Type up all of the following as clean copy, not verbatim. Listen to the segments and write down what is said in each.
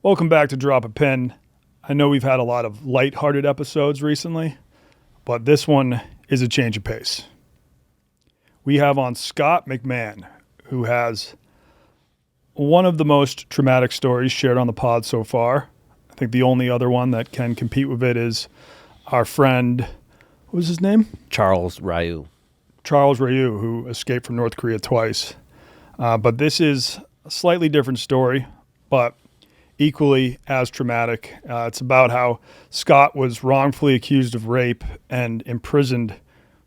Welcome back to Drop a Pin. I know we've had a lot of lighthearted episodes recently, but this one is a change of pace. We have on Scott McMahon, who has one of the most traumatic stories shared on the pod so far. I think the only other one that can compete with it is our friend, what was his name? Charles Ryu. Charles Ryu, who escaped from North Korea twice. But this is a slightly different story, but equally as traumatic. It's about how Scott was wrongfully accused of rape and imprisoned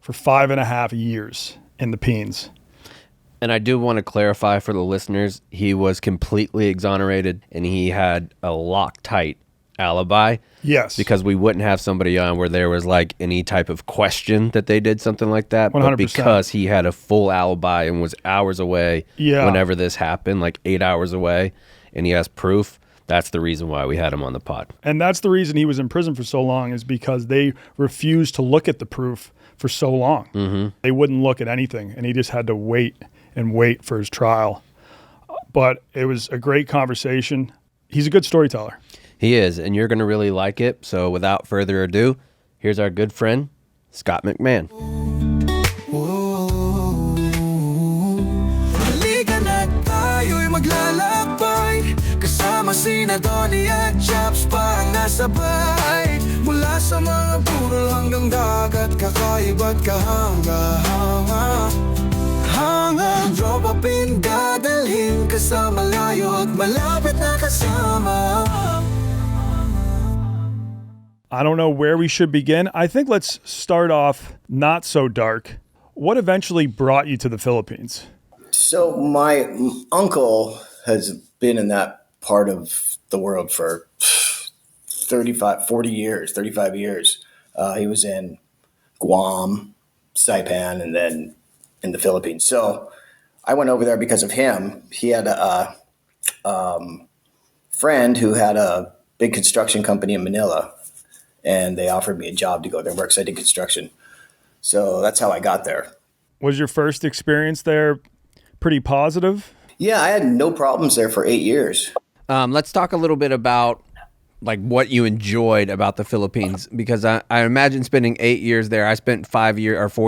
for 5.5 years in the Peens. And I do want to clarify for the listeners, he was completely exonerated and he had a Loctite alibi. Yes. Because we wouldn't have somebody on where there was like any type of question that they did something like that. 100%. But because he had a full alibi and was hours away whenever this happened, like 8 hours away, and he has proof, that's the reason why we had him on the pod. And that's the reason he was in prison for so long, is because they refused to look at the proof for so long. Mm-hmm. They wouldn't look at anything, and he just had to wait and wait for his trial. But it was a great conversation. He's a good storyteller. He is, and you're going to really like it. So without further ado, here's our good friend, Scott McMahon. Halika na tayo'y maglalakbay, kasama sina Donnie at Chaps, parang nasabay. Mula sa mga burol hanggang dagat, kakaiba't kahanga-hanga. Hanga, drop a pin, dadalhin ka sa malayo at malapit na kasama. I don't know where we should begin. I think let's start off not so dark. What eventually brought you to the Philippines? So my uncle has been in that part of the world for 35 years. He was in Guam, Saipan, and then in the Philippines. So I went over there because of him. He had a friend who had a big construction company in Manila, and they offered me a job to go there and work, because I did construction. So that's how I got there. Was your first experience there pretty positive? Yeah, I had no problems there for 8 years. Let's talk a little bit about like what you enjoyed about the Philippines, because I imagine spending 8 years there. I spent 4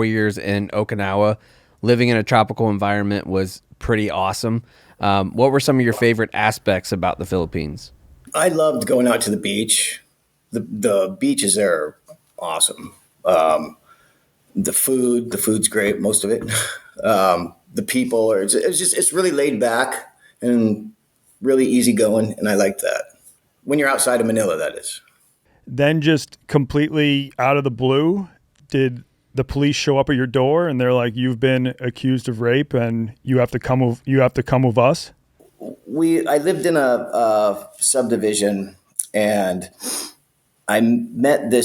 years in Okinawa. Living in a tropical environment was pretty awesome. What were some of your favorite aspects about the Philippines? I loved going out to the beach. The beaches there are awesome. The food's great, most of it. The people it's really laid back and really easygoing, and I like that. When you're outside of Manila, that is. Then just completely out of the blue, did the police show up at your door and they're like, "You've been accused of rape and you have to come with us"? I lived in a subdivision, and I met there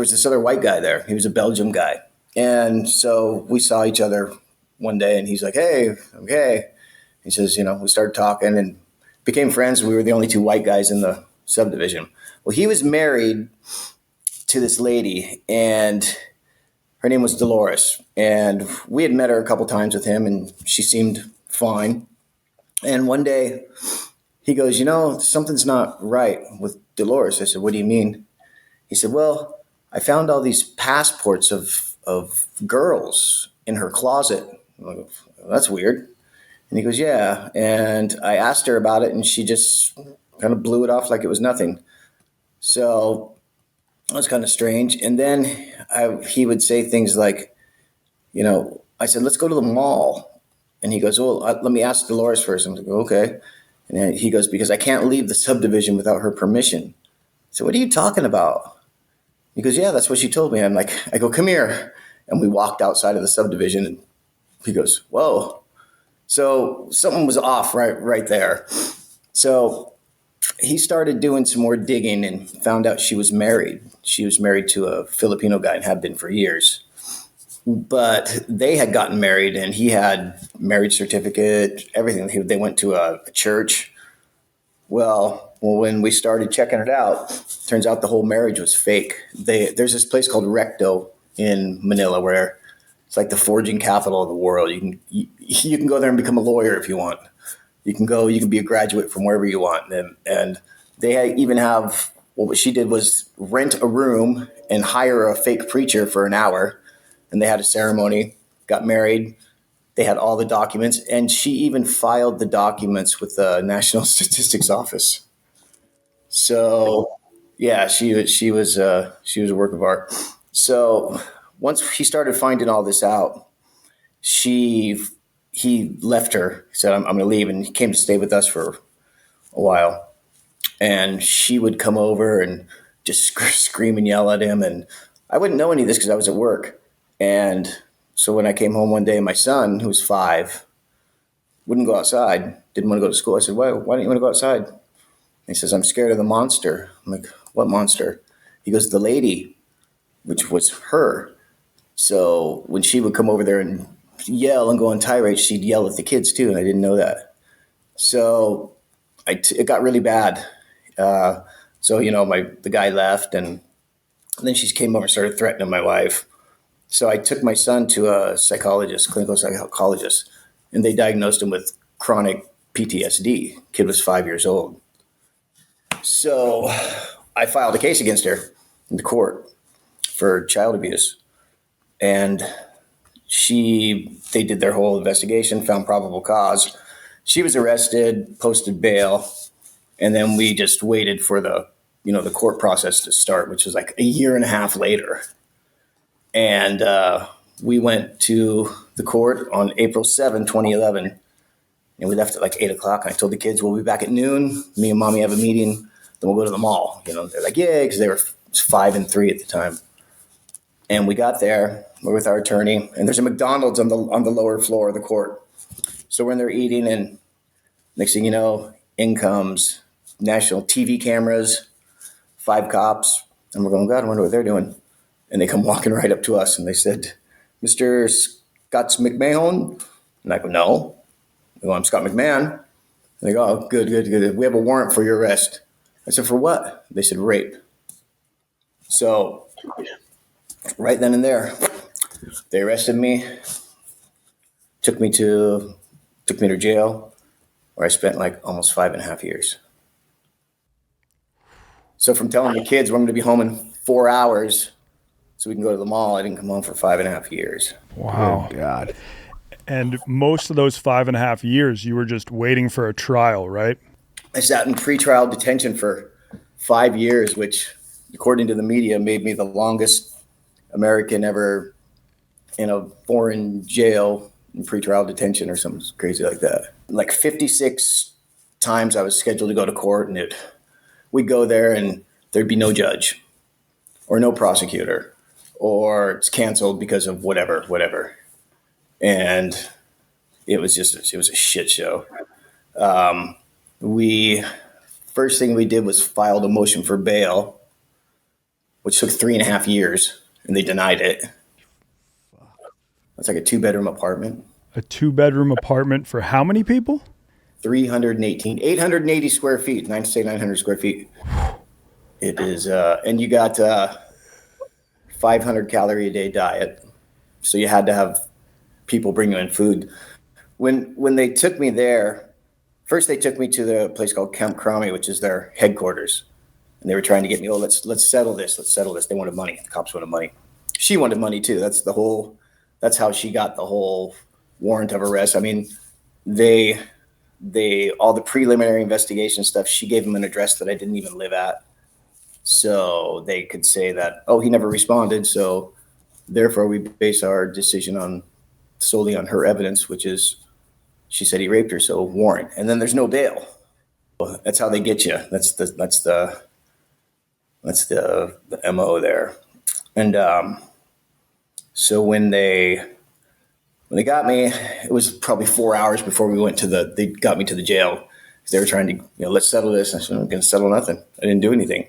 was this other white guy there. He was a Belgium guy. And so we saw each other one day, and he's like, "Hey, okay." He says, we started talking and became friends. We were the only two white guys in the subdivision. Well, he was married to this lady, and her name was Dolores. And we had met her a couple times with him, and she seemed fine. And one day he goes, "Something's not right with Dolores." I said, "What do you mean?" He said, "Well, I found all these passports of girls in her closet." I'm like, "That's weird." And he goes, "Yeah." And I asked her about it, and she just kind of blew it off like it was nothing. So that was kind of strange. And then he would say things like, I said, "Let's go to the mall." And he goes, "Well, let me ask Dolores first." I'm like, "Okay." And then he goes, "Because I can't leave the subdivision without her permission." So what are you talking about? He goes, "Yeah, that's what she told me." I go, "Come here." And we walked outside of the subdivision, and he goes, "Whoa." So something was off right there. So he started doing some more digging and found out she was married. She was married to a Filipino guy and had been for years. But they had gotten married, and he had marriage certificate, everything. They went to a church. Well, when we started checking it out, turns out the whole marriage was fake. There's this place called Recto in Manila where it's like the forging capital of the world. You can go there and become a lawyer if you want. You can be a graduate from wherever you want. And They even have, well, what she did was rent a room and hire a fake preacher for an hour. And they had a ceremony, got married. They had all the documents. And she even filed the documents with the National Statistics Office. So yeah, she was a work of art. So once he started finding all this out, he left her. He said, I'm going to leave. And he came to stay with us for a while. And she would come over and just scream and yell at him. And I wouldn't know any of this because I was at work. And so when I came home one day, my son, who was 5, wouldn't go outside, didn't want to go to school. I said, why don't you want to go outside? And he says, I'm scared of the monster. I'm like, what monster? He goes, the lady, which was her. So when she would come over there and yell and go on tirade, she'd yell at the kids too. And I didn't know that. So it got really bad. So, the guy left and then she came over and started threatening my wife. So I took my son to a psychologist, clinical psychologist, and they diagnosed him with chronic PTSD. Kid was 5 years old. So I filed a case against her in the court for child abuse. And they did their whole investigation, found probable cause. She was arrested, posted bail, and then we just waited for the court process to start, which was like a year and a half later. And we went to the court on April 7, 2011, and we left at like 8 o'clock. And I told the kids, we'll be back at noon. Me and mommy have a meeting. Then we'll go to the mall. They're like, yeah, because they were 5 and 3 at the time. And we got there. We're with our attorney, and there's a McDonald's on the lower floor of the court. So we're in there eating, and next thing you know, in comes national TV cameras, 5 cops, and we're going, God, I wonder what they're doing. And they come walking right up to us, and they said, Mr. Scott McMahon? And I go, no. I go, I'm Scott McMahon. And they go, oh, good. We have a warrant for your arrest. I said, for what? They said, rape. So right then and there, they arrested me, took me to jail, where I spent like almost 5.5 years. So from telling the kids we're going to be home in 4 hours so we can go to the mall, I didn't come home for 5.5 years. Wow. Oh, God. And most of those 5.5 years, you were just waiting for a trial, right? I sat in pretrial detention for 5 years, which, according to the media, made me the longest American ever in a foreign jail in pretrial detention or something crazy like that. Like 56 times I was scheduled to go to court, and we'd go there and there'd be no judge or no prosecutor, or it's canceled because of whatever. And it was a shit show. First thing we did was filed a motion for bail, which took 3.5 years, and they denied it. It's like a 2-bedroom apartment. A 2-bedroom apartment for how many people? 880 square feet, 900 square feet. It is, and you got 500 calorie a day diet. So you had to have people bring you in food. When they took me there, first they took me to the place called Camp Cromie, which is their headquarters. And they were trying to get me, let's settle this. They wanted money. The cops wanted money. She wanted money too. That's how she got the whole warrant of arrest. I mean, they all the preliminary investigation stuff, she gave them an address that I didn't even live at. So they could say that, he never responded. So therefore we base our decision solely on her evidence, which is she said he raped her. So warrant. And then there's no bail. That's how they get you. That's the MO there. And, so when they got me, it was probably 4 hours before they got me to the jail, because they were trying to, let's settle this. I said, I'm going to settle nothing. I didn't do anything.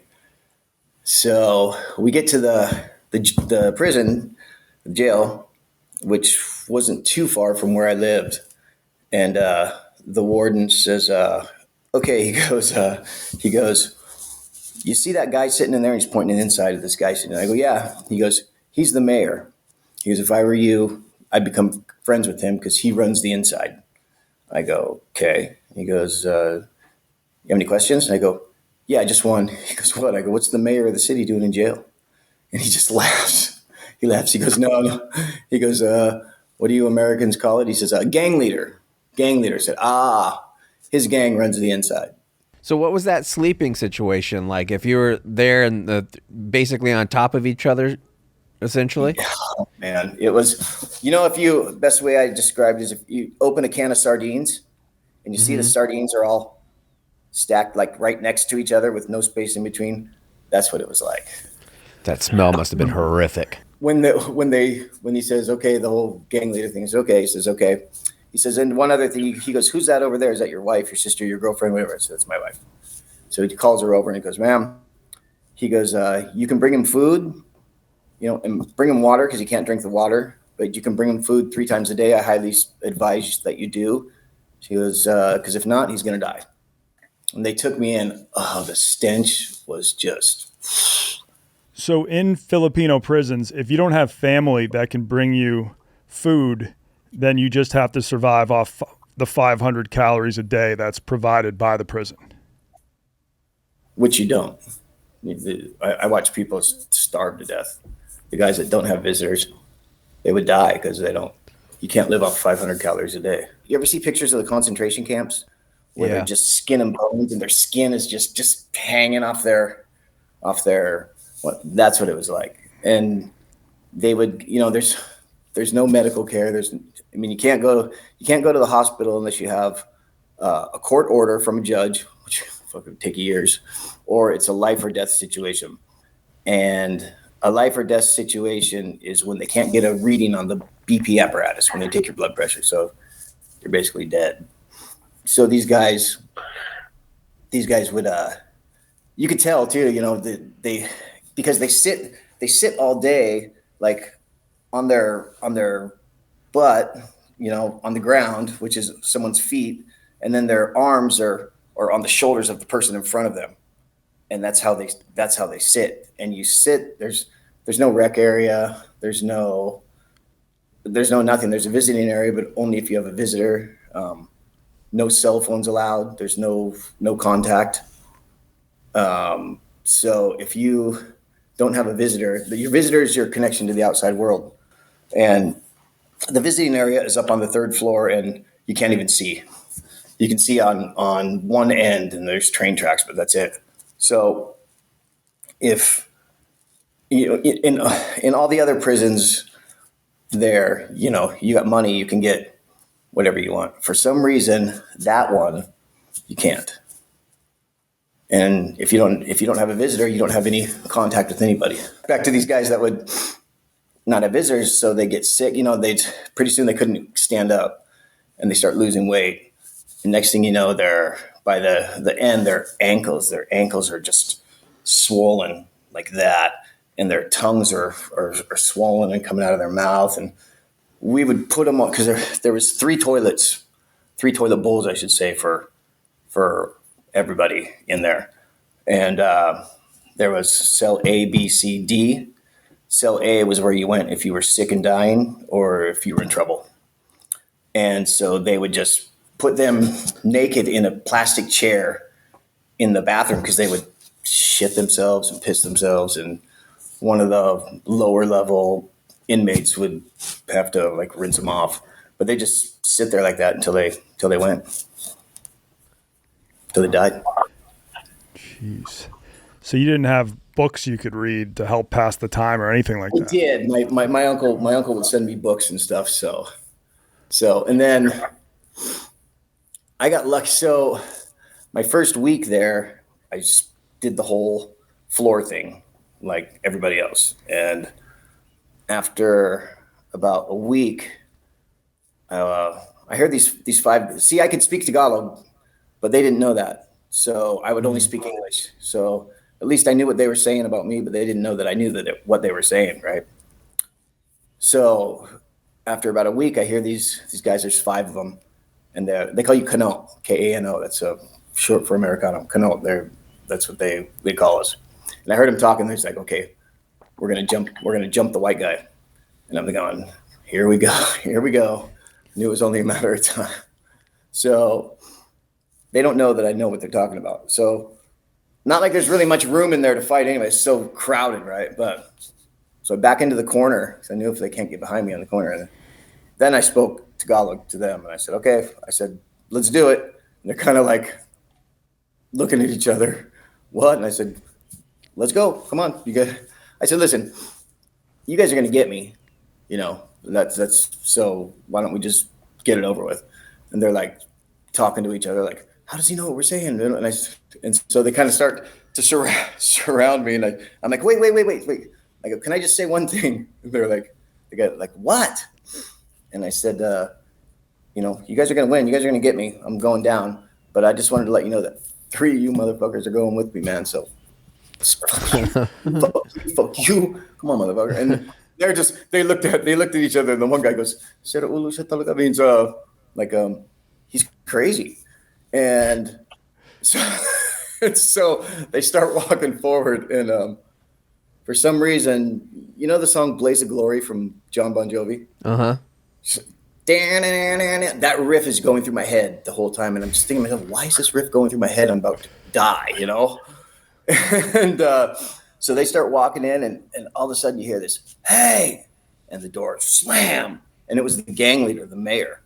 So we get to the prison, the jail, which wasn't too far from where I lived. And the warden says, okay, he goes, you see that guy sitting in there? He's pointing inside of this guy sitting there. I go, yeah. He goes, he's the mayor. He goes, if I were you, I'd become friends with him because he runs the inside. I go, okay. He goes, you have any questions? And I go, yeah, I just won. He goes, what? I go, what's the mayor of the city doing in jail? And he just laughs. He laughs. He goes, no, no. He goes, what do you Americans call it? He says, gang leader. Gang leader. I said, his gang runs the inside. So what was that sleeping situation like? If you were there and basically on top of each other, essentially? Oh, man, it was, best way I described it is if you open a can of sardines and you see the sardines are all stacked like right next to each other with no space in between. That's what it was like. That smell must have been horrific. When he says, okay, the whole gang leader thing is okay. He says, okay. He says, and one other thing, he goes, who's that over there? Is that your wife, your sister, your girlfriend, whatever? I said, that's my wife. So he calls her over and he goes, ma'am, he goes, you can bring him food, and bring him water because he can't drink the water, but you can bring him food 3 times a day. I highly advise that you do. She goes, because if not, he's going to die. And they took me in. Oh, the stench was just. So in Filipino prisons, if you don't have family that can bring you food, then you just have to survive off the 500 calories a day that's provided by the prison. Which you don't. I watch people starve to death. The guys that don't have visitors, they would die because you can't live off 500 calories a day. You ever see pictures of the concentration camps where they're just skin and bones and their skin is just hanging off their, that's what it was like. And they would, there's no medical care. You can't go to the hospital unless you have a court order from a judge, which fucking take years, or it's a life or death situation. And a life or death situation is when they can't get a reading on the BP apparatus when they take your blood pressure. So you're basically dead. So these guys would, you could tell too, because they sit all day, like on their butt, on the ground, which is someone's feet. And then their arms are on the shoulders of the person in front of them. And that's how they sit. And you sit, there's no rec area. There's no nothing. There's a visiting area, but only if you have a visitor. No cell phones allowed. There's no contact. So if you don't have a visitor, your visitor is your connection to the outside world. And the visiting area is up on the 3rd floor and you can't even see. You can see on one end and there's train tracks, but that's it. So if in all the other prisons there, you got money, you can get whatever you want. For some reason, that one you can't. And if you don't have a visitor, you don't have any contact with anybody. Back to these guys that would not have visitors, so they get sick. Pretty soon they couldn't stand up, and they start losing weight. And next thing you know, they're by the end, their ankles are just swollen like that, and their tongues are swollen and coming out of their mouth. And we would put them on because there was 3 toilet bowls, I should say, for everybody in there. And there was cell A, B, C, D. Cell A was where you went if you were sick and dying or if you were in trouble. And so they would just put them naked in a plastic chair in the bathroom because they would shit themselves and piss themselves. And one of the lower level inmates would have to rinse them off. But they just sit there like that until they went. Until they died. Jeez. So you didn't have books you could read to help pass the time or anything like that? I did. My uncle would send me books and stuff. So and then I got lucky. So my first week there, I just did the whole floor thing like everybody else. And after about a week, I heard these 5. See, I could speak Tagalog, but they didn't know that. So I would only speak English. So at least I knew what they were saying about me, but they didn't know that I knew what they were saying, right? So after about a week, I hear these guys, there's 5 of them, and they call you Kano, K-A-N-O. That's short for Americano. Kano, that's what they call us. And I heard him talking, they're just like, okay, we're gonna jump the white guy. And I'm going, here we go. Knew it was only a matter of time. So they don't know that I know what they're talking about. So not like there's really much room in there to fight anyway. It's so crowded, right? But so back into the corner because I knew if they can't get behind me on the corner. And then I spoke Tagalog to them and I said, okay. I said, let's do it. And they're kind of like looking at each other. What? And I said, let's go. Come on. I said, listen, you guys are going to get me, that's so why don't we just get it over with? And they're like talking to each other, like, how does he know what we're saying? And so they kind of start to surround me. And I'm like, wait. I go, can I just say one thing? And they got like, what? And I said, you guys are going to win. You guys are going to get me. I'm going down. But I just wanted to let you know that 3 of you motherfuckers are going with me, man. So fuck you. Come on, motherfucker. And they looked at each other. And the one guy goes, Sira ulo siya talaga, means he's crazy. And so they start walking forward. And for some reason, the song Blaze of Glory from John Bon Jovi? Uh-huh. That riff is going through my head the whole time. And I'm just thinking to myself, why is this riff going through my head? I'm about to die, And so they start walking in and all of a sudden you hear this, hey, and the door slam. And it was the gang leader, the mayor.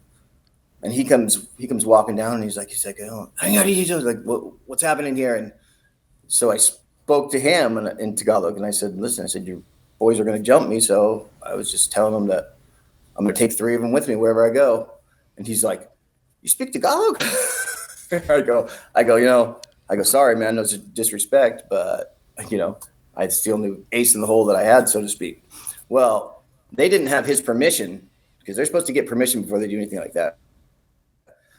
And he comes walking down and he's like, oh, like, what's happening here? And so I spoke to him in Tagalog and I said, listen, your boys are going to jump me. So I was just telling them that I'm going to take 3 of them with me wherever I go. And he's like, you speak Tagalog? I go, sorry, man, no disrespect, but I still knew ace in the hole that I had, so to speak. Well, they didn't have his permission because they're supposed to get permission before they do anything like that.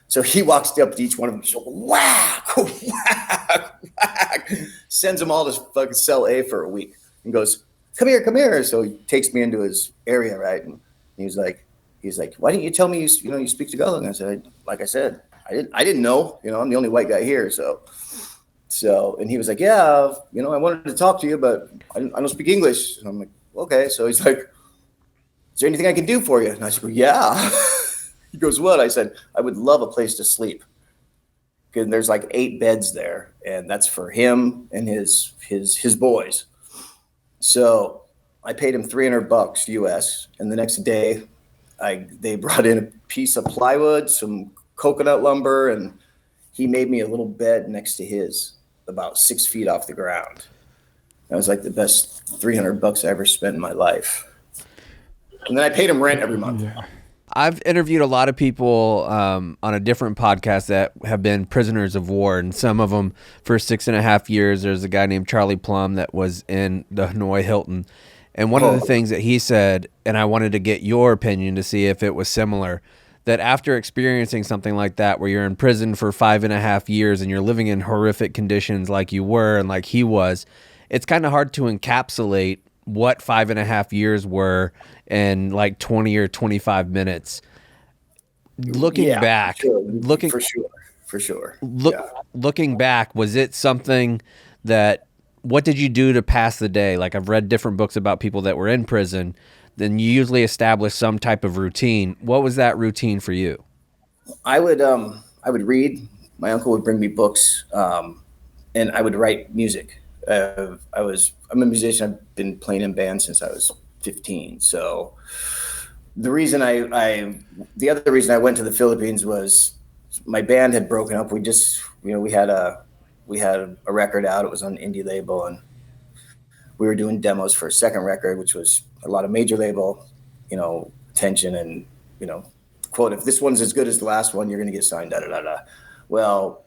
So he walks up to each one of them, so whack, sends them all to fucking cell A for a week and goes, come here. So he takes me into his area, right? And he's like, why didn't you tell me you speak Tagalog? And I said, like I said, I didn't know, I'm the only white guy here. So, and he was like, yeah, I wanted to talk to you, but I don't speak English. And I'm like, okay. So he's like, is there anything I can do for you? And I said, well, yeah. He goes, what? I said, I would love a place to sleep. Because there's like 8 beds there, and that's for him and his boys. So I paid him $300 US, and the next day they brought in a piece of plywood, some coconut lumber, and he made me a little bed next to his, about 6 feet off the ground. That was like the best $300 I ever spent in my life. And then I paid him rent every month. Yeah. I've interviewed a lot of people on a different podcast that have been prisoners of war, and some of them for 6.5 years. There's a guy named Charlie Plum that was in the Hanoi Hilton. And one of the things that he said, and I wanted to get your opinion to see if it was similar, that after experiencing something like that, where you're in prison for 5.5 years and you're living in horrific conditions like you were and like he was, it's kind of hard to encapsulate what 5.5 years were in like 20 or 25 minutes. Looking back, for sure. Looking back, was it something that, what did you do to pass the day? Like, I've read different books about people that were in prison. Then you usually establish some type of routine. What was that routine for you? I would read. My uncle would bring me books, and I would write music. I'm a musician. I've been playing in bands since I was 15. So the reason the other reason I went to the Philippines was my band had broken up. We just, we had a record out. It was on an indie label, and we were doing demos for a second record, which was a lot of major label, attention and, quote, if this one's as good as the last one, you're going to get signed, da, da, da, da. Well,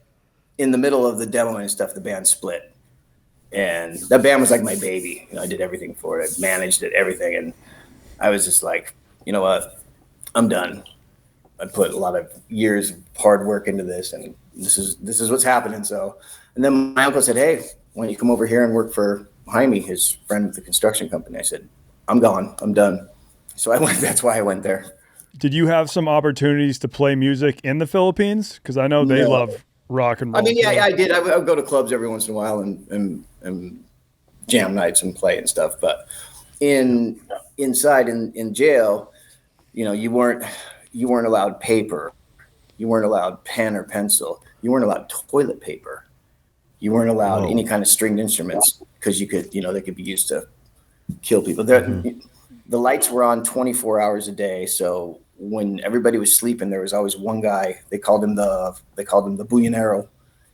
in the middle of the demo and stuff, the band split. And that band was like my baby. I did everything for it. I managed it, everything. And I was just like, you know what? I'm done. I put a lot of years of hard work into this, and this is what's happening. So, and then my uncle said, hey, why don't you come over here and work for Jaime, his friend with the construction company? I said, I'm gone. I'm done. So I went. That's why I went there. Did you have some opportunities to play music in the Philippines? Because I know they love rock and roll. I mean, yeah, I did. I would go to clubs every once in a while and jam nights and play and stuff. But inside in jail, you weren't allowed paper. You weren't allowed pen or pencil. You weren't allowed toilet paper. You weren't allowed Whoa. any kind of stringed instruments because you could, they could be used to kill people. The lights were on 24 hours a day. So when everybody was sleeping, there was always one guy. They called him the bullionero.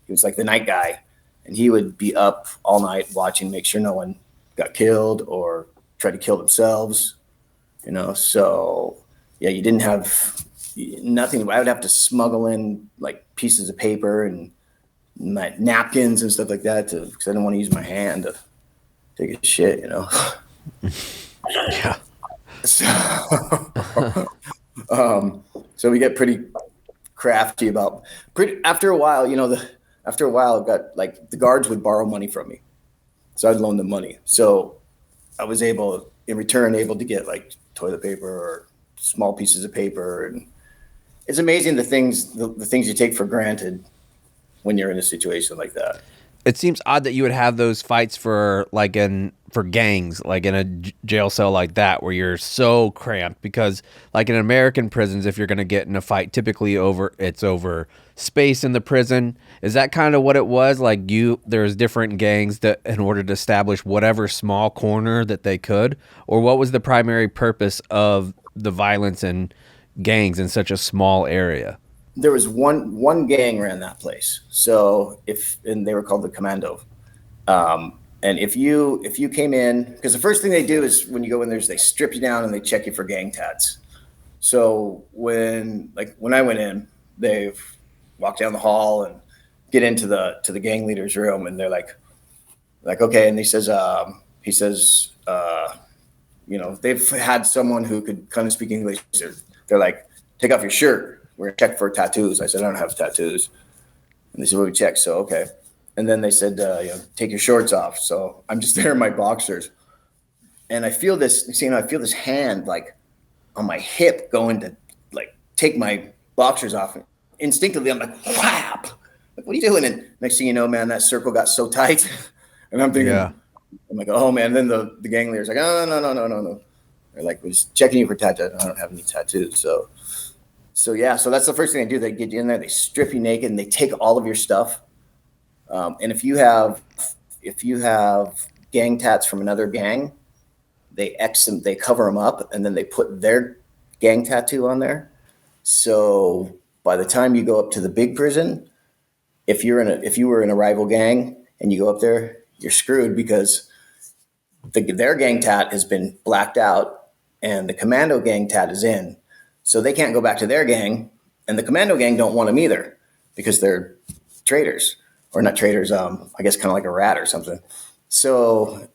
He was like the night guy, and he would be up all night watching, make sure no one got killed or tried to kill themselves. So yeah, you didn't have nothing. I would have to smuggle in like pieces of paper and my napkins and stuff like that because I didn't want to use my hand to take a shit. Yeah. So we get pretty crafty about after a while, it got like the guards would borrow money from me. So I'd loan them money. So I was in return able to get like toilet paper or small pieces of paper. And it's amazing the things you take for granted when you're in a situation like that. It seems odd that you would have those fights for gangs, like in a jail cell like that, where you're so cramped. Because like in American prisons, if you're going to get in a fight, typically it's over space in the prison. Is that kind of what it was? Like there's different gangs that in order to establish whatever small corner that they could, or what was the primary purpose of the violence and gangs in such a small area? There was one gang ran that place. So and they were called the Commando. And if you came in, because the first thing they do is when you go in there is they strip you down and they check you for gang tats. So when I went in, they walk down the hall and get into the gang leader's room, and they're like okay, and he says they've had someone who could kind of speak English. They're like, take off your shirt. We're gonna check for tattoos. I said, I don't have tattoos. And they said, well, we checked. So, okay. And then they said, take your shorts off. So I'm just there in my boxers. And I feel this hand like on my hip going to like take my boxers off. Instinctively, I'm like, whap. Like, what are you doing? And next thing you know, man, that circle got so tight. And I'm thinking, I'm like, oh man. And then the gang leader's like, oh, no. They're like, we're just checking you for tattoos. I don't have any tattoos. So that's the first thing they do. They get you in there, they strip you naked, and they take all of your stuff. And if you have gang tats from another gang, they cover them up, and then they put their gang tattoo on there. So by the time you go up to the big prison, if you were in a rival gang and you go up there, you're screwed because their gang tat has been blacked out, and the Commando gang tat is in. So they can't go back to their gang, and the Commando gang don't want them either because they're traitors, or not traitors. I guess kind of like a rat or something. So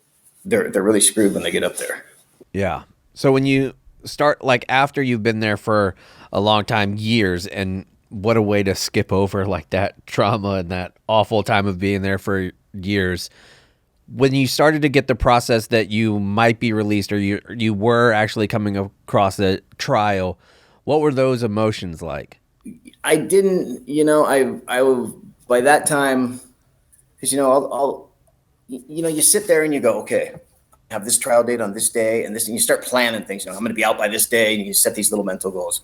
they're really screwed when they get up there. Yeah. So when you start, like after you've been there for a long time, years, and what a way to skip over like that trauma and that awful time of being there for years. When you started to get the process that you might be released, or you were actually coming across a trial, what were those emotions like? I didn't, I by that time, because you sit there and you go, okay, I have this trial date on this day and this, and you start planning things. I'm going to be out by this day, and you set these little mental goals,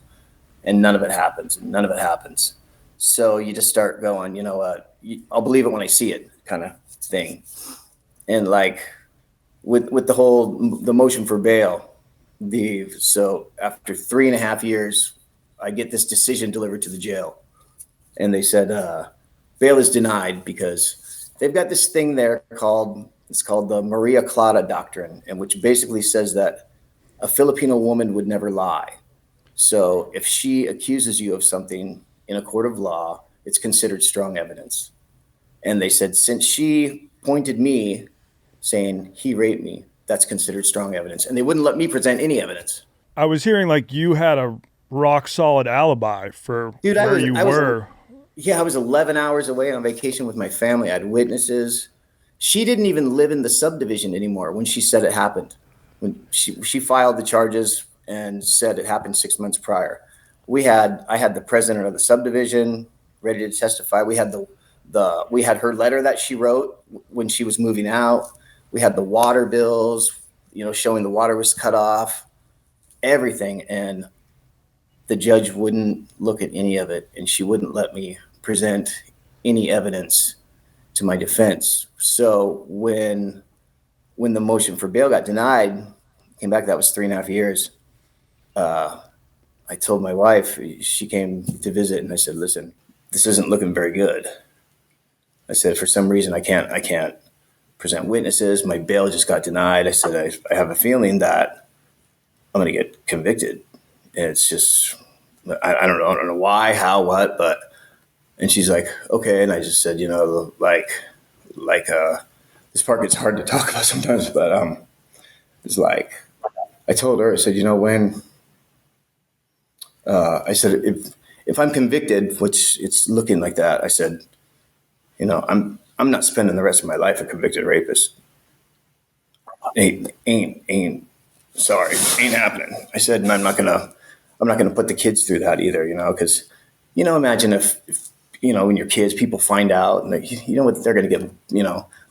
and none of it happens. So you just start going, you know what? I'll believe it when I see it, kind of thing. And like with the motion for bail, so after 3.5 years, I get this decision delivered to the jail, and they said bail is denied because they've got this thing there called the Maria Clara Doctrine, and which basically says that a Filipino woman would never lie. So if she accuses you of something in a court of law, it's considered strong evidence. And they said, since she pointed me saying he raped me, that's considered strong evidence. And they wouldn't let me present any evidence. I was hearing like you had a rock solid alibi for where you were. I was 11 hours away on vacation with my family. I had witnesses. She didn't even live in the subdivision anymore when she said it happened. When she filed the charges and said it happened 6 months prior. I had the president of the subdivision ready to testify. We had we had her letter that she wrote when she was moving out. We had the water bills, showing the water was cut off, everything. And the judge wouldn't look at any of it, and she wouldn't let me present any evidence. to my defense. So when the motion for bail got denied, came back, that was 3.5 years. I told my wife, she came to visit, and I said, listen, this isn't looking very good. I said, for some reason, I can't present witnesses. My bail just got denied. I said, I have a feeling that I'm going to get convicted. And it's just, I don't know why, how, what, but, and she's like, okay. And I just said, this part gets hard to talk about sometimes, but, it's like, I told her, I said, when, I said, if I'm convicted, which it's looking like that, I said, I'm not spending the rest of my life a convicted rapist. Ain't sorry, ain't happening. I said, and I'm not gonna put the kids through that either, because, imagine if when your kids, people find out, and what they're gonna get,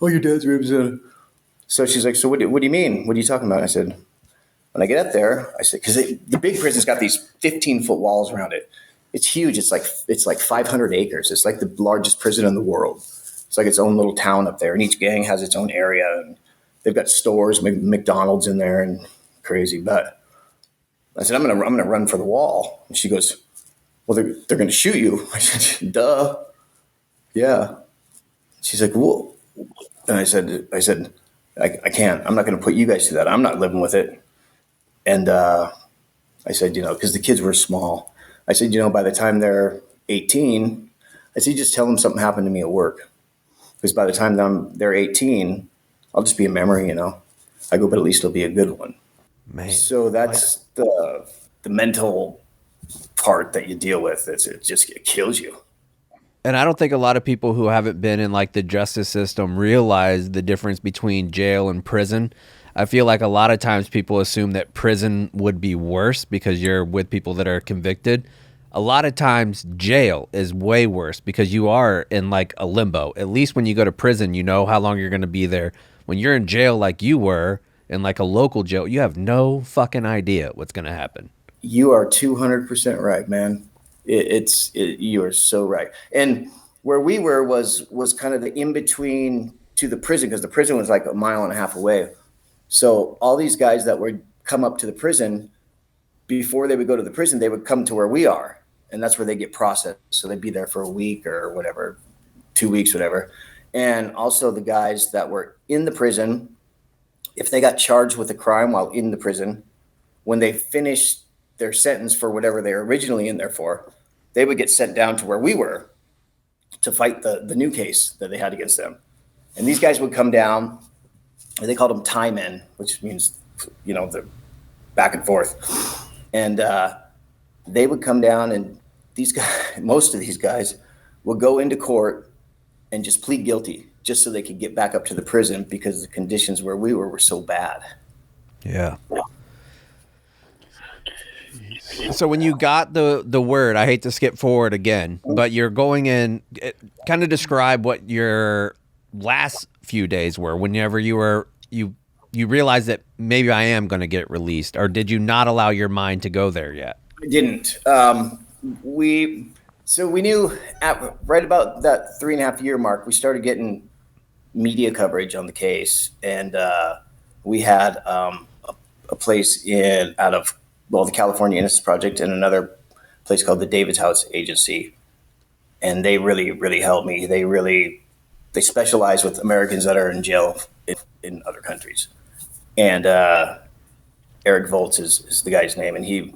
oh, your dad's rapist. So she's like, so what do you mean? What are you talking about? I said, when I get up there, I said, because the big prison's got these 15-foot walls around it. It's huge. It's like 500 acres. It's like the largest prison in the world. It's like its own little town up there, and each gang has its own area, and they've got stores, McDonald's in there, and crazy. But I said, I'm gonna run for the wall, and she goes, well, they're gonna shoot you. I said, duh, yeah. She's like, well, and I said, I can't. I'm not gonna put you guys through that. I'm not living with it. And I said, because the kids were small. I said, by the time they're 18, I said, just tell them something happened to me at work. Because by the time they're 18, I'll just be a memory, I go, but at least it'll be a good one. Man. So that's the mental part that you deal with. It kills you. And I don't think a lot of people who haven't been in like the justice system realize the difference between jail and prison. I feel like a lot of times people assume that prison would be worse because you're with people that are convicted. A lot of times jail is way worse because you are in like a limbo. At least when you go to prison, you know how long you're going to be there. When you're in jail like you were, in like a local jail, you have no fucking idea what's going to happen. You are 200% right, man. You are so right. And where we were was kind of the in-between to the prison, because the prison was like 1.5 miles away. So all these guys that would come up to the prison, before they would go to the prison, they would come to where we are. And that's where they get processed. So they'd be there for a week or whatever, 2 weeks, whatever. And also the guys that were in the prison, if they got charged with a crime while in the prison, when they finished their sentence for whatever they were originally in there for, they would get sent down to where we were to fight the new case that they had against them. And these guys would come down, and they called them tie men, which means, the back and forth. And they would come down, and these guys, most of these guys would go into court and just plead guilty just so they could get back up to the prison because the conditions where we were so bad. Yeah. So when you got the word, I hate to skip forward again, but you're going in, kind of describe what your last few days were whenever you realized that maybe I am going to get released, or did you not allow your mind to go there yet? I didn't. We knew right about that 3.5 year mark, we started getting media coverage on the case. And we had a place out of the California Innocence Project and another place called the David's House Agency. And they really, really helped me. They specialize with Americans that are in jail in other countries. And Eric Volz is the guy's name. And he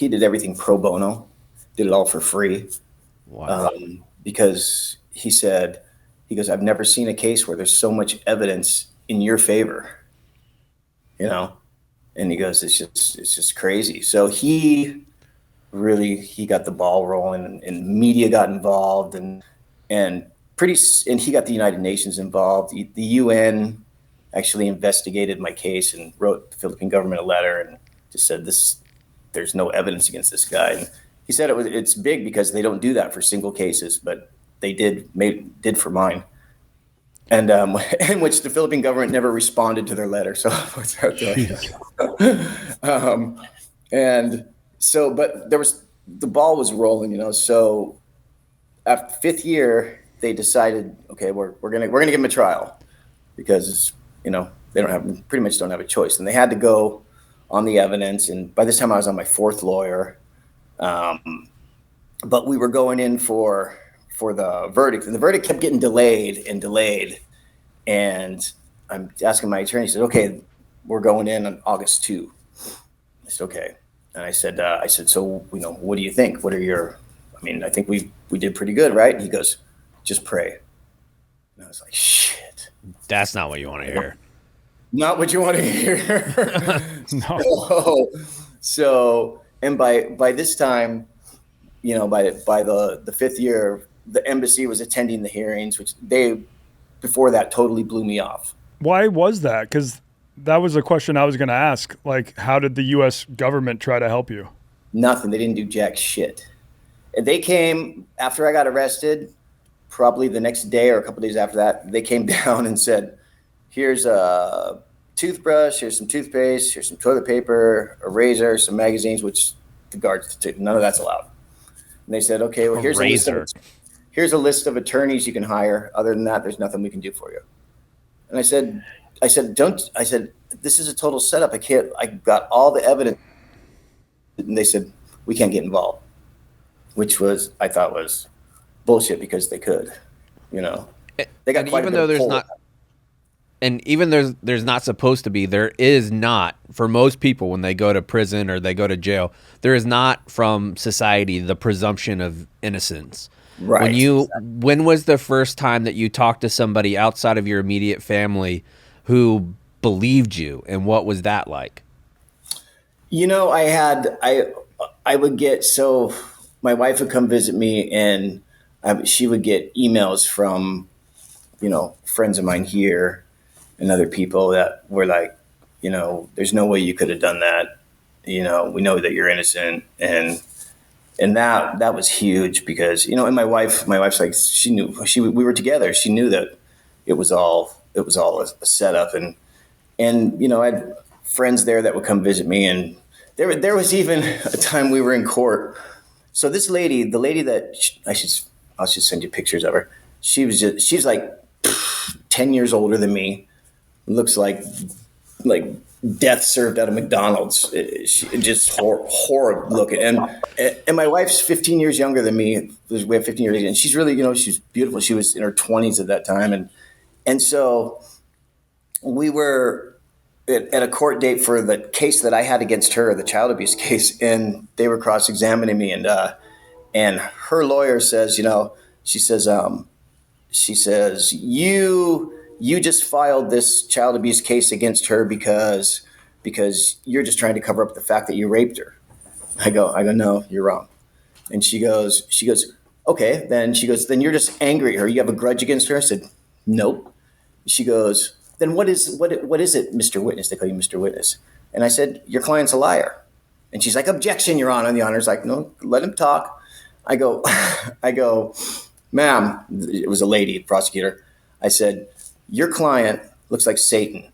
did everything pro bono, did it all for free. Wow. Because he goes, I've never seen a case where there's so much evidence in your favor, and he goes, it's just crazy. So he got the ball rolling, and media got involved, and he got the United Nations involved. The UN actually investigated my case and wrote the Philippine government a letter and just said there's no evidence against this guy. And he said it's big because they don't do that for single cases, but they did for mine. And in which the Philippine government never responded to their letter. So what's out there? But the ball was rolling, So after 5th year, they decided, okay, we're gonna give him a trial because they pretty much don't have a choice, and they had to go on the evidence. And by this time, I was on my fourth lawyer, but we were going in for the verdict, and the verdict kept getting delayed and delayed. And I'm asking my attorney, he said, okay, we're going in on August 2. I said, okay. And I said, so, what do you think? I think we did pretty good, right? And he goes, just pray. And I was like, shit. That's not what you want to hear. Not what you want to hear. No. So, and by this time, by the fifth year, the embassy was attending the hearings, which before that totally blew me off. Why was that? Because that was a question I was going to ask. Like, how did the U.S. government try to help you? Nothing. They didn't do jack shit. And they came after I got arrested, probably the next day or a couple of days after that. They came down and said, here's a toothbrush, here's some toothpaste, here's some toilet paper, a razor, some magazines, which the guards took. None of that's allowed. And they said, okay, well, here's a list of attorneys you can hire. Other than that, there's nothing we can do for you. And I said, this is a total setup. I got all the evidence. And they said, we can't get involved, which I thought was bullshit because they could, They got quite even though there's not, and even there's not supposed to be, there is not, for most people when they go to prison or they go to jail, there is not from society the presumption of innocence. Right. When was the first time that you talked to somebody outside of your immediate family who believed you, and what was that like? I would get, so my wife would come visit me, and she would get emails from, friends of mine here and other people that were like, there's no way you could have done that. We know that you're innocent. And that was huge because, and my wife's like, she knew we were together. She knew that it was all a setup. And I had friends there that would come visit me. And there was even a time we were in court. So this lady, the lady that I'll just send you pictures of her. She's like 10 years older than me. Looks like death served at a McDonald's. Just horrible looking. And my wife's 15 years younger than me. We have 15 years, and she's really, she's beautiful. She was in her 20s at that time, and so we were at a court date for the case that I had against her, the child abuse case, and they were cross-examining me, and her lawyer says, she says you just filed this child abuse case against her because you're just trying to cover up the fact that you raped her. I go, no, you're wrong. And she goes, okay, then you're just angry at her. You have a grudge against her? I said, nope. She goes, then what is it, Mr. Witness? They call you Mr. Witness. And I said, your client's a liar. And she's like, objection, Your Honor. And the Honor's like, no, let him talk. I go, ma'am, it was a lady, prosecutor. I said, your client looks like Satan.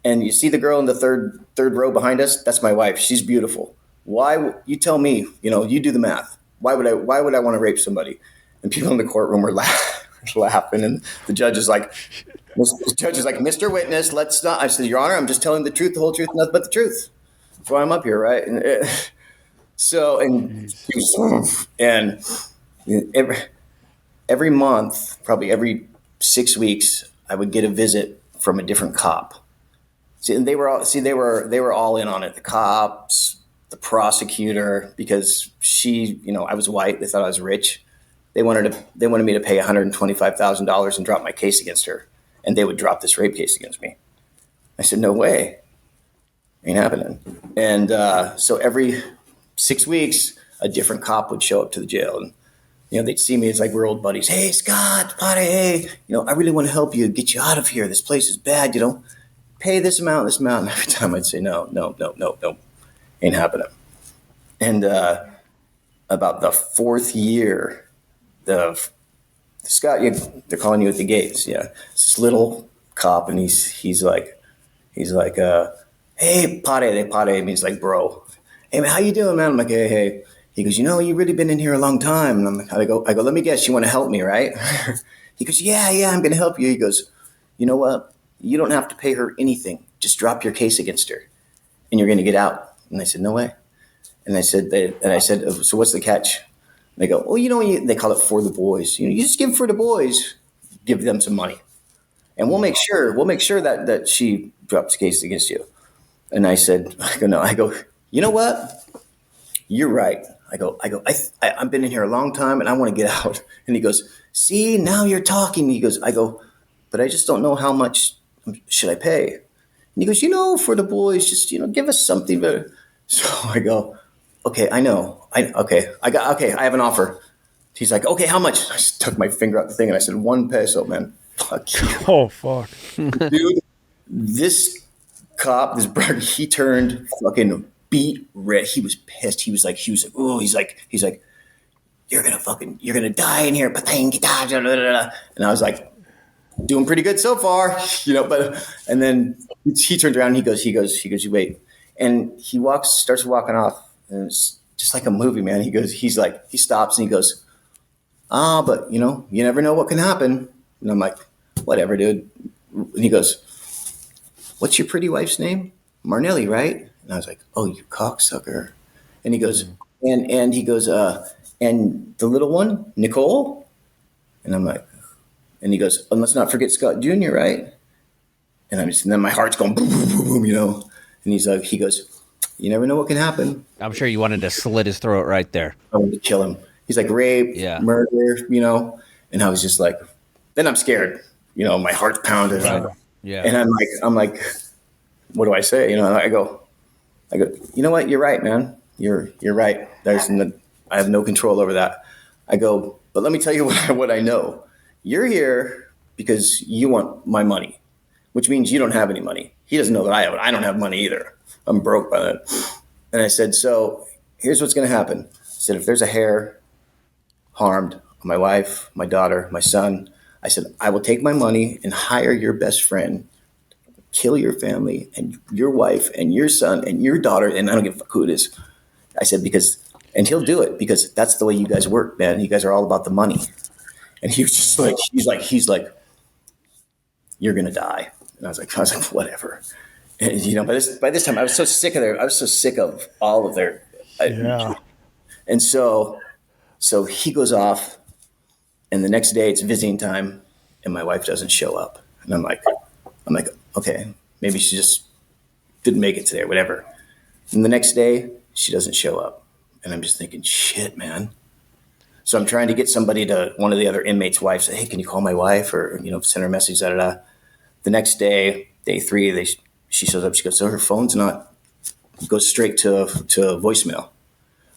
And you see the girl in the third row behind us? That's my wife. She's beautiful. Why? You tell me, you do the math. Why would I want to rape somebody? And people in the courtroom were laughing. And the judge is like, Mr. Witness, let's not. I said, Your Honor, I'm just telling the truth, the whole truth, nothing but the truth. That's why I'm up here, right? And every month, probably every 6 weeks, I would get a visit from a different cop. They were all in on it. The cops, the prosecutor, because I was white. They thought I was rich. They wanted me to pay $125,000 and drop my case against her, and they would drop this rape case against me. I said, no way, ain't happening. And so every 6 weeks, a different cop would show up to the jail, and they'd see me as like we're old buddies. Hey, Scott, buddy, hey, I really want to help you, get you out of here. This place is bad, pay this amount. And every time I'd say, no, ain't happening. And about the fourth year, Scott, they're calling you at the gates. Yeah, it's this little cop, and he's like, hey, pare means like bro. Hey man, how you doing, man? I'm like, hey. He goes, you really been in here a long time. And I go, let me guess, you want to help me, right? He goes, yeah, I'm going to help you. He goes, you know what? You don't have to pay her anything. Just drop your case against her and you're going to get out. And I said, no way. And I said, so what's the catch? And they go, well, they call it for the boys. You just give for the boys, give them some money. And we'll make sure that she drops the case against you. And I said, I go, you know what? You're right. I've been in here a long time and I want to get out. And he goes, see, now you're talking. He goes, but I just don't know how much should I pay? And he goes, for the boys, just, give us something better. So I go, okay, I know. I have an offer. He's like, okay, how much? I just took my finger out the thing and I said, 1 peso, man. Fuck you. Oh, fuck. Dude, this cop, this brother, he turned fucking beat red. He was pissed. He's like, you're gonna die in here. And I was like, doing pretty good so far, and then he turned around and he goes, you wait. And he starts walking off. And it's just like a movie, man. He stops and he goes, but you never know what can happen. And I'm like, whatever, dude. And he goes, what's your pretty wife's name? Marnelli, right? And I was like, oh, you cocksucker. And he goes, and he goes, and the little one, Nicole? And I'm like, and he goes, and let's not forget Scott Jr., right? And then my heart's going boom, boom, boom, boom, And he goes, you never know what can happen. I'm sure you wanted to slit his throat right there. I wanted to kill him. He's like, rape, murder, And I was just like, then I'm scared. My heart's pounding. Yeah. And I'm like, what do I say? And I go, you know what? You're right, man. You're right. I have no control over that. I go, but let me tell you what I know. You're here because you want my money, which means you don't have any money. He doesn't know that I have it. I don't have money either. I'm broke by that. And I said, so here's what's going to happen. I said, if there's a hair harmed on my wife, my daughter, my son, I said, I will take my money and hire your best friend, kill your family and your wife and your son and your daughter. And I don't give a fuck who it is. I said, and he'll do it because that's the way you guys work, man. You guys are all about the money. And he was just like, he's like, you're going to die. And I was like, whatever. And, by this time I was so sick of all of their, and so he goes off and the next day it's visiting time and my wife doesn't show up. And I'm like, okay, maybe she just didn't make it today or whatever. And the next day she doesn't show up. And I'm just thinking, shit, man. So I'm trying to get somebody to one of the other inmates' wives, say, hey, can you call my wife or, send her a message, da-da-da. The next day, day 3, she shows up. She goes, so her phone's not, goes straight to voicemail.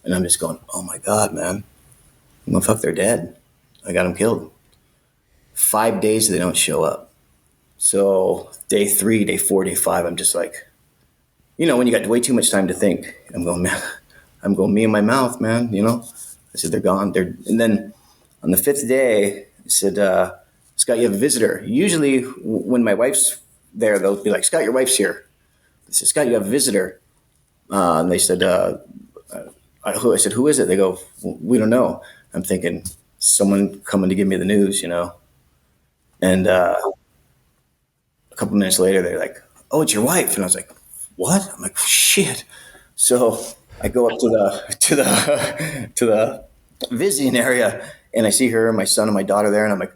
And I'm just going, oh my God, man. Well, fuck, they're dead. I got them killed. 5 days they don't show up. So day 3, day 4, day 5, I'm just like, when you got way too much time to think, I'm going, me and my mouth, man, I said, they're gone. And then on the 5th day, I said, Scott, you have a visitor. Usually when my wife's there, they'll be like, Scott, your wife's here. I said, Scott, you have a visitor. And they said, I said, who is it? They go, we don't know. I'm thinking someone coming to give me the news, And a couple minutes later, they're like, oh, it's your wife. And I was like, what? I'm like, shit. So I go up to the visiting area and I see her and my son and my daughter there. And I'm like,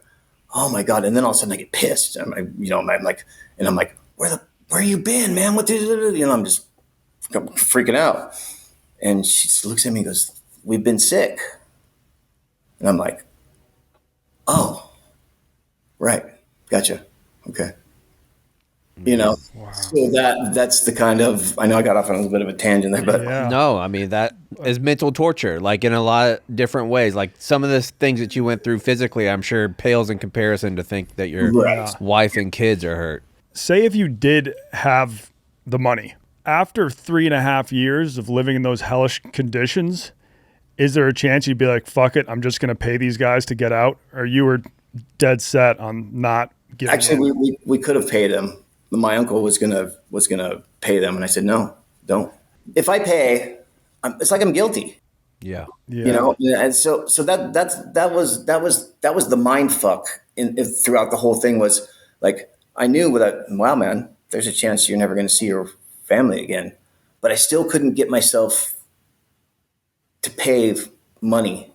oh my God. And then all of a sudden I get pissed. And I'm like, where you been, man? What did I'm just freaking out. And she just looks at me and goes, we've been sick. And I'm like, oh, right. Gotcha. Okay. Wow. So that's the kind of, I know I got off on a little bit of a tangent there, but No, I mean, that is mental torture, like in a lot of different ways. Like some of the things that you went through physically, I'm sure pales in comparison to think that your wife and kids are hurt. Say if you did have the money, after 3.5 years of living in those hellish conditions, is there a chance you'd be like, fuck it, I'm just going to pay these guys to get out? Or you were dead set on not getting Actually, we could have paid them. My uncle was gonna pay them, and I said, no, don't. If I pay, it's like I'm guilty. Yeah. You know, and so that was the mind fuck throughout the whole thing. Was like, I knew that, wow, man, there's a chance you're never going to see your family again, but I still couldn't get myself to pay money.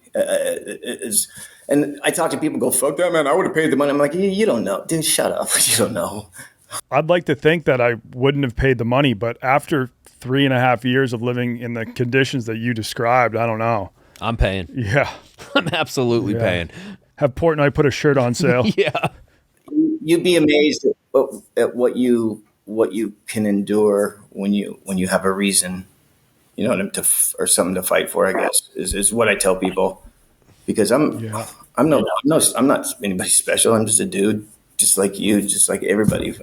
And I talk to people, go, fuck that, man, I would have paid the money. I'm like, you don't know, dude, shut up. You don't know. I'd like to think that I wouldn't have paid the money, but after 3.5 years of living in the conditions that you described, I don't know. I'm paying. Yeah. I'm absolutely paying. Have Portnoy put a shirt on sale. Yeah. You'd be amazed at what you can endure when you have a reason, you know, or something to fight for, I guess, is what I tell people. Because I'm not anybody special. I'm just a dude, just like you, just like everybody.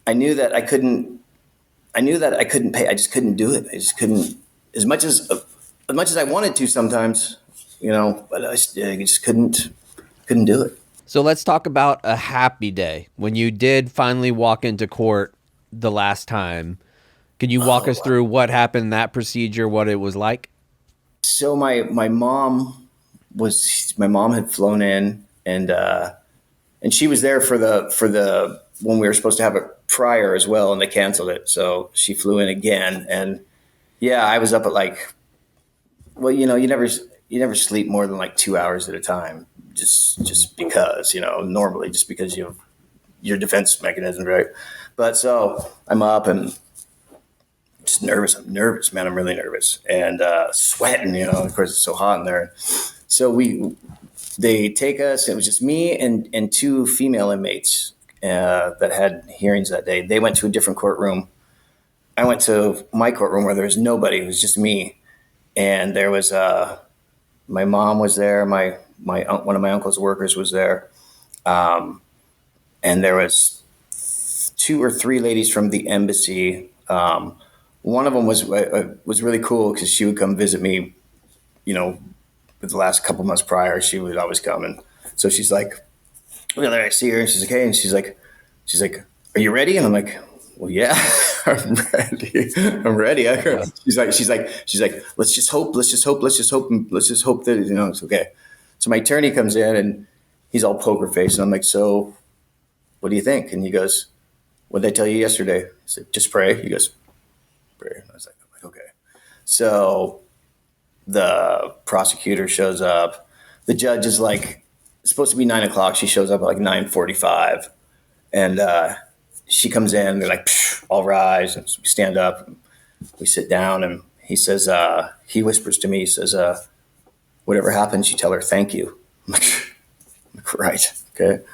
I knew that I couldn't pay. I just couldn't do it. I just couldn't, as much as I wanted to sometimes, you know, but I just couldn't do it. So let's talk about a happy day when you did finally walk into court the last time. Can you walk us through what happened, that procedure, what it was like? So my mom had flown in, and she was there for the when we were supposed to have it prior as well, and they canceled it. So she flew in again, and yeah, I was up at like, well, you know, you never sleep more than like 2 hours at a time, just because, you know, normally just because you have your defense mechanism, right? But so I'm up and just nervous. I'm nervous, man. I'm really nervous and sweating, you know, of course it's so hot in there. So they take us, it was just me and two female inmates that had hearings that day. They went to a different courtroom. I went to my courtroom where there was nobody. It was just me. And there was, my mom was there. One of my uncle's workers was there. And there was 2 or 3 ladies from the embassy. One of them was really cool because she would come visit me, you know, the last couple months prior. She would always come. And so she's like, well, there I see her, and she's like, hey, and she's like, are you ready? And I'm like, well, yeah, I'm ready. She's like, let's just hope that, you know, it's okay. So my attorney comes in and he's all poker face, and I'm like, so what do you think? And he goes, what did I tell you yesterday? I said, just pray. He goes, pray. And I was like, okay. So the prosecutor shows up. The judge is like, it's supposed to be 9:00. She shows up at like 9:45, and she comes in. They're like, all rise. And so we stand up. We sit down, and he says, he whispers to me, he says, whatever happens, you tell her thank you. I'm like, right, okay.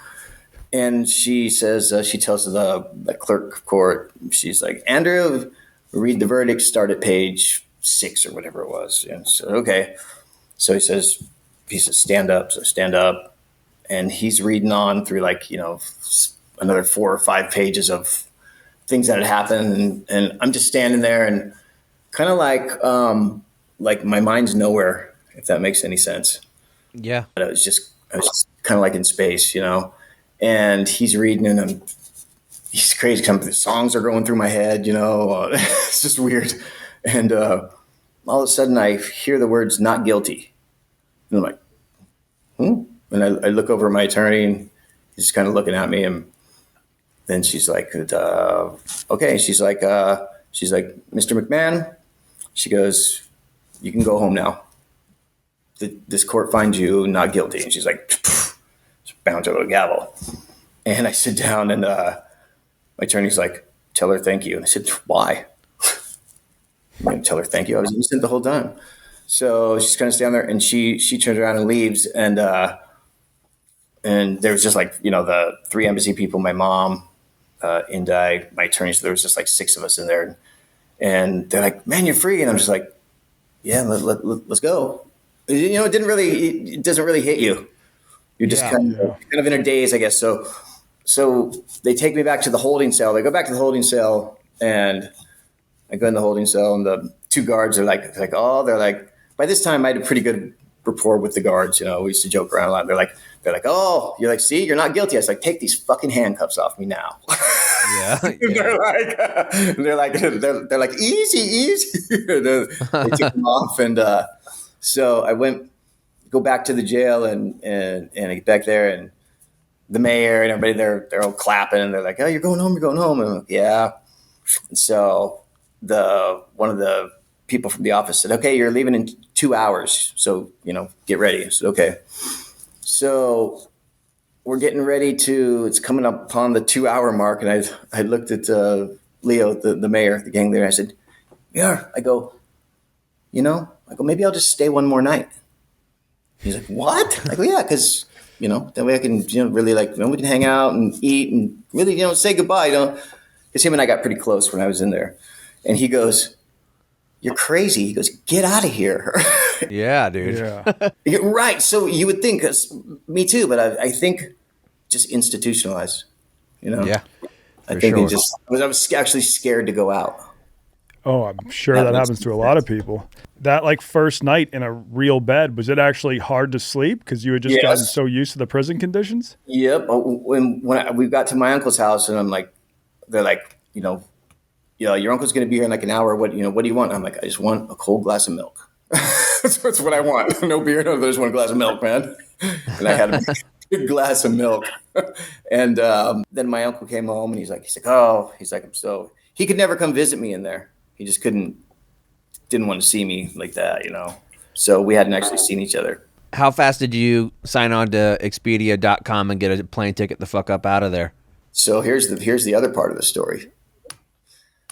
And she says, she tells the clerk of court, she's like, Andrew, read the verdict, start at page 6 or whatever it was. And so, okay. So he says, stand up. So I stand up. And he's reading on through, like, you know, another 4 or 5 pages of things that had happened. And I'm just standing there and kind of like my mind's nowhere, if that makes any sense. Yeah. But I was just kind of like in space, you know, and he's reading and he's crazy. The songs are going through my head, you know, it's just weird. And all of a sudden I hear the words not guilty. And I'm like, And I look over at my attorney, and he's just kind of looking at me. And then she's like, okay. She's like, Mr. McMahon, she goes, you can go home now. This court finds you not guilty. And she's like, bounce her little gavel. And I sit down, and my attorney's like, tell her thank you. And I said, why? I'm going to tell her thank you. I was innocent the whole time. So she's kind of standing there, and she turns around and leaves. And there was just like, you know, the 3 embassy people, my mom, Indi, my attorney. So there was just like 6 of us in there. And they're like, man, you're free. And I'm just like, yeah, let's go. You know, it doesn't really hit you. You're just kind of in a daze, I guess. So they take me back to the holding cell. They go back to the holding cell, and I go in the holding cell, and the 2 guards are like, by this time I had a pretty good rapport with the guards. You know, we used to joke around a lot. They're like, oh, you're like, see, you're not guilty. I was like, take these fucking handcuffs off me now. Yeah. they're like easy. They took them off, and so I go back to the jail, and I get back there, and the mayor and everybody they're all clapping, and they're like, "Oh, you're going home. You're going home." And I'm like, yeah. And so one of the people from the office said, "Okay, you're leaving in 2 hours, so get ready." I said, "Okay." So we're getting ready it's coming up upon the 2 hour mark. And I looked at Leo, the mayor, the gang leader. I said, "Yeah." I go, maybe I'll just stay one more night. He's like, "What?" I go, "Yeah, because, that way I can, really we can hang out and eat and really, say goodbye, because him and I got pretty close when I was in there." And he goes, "You're crazy." He goes, "Get out of here." Yeah, dude. Yeah. You're right. So you would think, me too, but I think just institutionalized, Yeah. I for think sure. I was actually scared to go out. Oh, I'm sure That that makes happens to a lot of people. That first night in a real bed, was it actually hard to sleep because you had just gotten Yes. so used to the prison conditions? Yep. When we got to my uncle's house, and I'm like, they're like, your uncle's going to be here in like an hour. What do you want? I'm like, I just want a cold glass of milk. That's what I want. No beer, no, there's one glass of milk, man. And I had a big glass of milk. And then my uncle came home, and he's like, he could never come visit me in there. He just didn't want to see me like that, So we hadn't actually seen each other. How fast did you sign on to Expedia.com and get a plane ticket the fuck up out of there? So here's the other part of the story.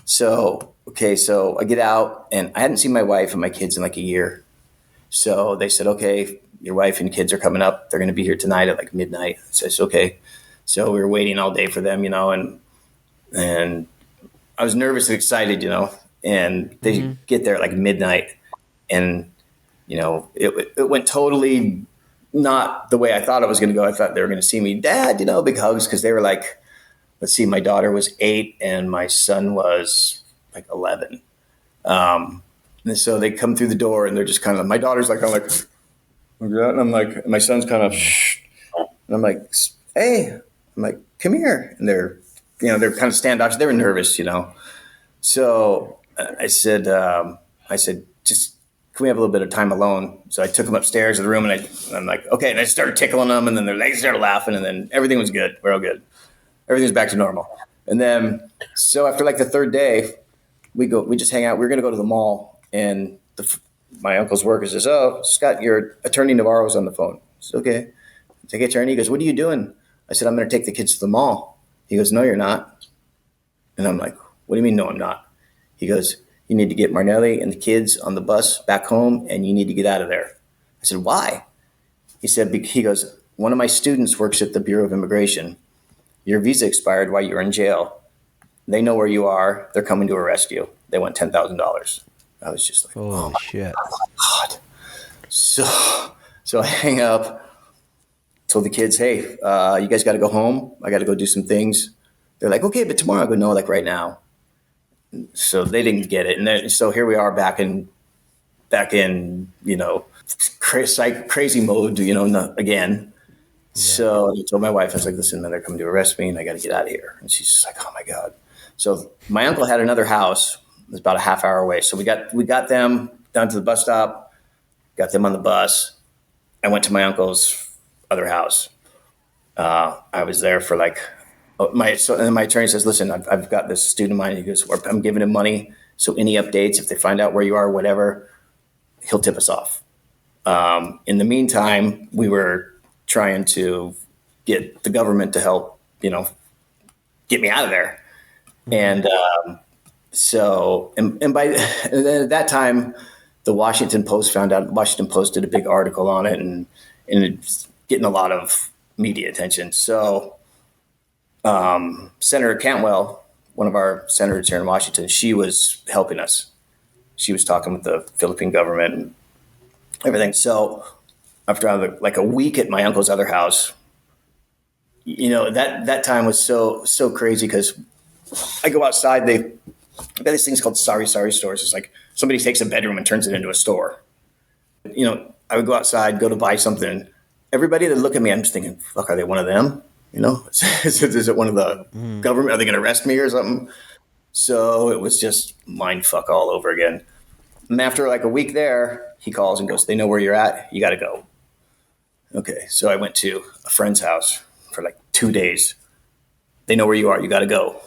So I get out, and I hadn't seen my wife and my kids in like a year. So they said, "Okay, your wife and kids are coming up. They're going to be here tonight at like midnight." I said, "Okay." So we were waiting all day for them, and I was nervous and excited, and they get there at like midnight, and it went totally not the way I thought it was going to go. I thought they were going to see me, "Dad," big hugs, because they were like, let's see, my daughter was 8 and my son was like 11. And so they come through the door, and they're just kind of, my daughter's like, and I'm like, my son's kind of, shh. And I'm like, "Hey," I'm like, "Come here." And they're kind of standoffish. They were nervous, So I said, "Just, can we have a little bit of time alone?" So I took them upstairs to the room, and I'm like, "Okay." And I started tickling them, and then they started laughing, and then everything was good. We're all good. Everything's back to normal. And then, so after like the third day, we just hang out. We're going to go to the mall, and my uncle's worker says, "Oh, Scott, your attorney Navarro's on the phone." I said, "Okay." I take attorney. He goes, "What are you doing?" I said, "I'm going to take the kids to the mall." He goes, "No, you're not." And I'm like, "What do you mean, no, I'm not?" He goes, "You need to get Marnelli and the kids on the bus back home, and you need to get out of there." I said, "Why?" He goes, "One of my students works at the Bureau of Immigration. Your visa expired while you were in jail. They know where you are. They're coming to arrest you. They want $10,000. I was just like, Holy shit. God. So I hang up, told the kids, "Hey, you guys got to go home. I got to go do some things." They're like, "Okay, but tomorrow." I go, "No, like right now." So they didn't get it. And then, so here we are back in, crazy mode, again. Yeah. So I told my wife, I was like, "Listen, man, they're coming to arrest me, and I got to get out of here." And she's just like, "Oh my God." So my uncle had another house. It was about a half hour away. So we got them down to the bus stop, got them on the bus. I went to my uncle's other house. I was there for like, and then my attorney says, "Listen, I've got this student of mine." He goes, "I'm giving him money. So any updates, if they find out where you are, whatever, he'll tip us off." In the meantime, we were trying to get the government to help, get me out of there. And and then at that time, the Washington Post found out. Washington Post did a big article on it, and it's getting a lot of media attention. So Senator Cantwell, one of our senators here in Washington, she was helping us. She was talking with the Philippine government and everything. So after like a week at my uncle's other house, that time was so crazy, because I go outside. They've got these things called sorry stores. It's like somebody takes a bedroom and turns it into a store. I would go outside, go to buy something. Everybody that look at me, I'm just thinking, fuck, are they one of them? You know, is it one of the government? Are they going to arrest me or something? So it was just mind fuck all over again. And after like a week there, he calls and goes, "They know where you're at. You got to go." Okay, so I went to a friend's house for like 2 days. They know where you are. You got to go.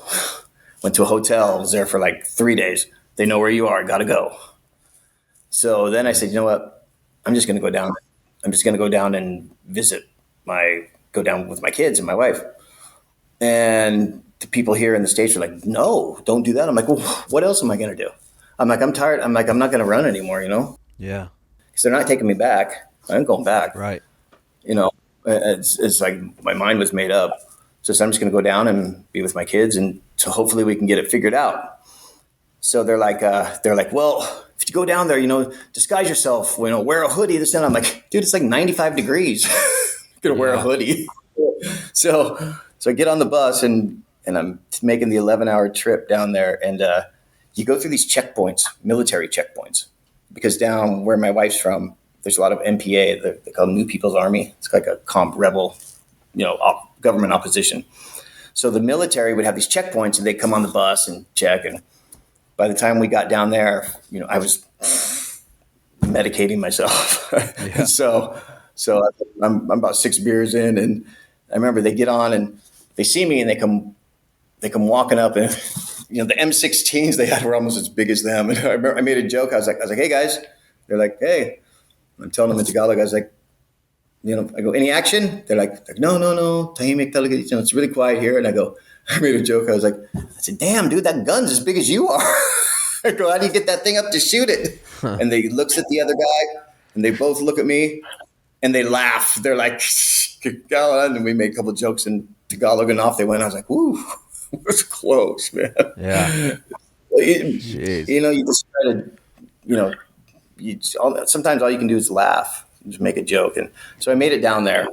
Went to a hotel. Was there for like 3 days. They know where you are. Got to go. So then I said, you know what? I'm just going to go down. I'm just going to go down and go down with my kids and my wife. And the people here in the States are like, no, don't do that. I'm like, well, what else am I going to do? I'm like, I'm tired. I'm like, I'm not going to run anymore, you know? Yeah. Because they're not taking me back. I'm going back. Right. You know, it's like my mind was made up. So I'm just going to go down and be with my kids. And so hopefully we can get it figured out. So they're like, well, if you go down there, you know, disguise yourself, you know, wear a hoodie, this and that. I'm like, dude, it's like 95 degrees. I'm going to wear a hoodie. So I get on the bus and I'm making the 11-hour trip down there. And you go through these checkpoints, military checkpoints, because down where my wife's from, there's a lot of NPA. They call them New People's Army. It's like a rebel, you know, government opposition. So the military would have these checkpoints and they come on the bus and check. And by the time we got down there, you know, I was medicating myself. Yeah. so I'm about 6 beers in, and I remember they get on and they see me and they come walking up, and you know, the M16s they had were almost as big as them. And I remember I made a joke. I was like, hey guys. They're like, hey. I'm telling them in Tagalog. I was like, you know, I go, any action? They're like no, tahimik talaga. You know, it's really quiet here. And I made a joke. I said, damn, dude, that gun's as big as you are. I go, how do you get that thing up to shoot it? Huh. And they looks at the other guy, and they both look at me, and they laugh. They're like, go on. And we made a couple of jokes in Tagalog, and off they went. I was like, woo, it was close, man. Yeah. You know, you just try to, you know, sometimes all you can do is laugh, just make a joke. And so I made it down there,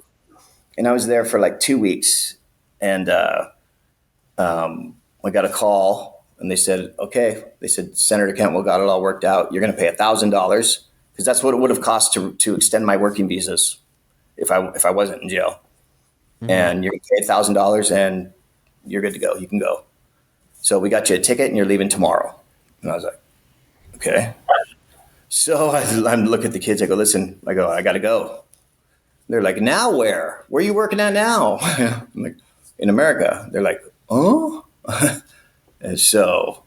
and I was there for like 2 weeks, and I got a call, and they said, okay, Senator Cantwell got it all worked out. You're going to pay $1,000, because that's what it would have cost to extend my working visas if I wasn't in jail. Mm-hmm. And you're going to pay $1,000 and you're good to go. You can go. So we got you a ticket and you're leaving tomorrow. And I was like, okay. So I look at the kids. I go, listen, I got to go. They're like, now where? Where are you working at now? I'm like, in America. They're like, oh. And so,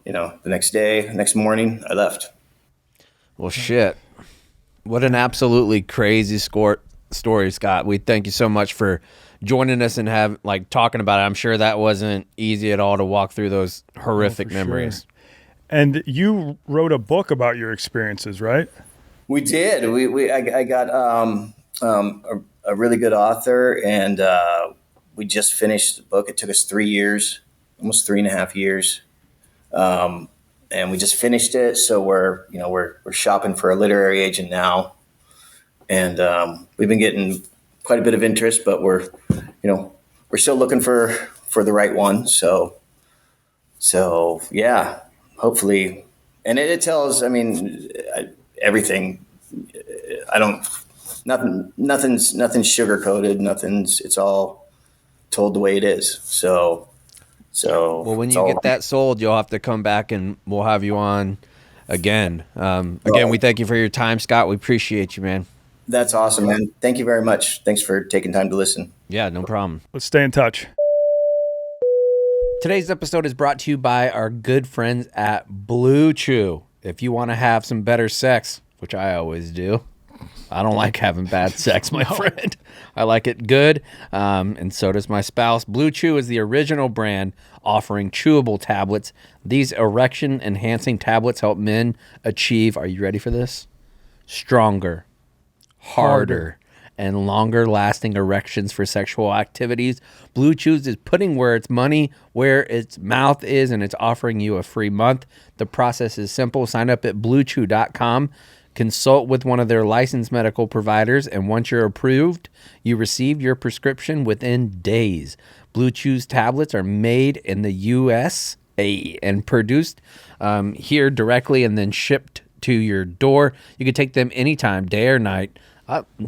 you know, the next morning, I left. Well, shit. What an absolutely crazy story, Scott. We thank you so much for joining us and talking about it. I'm sure that wasn't easy at all to walk through those horrific memories. Sure. And you wrote a book about your experiences, right? We did. I got a really good author, and we just finished the book. It took us 3 years, almost 3.5 years, and we just finished it. So we're shopping for a literary agent now, and we've been getting quite a bit of interest, but we're still looking for the right one. So yeah. Hopefully, and it tells, I mean, everything. Nothing's sugar coated. It's all told the way it is. So. Well, when you get that sold, you'll have to come back and we'll have you on again. We thank you for your time, Scott. We appreciate you, man. That's awesome, man. Thank you very much. Thanks for taking time to listen. Yeah, no problem. Let's stay in touch. Today's episode is brought to you by our good friends at Blue Chew. If you want to have some better sex, which I always do, I don't like having bad sex, my friend. I like it good, and so does my spouse. Blue Chew is the original brand offering chewable tablets. These erection-enhancing tablets help men achieve, are you ready for this? Stronger, harder, and longer-lasting erections for sexual activities. Blue Chew is putting where its money, where its mouth is, and it's offering you a free month. The process is simple. Sign up at bluechew.com. Consult with one of their licensed medical providers, and once you're approved, you receive your prescription within days. Blue Chew's tablets are made in the USA and produced here directly and then shipped to your door. You can take them anytime, day or night.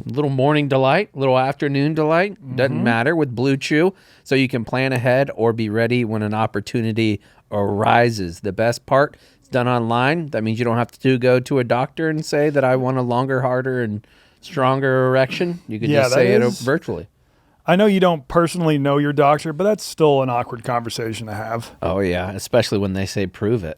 Little morning delight, little afternoon delight. Doesn't matter with Blue Chew. So you can plan ahead or be ready when an opportunity arises. The best part, it's done online. That means you don't have to go to a doctor and say that I want a longer, harder, and stronger erection. You can just say it virtually. I know you don't personally know your doctor, but that's still an awkward conversation to have. Oh, yeah, especially when they say prove it.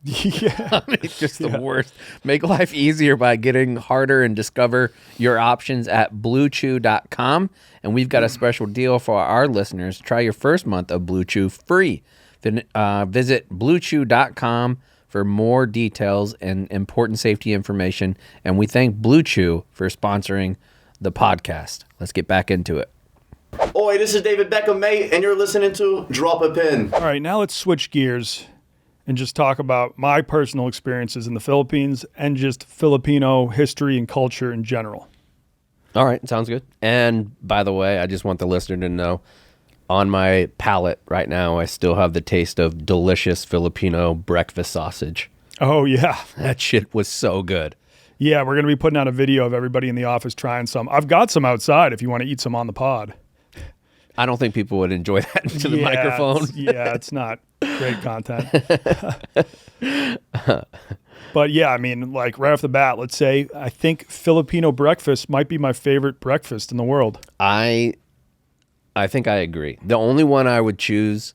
Yeah. I mean, it's just the worst. Make life easier by getting harder and discover your options at bluechew.com. And we've got a special deal for our listeners. Try your first month of Blue Chew free. Then visit bluechew.com for more details and important safety information. And we thank Blue Chew for sponsoring the podcast. Let's get back into it. Oi, this is David Beckham, mate, and you're listening to Drop a Pin. All right, now let's switch gears and just talk about my personal experiences in the Philippines and just Filipino history and culture in general. All right, sounds good. And by the way, I just want the listener to know, on my palate right now, I still have the taste of delicious Filipino breakfast sausage. Oh, yeah. That shit was so good. Yeah, we're going to be putting out a video of everybody in the office trying some. I've got some outside if you want to eat some on the pod. I don't think people would enjoy that into the microphone. It's not great content. But yeah, I mean, like right off the bat, let's say I think Filipino breakfast might be my favorite breakfast in the world. I think I agree. The only one I would choose,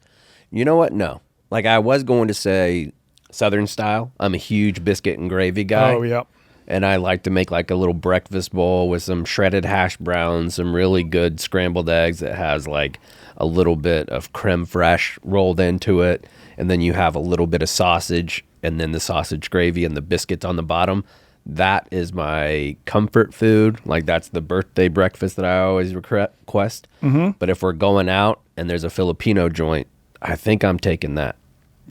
you know what? No. Like I was going to say Southern style. I'm a huge biscuit and gravy guy. Oh, yeah. And I like to make like a little breakfast bowl with some shredded hash browns, some really good scrambled eggs that has like a little bit of creme fraiche rolled into it. And then you have a little bit of sausage and then the sausage gravy and the biscuits on the bottom. That is my comfort food. Like that's the birthday breakfast that I always request. Mm-hmm. But if we're going out and there's a Filipino joint, I think I'm taking that.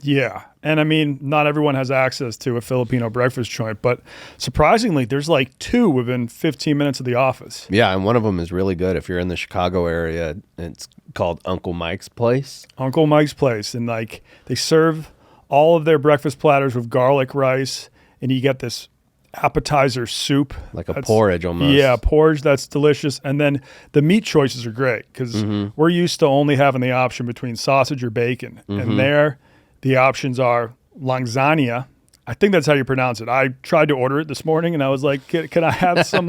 Yeah. And I mean, not everyone has access to a Filipino breakfast joint, but surprisingly, there's like 2 within 15 minutes of the office. Yeah, and one of them is really good. If you're in the Chicago area, it's called Uncle Mike's Place. Uncle Mike's Place. And like they serve all of their breakfast platters with garlic rice, and you get this appetizer soup. Like a porridge almost. Yeah, porridge that's delicious. And then the meat choices are great because we're used to only having the option between sausage or bacon. And there, the options are lasagna. I think that's how you pronounce it. I tried to order it this morning, and I was like, can I have some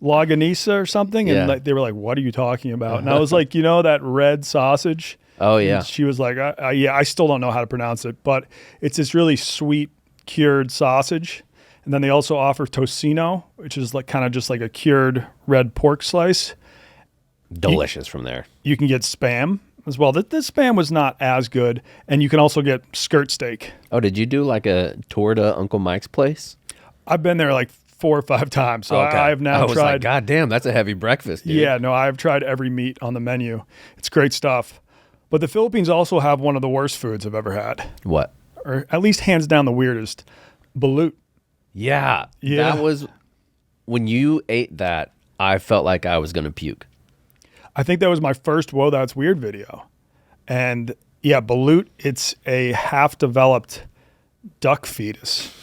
longanisa or something? And like, they were like, what are you talking about? And I was like, you know, that red sausage? Oh, yeah. And she was like, yeah, I still don't know how to pronounce it, but it's this really sweet cured sausage. And then they also offer tocino, which is like kind of just like a cured red pork slice. Delicious from there. You can get Spam as well. This Spam was not as good. And you can also get skirt steak. Oh, did you do like a tour to Uncle Mike's Place? I've been there like 4 or 5 times. So okay. I've now I was tried. like, God damn, that's a heavy breakfast, dude. Yeah, no, I've tried every meat on the menu. It's great stuff. But the Philippines also have one of the worst foods I've ever had. What? Or at least hands down the weirdest. Balut. Yeah. That was, when you ate that, I felt like I was going to puke. I think that was my first Whoa, That's Weird video. And yeah, balut, it's a half-developed duck fetus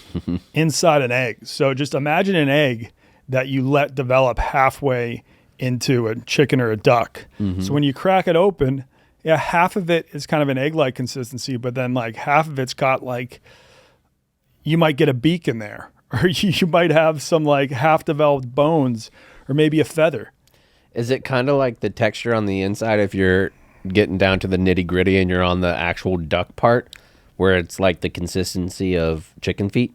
inside an egg. So just imagine an egg that you let develop halfway into a chicken or a duck. So when you crack it open, yeah, half of it is kind of an egg-like consistency, but then like half of it's got like, you might get a beak in there, or you might have some like half-developed bones, or maybe a feather. Is it kind of like the texture on the inside if you're getting down to the nitty-gritty and you're on the actual duck part, where it's like the consistency of chicken feet?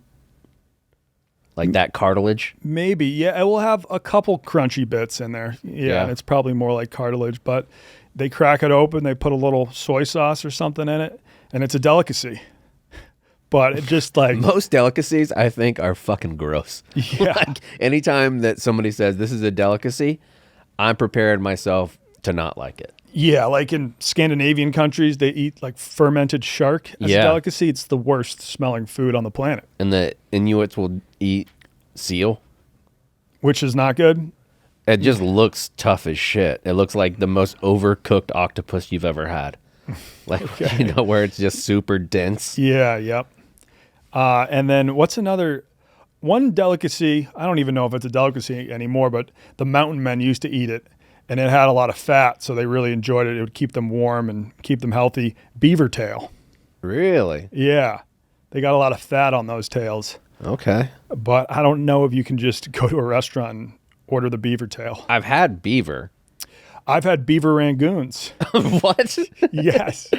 Like that cartilage? Maybe, yeah. It will have a couple crunchy bits in there. Yeah, and it's probably more like cartilage, but they crack it open, they put a little soy sauce or something in it, and it's a delicacy. But it just like... Most delicacies, I think, are fucking gross. Yeah. Like, anytime that somebody says this is a delicacy, I'm prepared myself to not like it. Yeah, like in Scandinavian countries, they eat like fermented shark as a delicacy. It's the worst smelling food on the planet. And the Inuits will eat seal. Which is not good. It just looks tough as shit. It looks like the most overcooked octopus you've ever had. Like, you know, where it's just super dense. Yeah, yep. And then what's another... one delicacy, I don't even know if it's a delicacy anymore, but the mountain men used to eat it, and it had a lot of fat, so they really enjoyed it. It would keep them warm and keep them healthy. Beaver tail. Really? Yeah. They got a lot of fat on those tails. Okay. But I don't know if you can just go to a restaurant and order the beaver tail. I've had beaver. I've had beaver rangoons. What? Yes.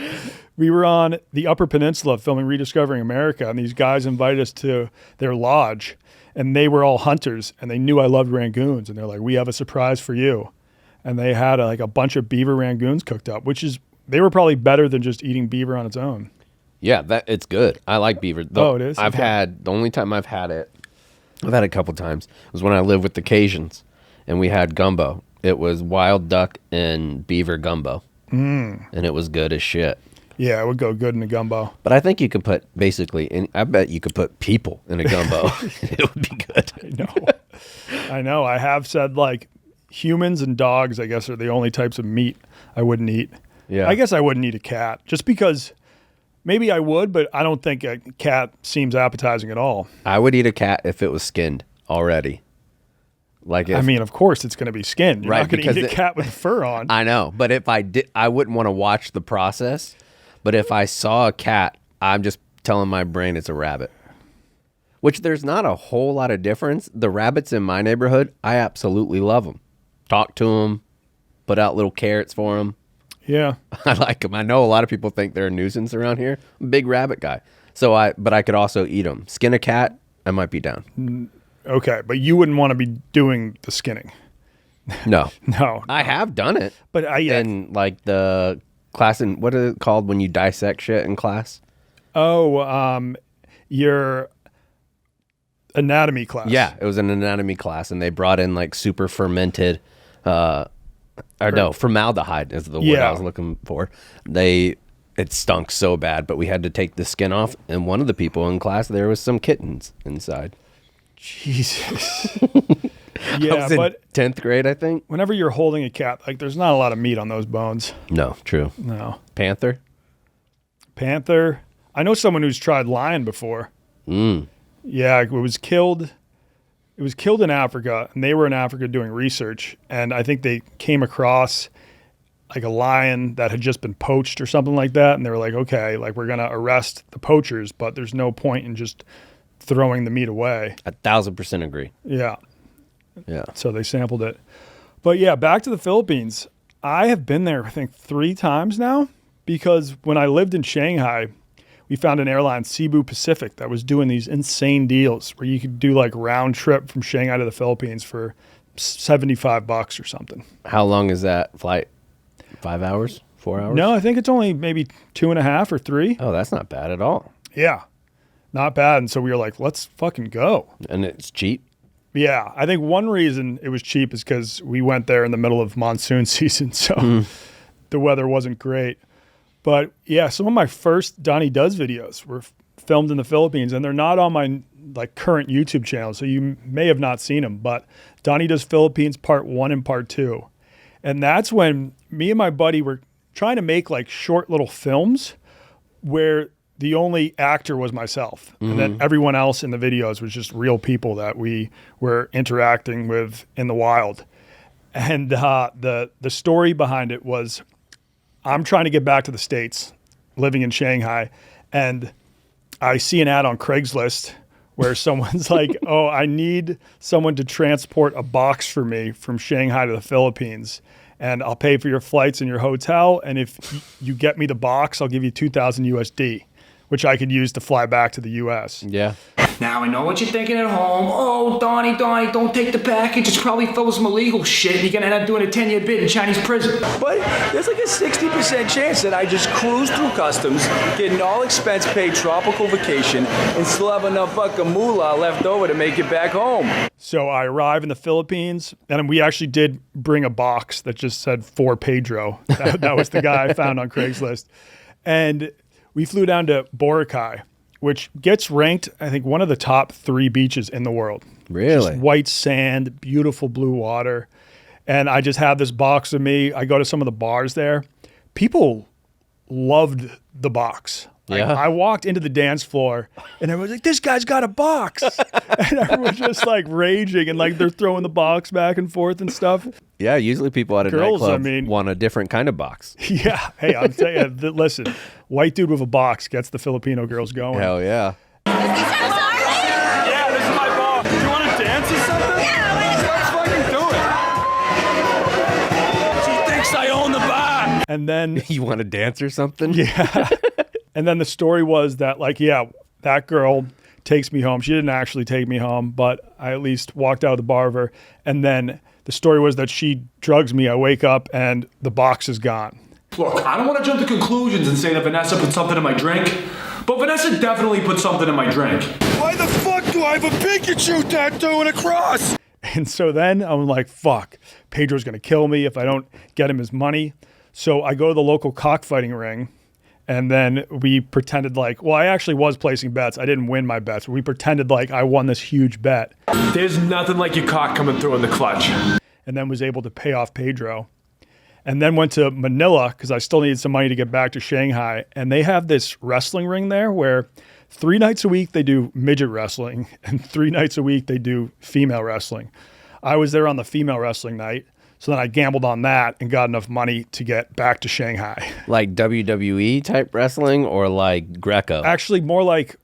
We were on the Upper Peninsula filming Rediscovering America, and these guys invited us to their lodge, and they were all hunters, and they knew I loved rangoons, and they're like, we have a surprise for you. And they had a bunch of beaver rangoons cooked up, they were probably better than just eating beaver on its own. Yeah, it's good. I like beaver. Oh, it is? The only time I've had it, I've had it a couple times, was when I lived with the Cajuns, and we had gumbo. It was wild duck and beaver gumbo, and it was good as shit. Yeah, it would go good in a gumbo. But I think you could put I bet you could put people in a gumbo. It would be good. I know. I have said humans and dogs, I guess, are the only types of meat I wouldn't eat. Yeah. I guess I wouldn't eat a cat just because maybe I would, but I don't think a cat seems appetizing at all. I would eat a cat if it was skinned already. Of course it's going to be skinned. You're Right, not going to eat a because cat with fur on. I know, but if I did, I wouldn't want to watch the process. But if I saw a cat, I'm just telling my brain it's a rabbit. Which there's not a whole lot of difference. The rabbits in my neighborhood, I absolutely love them. Talk to them, put out little carrots for them. Yeah. I like them. I know a lot of people think they're a nuisance around here. I'm a big rabbit guy. But I could also eat them. Skin a cat, I might be down. Okay, but you wouldn't want to be doing the skinning. No. No. I have done it. But in the class what is it called when you dissect shit in class? Your anatomy class. Yeah, it was an anatomy class, and they brought in super fermented, formaldehyde is the word I was looking for. It stunk so bad, but we had to take the skin off, and one of the people in class, there was some kittens inside. Jesus. Yeah, I was in 10th grade, I think. Whenever you're holding a cat, there's not a lot of meat on those bones. No, true. No. Panther. I know someone who's tried lion before. Yeah, it was killed. It was killed in Africa, and they were in Africa doing research, and I think they came across a lion that had just been poached or something like that, and they were like, okay, we're going to arrest the poachers, but there's no point in just throwing the meat away. 1,000% agree. Yeah. Yeah. So they sampled it. But yeah, back to the Philippines. I have been there, I think, 3 times now, because when I lived in Shanghai, we found an airline, Cebu Pacific, that was doing these insane deals where you could do round trip from Shanghai to the Philippines for $75 or something. How long is that flight? 5 hours? 4 hours? No, I think it's only maybe 2.5 or 3. Oh, that's not bad at all. Yeah, not bad. And so we were like, let's fucking go. And it's cheap? Yeah, I think one reason it was cheap is because we went there in the middle of monsoon season, so the weather wasn't great. But yeah, some of my first Donnie Does videos were filmed in the Philippines, and they're not on my current YouTube channel, so you may have not seen them. But Donnie Does Philippines Part 1 and Part 2. And that's when me and my buddy were trying to make short little films where the only actor was myself. And then everyone else in the videos was just real people that we were interacting with in the wild. And the story behind it was I'm trying to get back to the States, living in Shanghai, and I see an ad on Craigslist where someone's like, oh, I need someone to transport a box for me from Shanghai to the Philippines, and I'll pay for your flights and your hotel, and if you get me the box, I'll give you 2,000 USD, which I could use to fly back to the US. Yeah. Now I know what you're thinking at home. Oh, Donnie, don't take the package. It's probably filled with some illegal shit. You're gonna end up doing a 10-year bid in Chinese prison. But there's a 60% chance that I just cruise through customs, get an all-expense-paid tropical vacation, and still have enough fucking moolah left over to make it back home. So I arrive in the Philippines, and we actually did bring a box that just said for Pedro. That was the guy I found on Craigslist. And we flew down to Boracay, which gets ranked, I think, one of the top 3 beaches in the world. Really? Just white sand, beautiful blue water. And I just have this box of me. I go to some of the bars there. People loved the box. Like, Yeah. I walked into the dance floor and everyone was like, this guy's got a box. And everyone's just like raging and like they're throwing the box back and forth and stuff. Yeah, usually people at a Girls, nightclub I mean- want a different kind of box. Yeah. Hey, I'm telling you, listen, white dude with a box gets the Filipino girls going. Hell yeah. Yeah, this is my ball. Do you want to dance or something? Yeah, let's fucking do it. She thinks I own the bar. And then, You want to dance or something? yeah. And then the story was that, like, yeah, that girl takes me home. She didn't actually take me home, but I at least walked out of the bar with her. And then the story was that she drugs me. I wake up and the box is gone. Look, I don't want to jump to conclusions and say that Vanessa put something in my drink, but Vanessa definitely put something in my drink. Why the fuck do I have a Pikachu tattoo and a cross? And so then I'm like, fuck, Pedro's going to kill me if I don't get him his money. So I go to the local cockfighting ring. And then we pretended like, well, I actually was placing bets. I didn't win my bets. We pretended like I won this huge bet There's nothing like your cock coming through in the clutch. and then was able to pay off Pedro. And then went to Manila because I still needed some money to get back to Shanghai. And they have this wrestling ring there where 3 nights a week they do midget wrestling and 3 nights a week they do female wrestling. I was there on the female wrestling night. So then I gambled on that and got enough money to get back to Shanghai. Like WWE type wrestling or like Greco? Actually, more like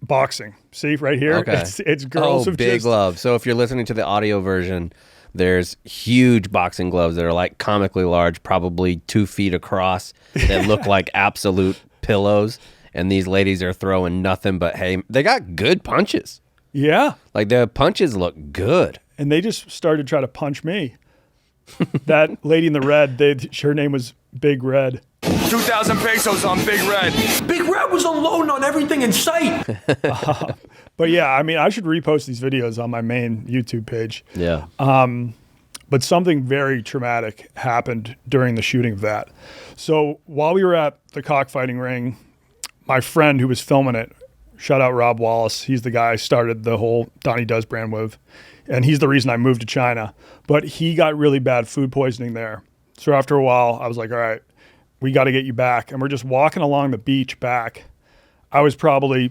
boxing. See, right here? Okay. It's girls Oh, who big just... gloves. So if you're listening to the audio version, there's huge boxing gloves that are like comically large, probably 2 feet across, that look like absolute pillows. And these ladies are throwing nothing but, hey, they got good punches. Yeah. Like the punches look good. And they just started to try to punch me. That lady in the red, her name was Big Red. 2,000 pesos on Big Red. Big Red was unloading on everything in sight. But yeah, I mean, I should repost these videos on my main YouTube page. Yeah. But something very traumatic happened during the shooting of that. So while we were at the cockfighting ring, my friend who was filming it, shout out Rob Wallace, he's the guy I started the whole Donnie Does brand with. And he's the reason I moved to China. But he got really bad food poisoning there. So after a while, I was like, all right, we got to get you back. And we're just walking along the beach back. I was probably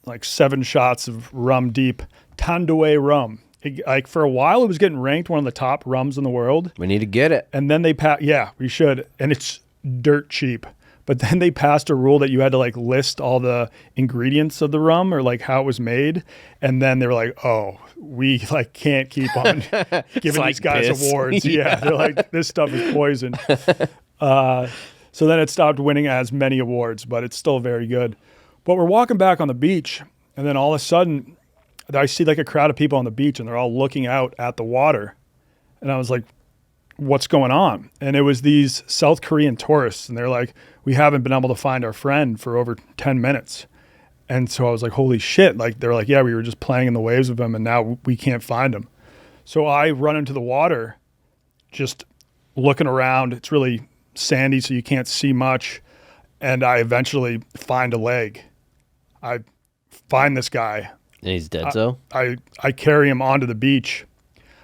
like 7 shots of rum deep, Tandoe rum. Like for a while, it was getting ranked one of the top rums in the world. We need to get it. And then yeah, we should. And it's dirt cheap. But then they passed a rule that you had to like list all the ingredients of the rum or like how it was made. And then they were like, oh, we like can't keep on giving like these guys piss. awards. Yeah. They're like, this stuff is poison. So then it stopped winning as many awards, but it's still very good. But we're walking back on the beach. And then all of a sudden I see like a crowd of people on the beach and they're all looking out at the water. And I was like, what's going on? And it was these South Korean tourists. And they're like, we haven't been able to find our friend for over 10 minutes. And so I was like, holy shit. Like, they're like, yeah, we were just playing in the waves with him and now we can't find him. So I run into the water, just looking around. It's really sandy, so you can't see much. And I eventually find a leg. I find this guy. And he's dead, so? I carry him onto the beach.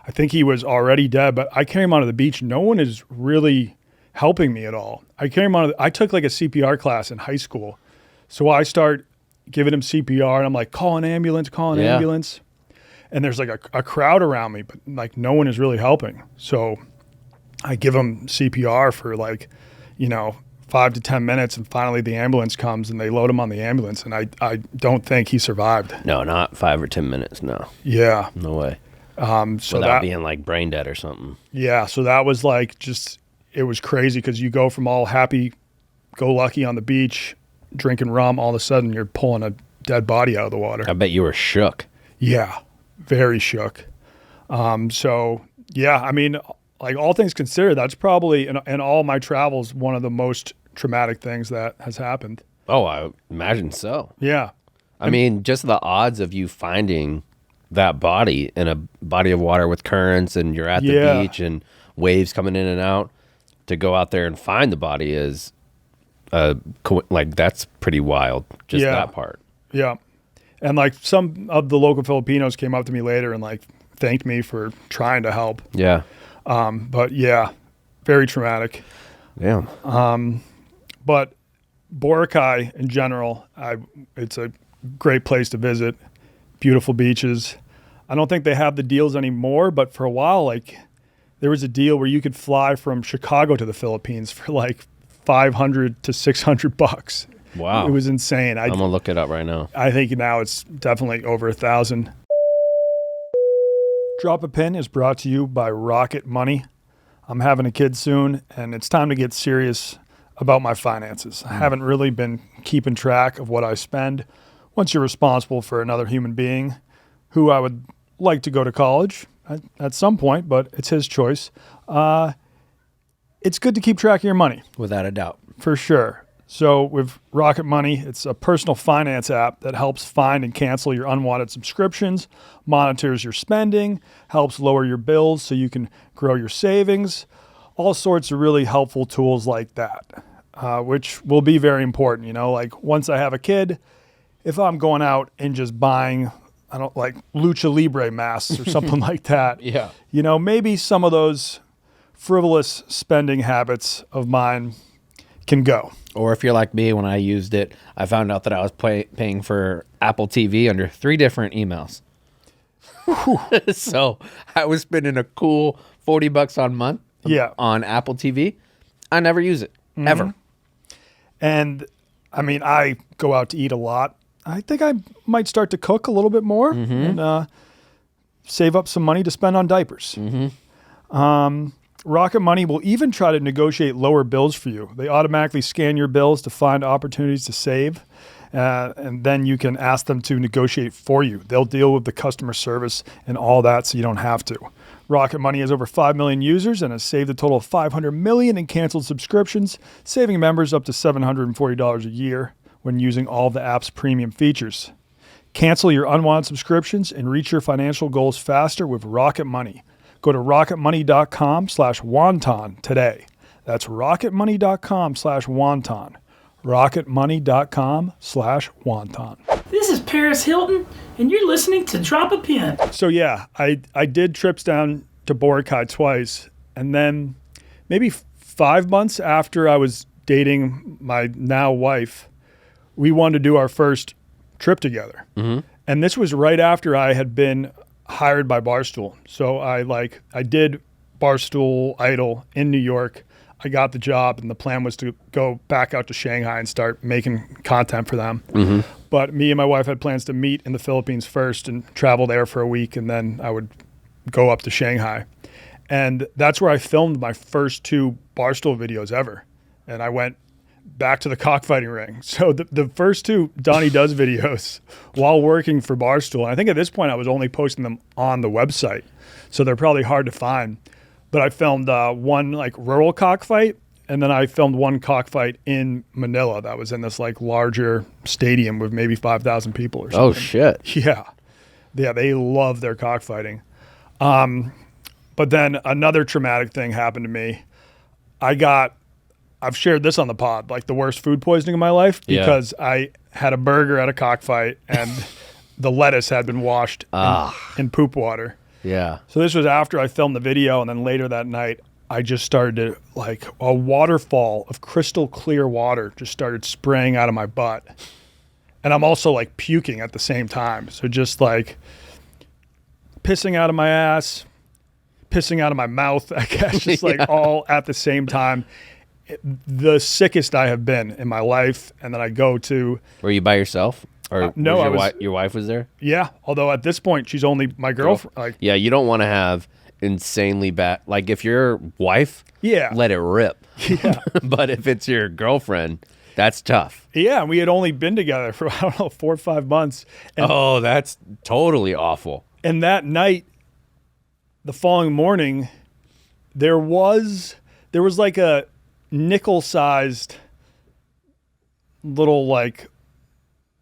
I think he was already dead, but I carry him onto the beach. No one is really helping me at all. I carry him on. I took like a CPR class in high school. So I start giving him CPR and I'm like, call an ambulance. And there's like a crowd around me, but like no one is really helping. So I give him CPR for like, 5 to 10 minutes. And finally the ambulance comes and they load him on the ambulance. And I don't think he survived. No, not 5 or 10 minutes. No. Yeah. No way. So Without being like brain dead or something. Yeah. So that was like it was crazy because you go from all happy-go-lucky on the beach, drinking rum, all of a sudden you're pulling a dead body out of the water. I bet you were shook. Yeah, very shook. So, yeah, I mean, like all things considered, that's probably, in all my travels, one of the most traumatic things that has happened. Oh, I imagine so. Yeah. I mean, just the odds of you finding that body in a body of water with currents and you're at the beach and waves coming in and out. To go out there and find the body is like that's pretty wild. Just that part. Yeah. And like some of the local Filipinos came up to me later and like thanked me for trying to help. Yeah. But yeah, very traumatic. Damn. But Boracay in general, it's a great place to visit. Beautiful beaches. I don't think they have the deals anymore, but for a while, like there was a deal where you could fly from Chicago to the Philippines for like $500 to $600. Wow. It was insane. I'm gonna look it up right now. I think now it's definitely over 1,000. Drop a Pin is brought to you by Rocket Money. I'm having a kid soon, and it's time to get serious about my finances. I haven't really been keeping track of what I spend. Once you're responsible for another human being who I would like to go to college at some point, but it's his choice, it's good to keep track of your money. Without a doubt. For sure. So with Rocket Money, it's a personal finance app that helps find and cancel your unwanted subscriptions, monitors your spending, helps lower your bills so you can grow your savings, all sorts of really helpful tools like that, which will be very important. You know, like once I have a kid, if I'm going out and just buying, I don't like lucha libre masks or something like that, Yeah. you know, maybe some of those frivolous spending habits of mine can go. Or if you're like me, when I used it, I found out that I was paying for Apple TV under 3 different emails. So I was spending a cool $40 on month on Apple TV. I never use it, ever. And I mean, I go out to eat a lot. I think I might start to cook a little bit more and save up some money to spend on diapers. Rocket Money will even try to negotiate lower bills for you. They automatically scan your bills to find opportunities to save, and then you can ask them to negotiate for you. They'll deal with the customer service and all that, so you don't have to. Rocket Money has over 5 million users and has saved a total of $500 million in canceled subscriptions, saving members up to $740 a year when using all of the app's premium features. Cancel your unwanted subscriptions and reach your financial goals faster with Rocket Money. Go to rocketmoney.com/wonton today. That's rocketmoney.com/wonton. rocketmoney.com/wonton. This is Paris Hilton, and you're listening to Drop a Pin. So yeah, I did trips down to Boracay twice, and then maybe 5 months after I was dating my now wife, we wanted to do our first trip together. And this was right after I had been hired by Barstool. So I did Barstool Idol in New York. I got the job, and the plan was to go back out to Shanghai and start making content for them. But me and my wife had plans to meet in the Philippines first and travel there for a week, and then I would go up to Shanghai. And that's where I filmed my first 2 Barstool videos ever. And I went back to the cockfighting ring. So the first 2 Donnie Does videos while working for Barstool, and I think at this point I was only posting them on the website, so they're probably hard to find. But I filmed one like rural cockfight, and then I filmed one cockfight in Manila that was in this like larger stadium with maybe 5,000 people or something. Oh, shit. Yeah, they love their cockfighting. But then another traumatic thing happened to me. I've shared this on the pod, like the worst food poisoning of my life, because I had a burger at a cockfight and the lettuce had been washed in poop water. Yeah. So this was after I filmed the video, and then later that night, I just started to, like, a waterfall of crystal clear water just started spraying out of my butt. And I'm also like puking at the same time. So just like pissing out of my ass, pissing out of my mouth, I guess, just like all at the same time. The sickest I have been in my life. And then I go to... Were you by yourself? Or no, your wife was there? Yeah. Although at this point, she's only my girlfriend. Like, yeah, you don't want to have insanely bad... Like, if your wife, let it rip. Yeah. But if it's your girlfriend, that's tough. Yeah, we had only been together for, I don't know, 4 or 5 months. And, that's totally awful. And that night, the following morning, there was like a nickel-sized little like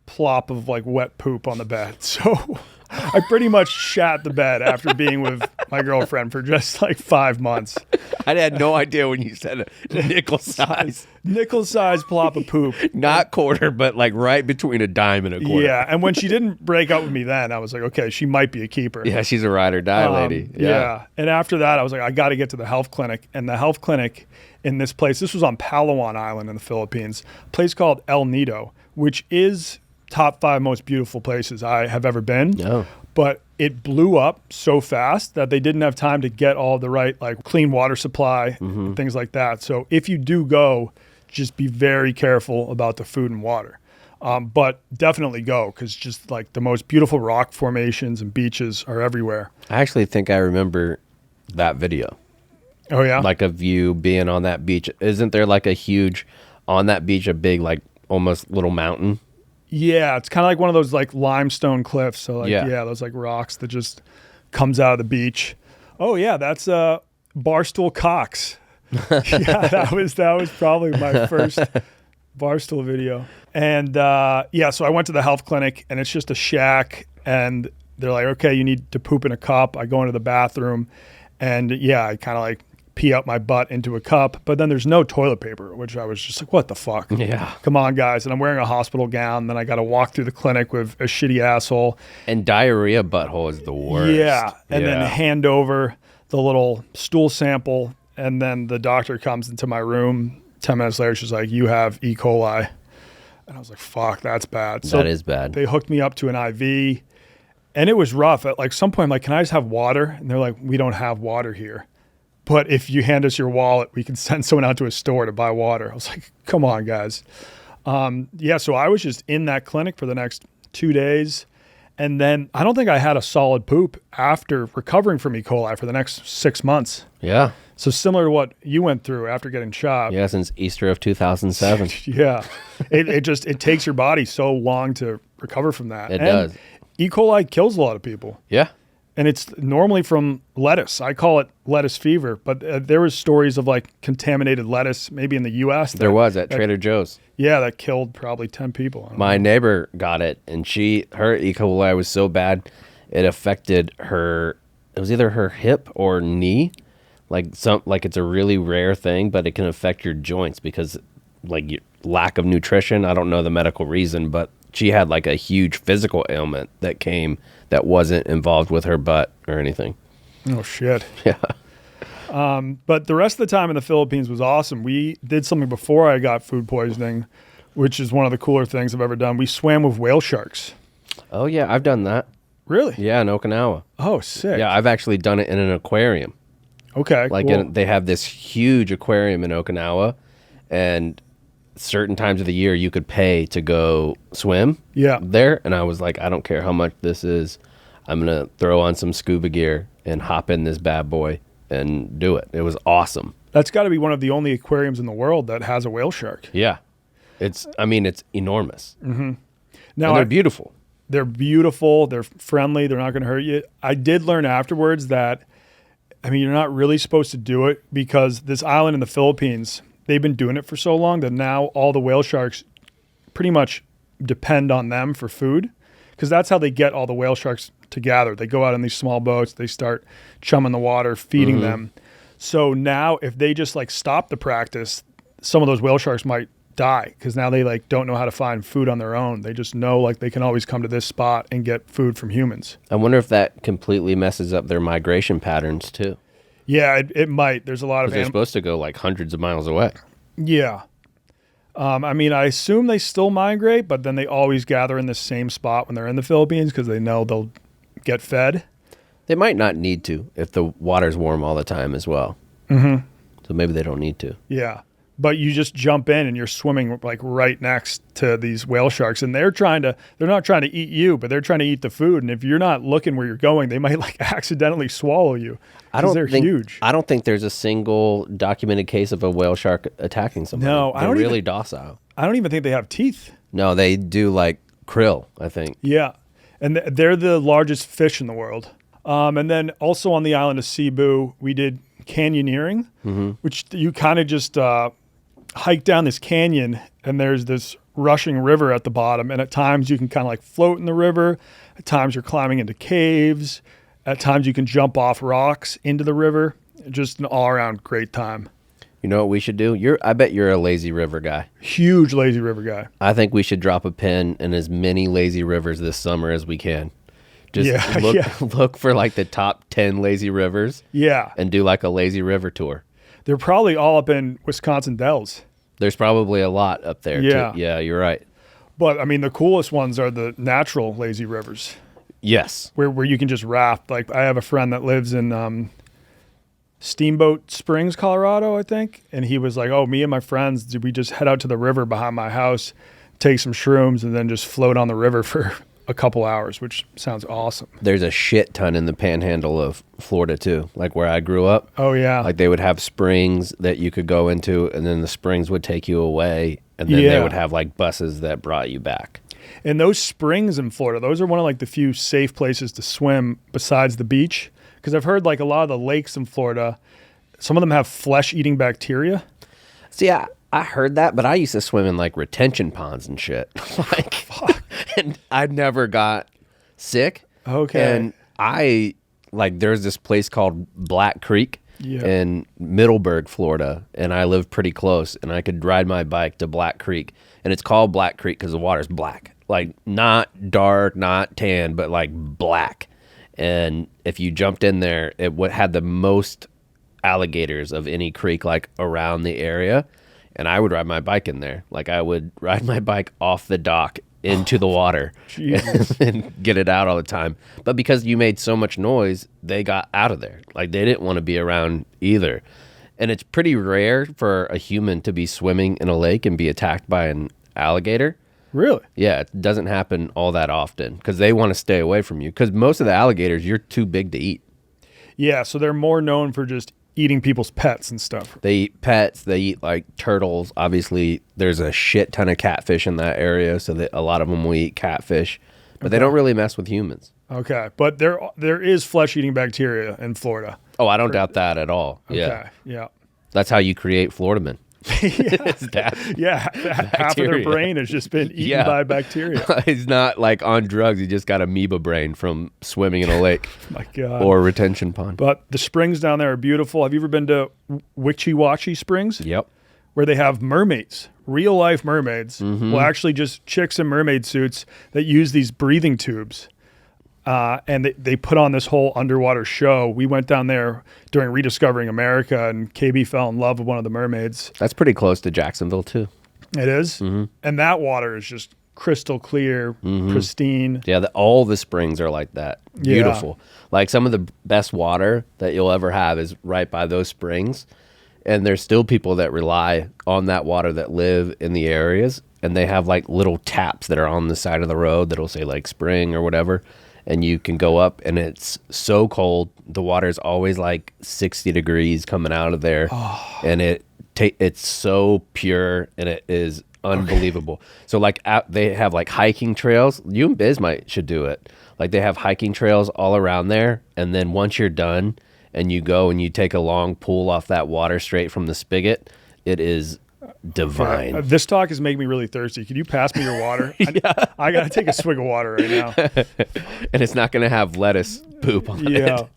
plop of like wet poop on the bed. So I pretty much shat the bed after being with my girlfriend for just like 5 months. I had no idea when you said a nickel size. Nickel size plop of poop. Not quarter, but like right between a dime and a quarter. Yeah, and when she didn't break up with me then, I was like, okay, she might be a keeper. Yeah, she's a ride or die lady. Yeah. And after that, I was like, I got to get to the health clinic. And the health clinic in this place, this was on Palawan Island in the Philippines, a place called El Nido, which is top 5 most beautiful places I have ever been. Oh. But it blew up so fast that they didn't have time to get all the right, like, clean water supply, and things like that. So if you do go, just be very careful about the food and water. But definitely go, because just like the most beautiful rock formations and beaches are everywhere. I actually think I remember that video. Oh, yeah? Like of you being on that beach. Isn't there like on that beach, a big, like almost little mountain? Yeah, it's kind of like one of those like limestone cliffs. So like, Yeah. those like rocks that just comes out of the beach. Oh yeah, that's Barstool Cox. Yeah, that was probably my first Barstool video. And so I went to the health clinic, and it's just a shack, and they're like, okay, you need to poop in a cup. I go into the bathroom, and I kind of like pee out my butt into a cup, but then there's no toilet paper, which I was just like, what the fuck? Yeah. Come on, guys. And I'm wearing a hospital gown. Then I got to walk through the clinic with a shitty asshole. And diarrhea butthole is the worst. Yeah. And then hand over the little stool sample. And then the doctor comes into my room 10 minutes later. She's like, you have E. coli. And I was like, fuck, that's bad. So that is bad. They hooked me up to an IV, and it was rough. At like some point, I'm like, can I just have water? And they're like, we don't have water here. But if you hand us your wallet, we can send someone out to a store to buy water. I was like, come on, guys. So I was just in that clinic for the next 2 days. And then I don't think I had a solid poop after recovering from E. coli for the next 6 months. Yeah. So similar to what you went through after getting shot. Yeah, since Easter of 2007. Yeah. It takes your body so long to recover from that. It does. E. coli kills a lot of people. Yeah. And it's normally from lettuce. I call it lettuce fever, but there was stories of like contaminated lettuce, maybe in the U.S. There was at Trader Joe's. Yeah, that killed probably 10 people. My neighbor got it, and her E. coli was so bad, it affected her. It was either her hip or knee, like it's a really rare thing, but it can affect your joints because like lack of nutrition. I don't know the medical reason, but she had like a huge physical ailment that that wasn't involved with her butt or anything. Oh, shit. Yeah. But the rest of the time in the Philippines was awesome. We did something before I got food poisoning, which is one of the cooler things I've ever done. We swam with whale sharks. Oh, yeah. I've done that. Really? Yeah, in Okinawa. Oh, sick. Yeah, I've actually done it in an aquarium. Okay, like cool. they have this huge aquarium in Okinawa, and certain times of the year you could pay to go swim there. And I was like, I don't care how much this is. I'm going to throw on some scuba gear and hop in this bad boy and do it. It was awesome. That's got to be one of the only aquariums in the world that has a whale shark. Yeah. It's enormous. Mm-hmm. Now, and they're beautiful. They're beautiful. They're friendly. They're not going to hurt you. I did learn afterwards that, you're not really supposed to do it because this island in the Philippines, they've been doing it for so long that now all the whale sharks pretty much depend on them for food, because that's how they get all the whale sharks to gather. They go out in these small boats, they start chumming the water, feeding them. So now if they just like stop the practice, some of those whale sharks might die because now they like don't know how to find food on their own. They just know like they can always come to this spot and get food from humans. I wonder if that completely messes up their migration patterns too. Yeah, it might. There's a lot of they're supposed to go like hundreds of miles away. Yeah. I assume they still migrate, but then they always gather in the same spot when they're in the Philippines because they know they'll get fed. They might not need to if the water's warm all the time as well. Mm-hmm. So maybe they don't need to. Yeah. But you just jump in and you're swimming like right next to these whale sharks, and they're not trying to eat you, but they're trying to eat the food. And if you're not looking where you're going, they might like accidentally swallow you. They're huge. I don't think there's a single documented case of a whale shark attacking somebody. No, they're really docile. I don't even think they have teeth. No, they do like krill, I think. Yeah. And they're the largest fish in the world. And then also on the island of Cebu, we did canyoneering, which you kind of just hike down this canyon, and there's this rushing river at the bottom. And at times you can kind of like float in the river. At times you're climbing into caves. At times you can jump off rocks into the river. Just an all around great time. You know what we should do? I bet you're a lazy river guy. Huge lazy river guy. I think we should drop a pin in as many lazy rivers this summer as we can. Just look for like the top 10 lazy rivers. Yeah. And do like a lazy river tour. They're probably all up in Wisconsin Dells. There's probably a lot up there. Yeah. Too. Yeah, you're right. But I mean, the coolest ones are the natural lazy rivers. Yes. Where you can just raft. Like I have a friend that lives in Steamboat Springs, Colorado, I think. And he was like, oh, me and my friends, did we just head out to the river behind my house, take some shrooms, and then just float on the river for a couple hours, which sounds awesome. There's a shit ton in the panhandle of Florida too, like where I grew up. Oh, yeah. Like they would have springs that you could go into, and then the springs would take you away, and then they would have like buses that brought you back. And those springs in Florida, those are one of like the few safe places to swim besides the beach. Because I've heard like a lot of the lakes in Florida, some of them have flesh-eating bacteria. See, I heard that, but I used to swim in like retention ponds and shit. Like, fuck. And I never got sick. Okay. And there's this place called Black Creek in Middleburg, Florida, and I live pretty close, and I could ride my bike to Black Creek, and it's called Black Creek because the water's black. Like, not dark, not tan, but like black. And if you jumped in there, it had the most alligators of any creek like around the area. And I would ride my bike in there. Like I would ride my bike off the dock into the water and get it out all the time. But because you made so much noise, they got out of there. Like they didn't want to be around either. And it's pretty rare for a human to be swimming in a lake and be attacked by an alligator. Really? Yeah, it doesn't happen all that often because they want to stay away from you. Because most of the alligators, you're too big to eat. Yeah, so they're more known for just eating people's pets and stuff. They eat pets. They eat like turtles. Obviously, there's a shit ton of catfish in that area, so that a lot of them will eat catfish. But they don't really mess with humans. Okay, but there is flesh-eating bacteria in Florida. Oh, I don't doubt that at all. Okay, yeah. That's how you create Florida men. Half of their brain has just been eaten by bacteria. He's not like on drugs. He just got amoeba brain from swimming in a lake. My God. Or a retention pond. But the springs down there are beautiful. Have you ever been to Wichiwachi Springs? Yep. Where they have mermaids, real life mermaids. Mm-hmm. Well, actually just chicks in mermaid suits that use these breathing tubes. And they put on this whole underwater show. We went down there during Rediscovering America, and KB fell in love with one of the mermaids. That's pretty close to Jacksonville, too. It is? Mm-hmm. And that water is just crystal clear, pristine. Yeah, all the springs are like that. Beautiful. Yeah. Like some of the best water that you'll ever have is right by those springs. And there's still people that rely on that water that live in the areas. And they have like little taps that are on the side of the road that'll say like spring or whatever. And you can go up, and it's so cold. The water's always like 60 degrees coming out of there, and it's so pure, and it is unbelievable. Okay. So like they have like hiking trails. You and Biz should do it. Like they have hiking trails all around there, and then once you're done, and you go and you take a long pull off that water straight from the spigot, it is divine. Yeah. This talk is making me really thirsty. Could you pass me your water? I got to take a swig of water right now. And it's not going to have lettuce poop on it.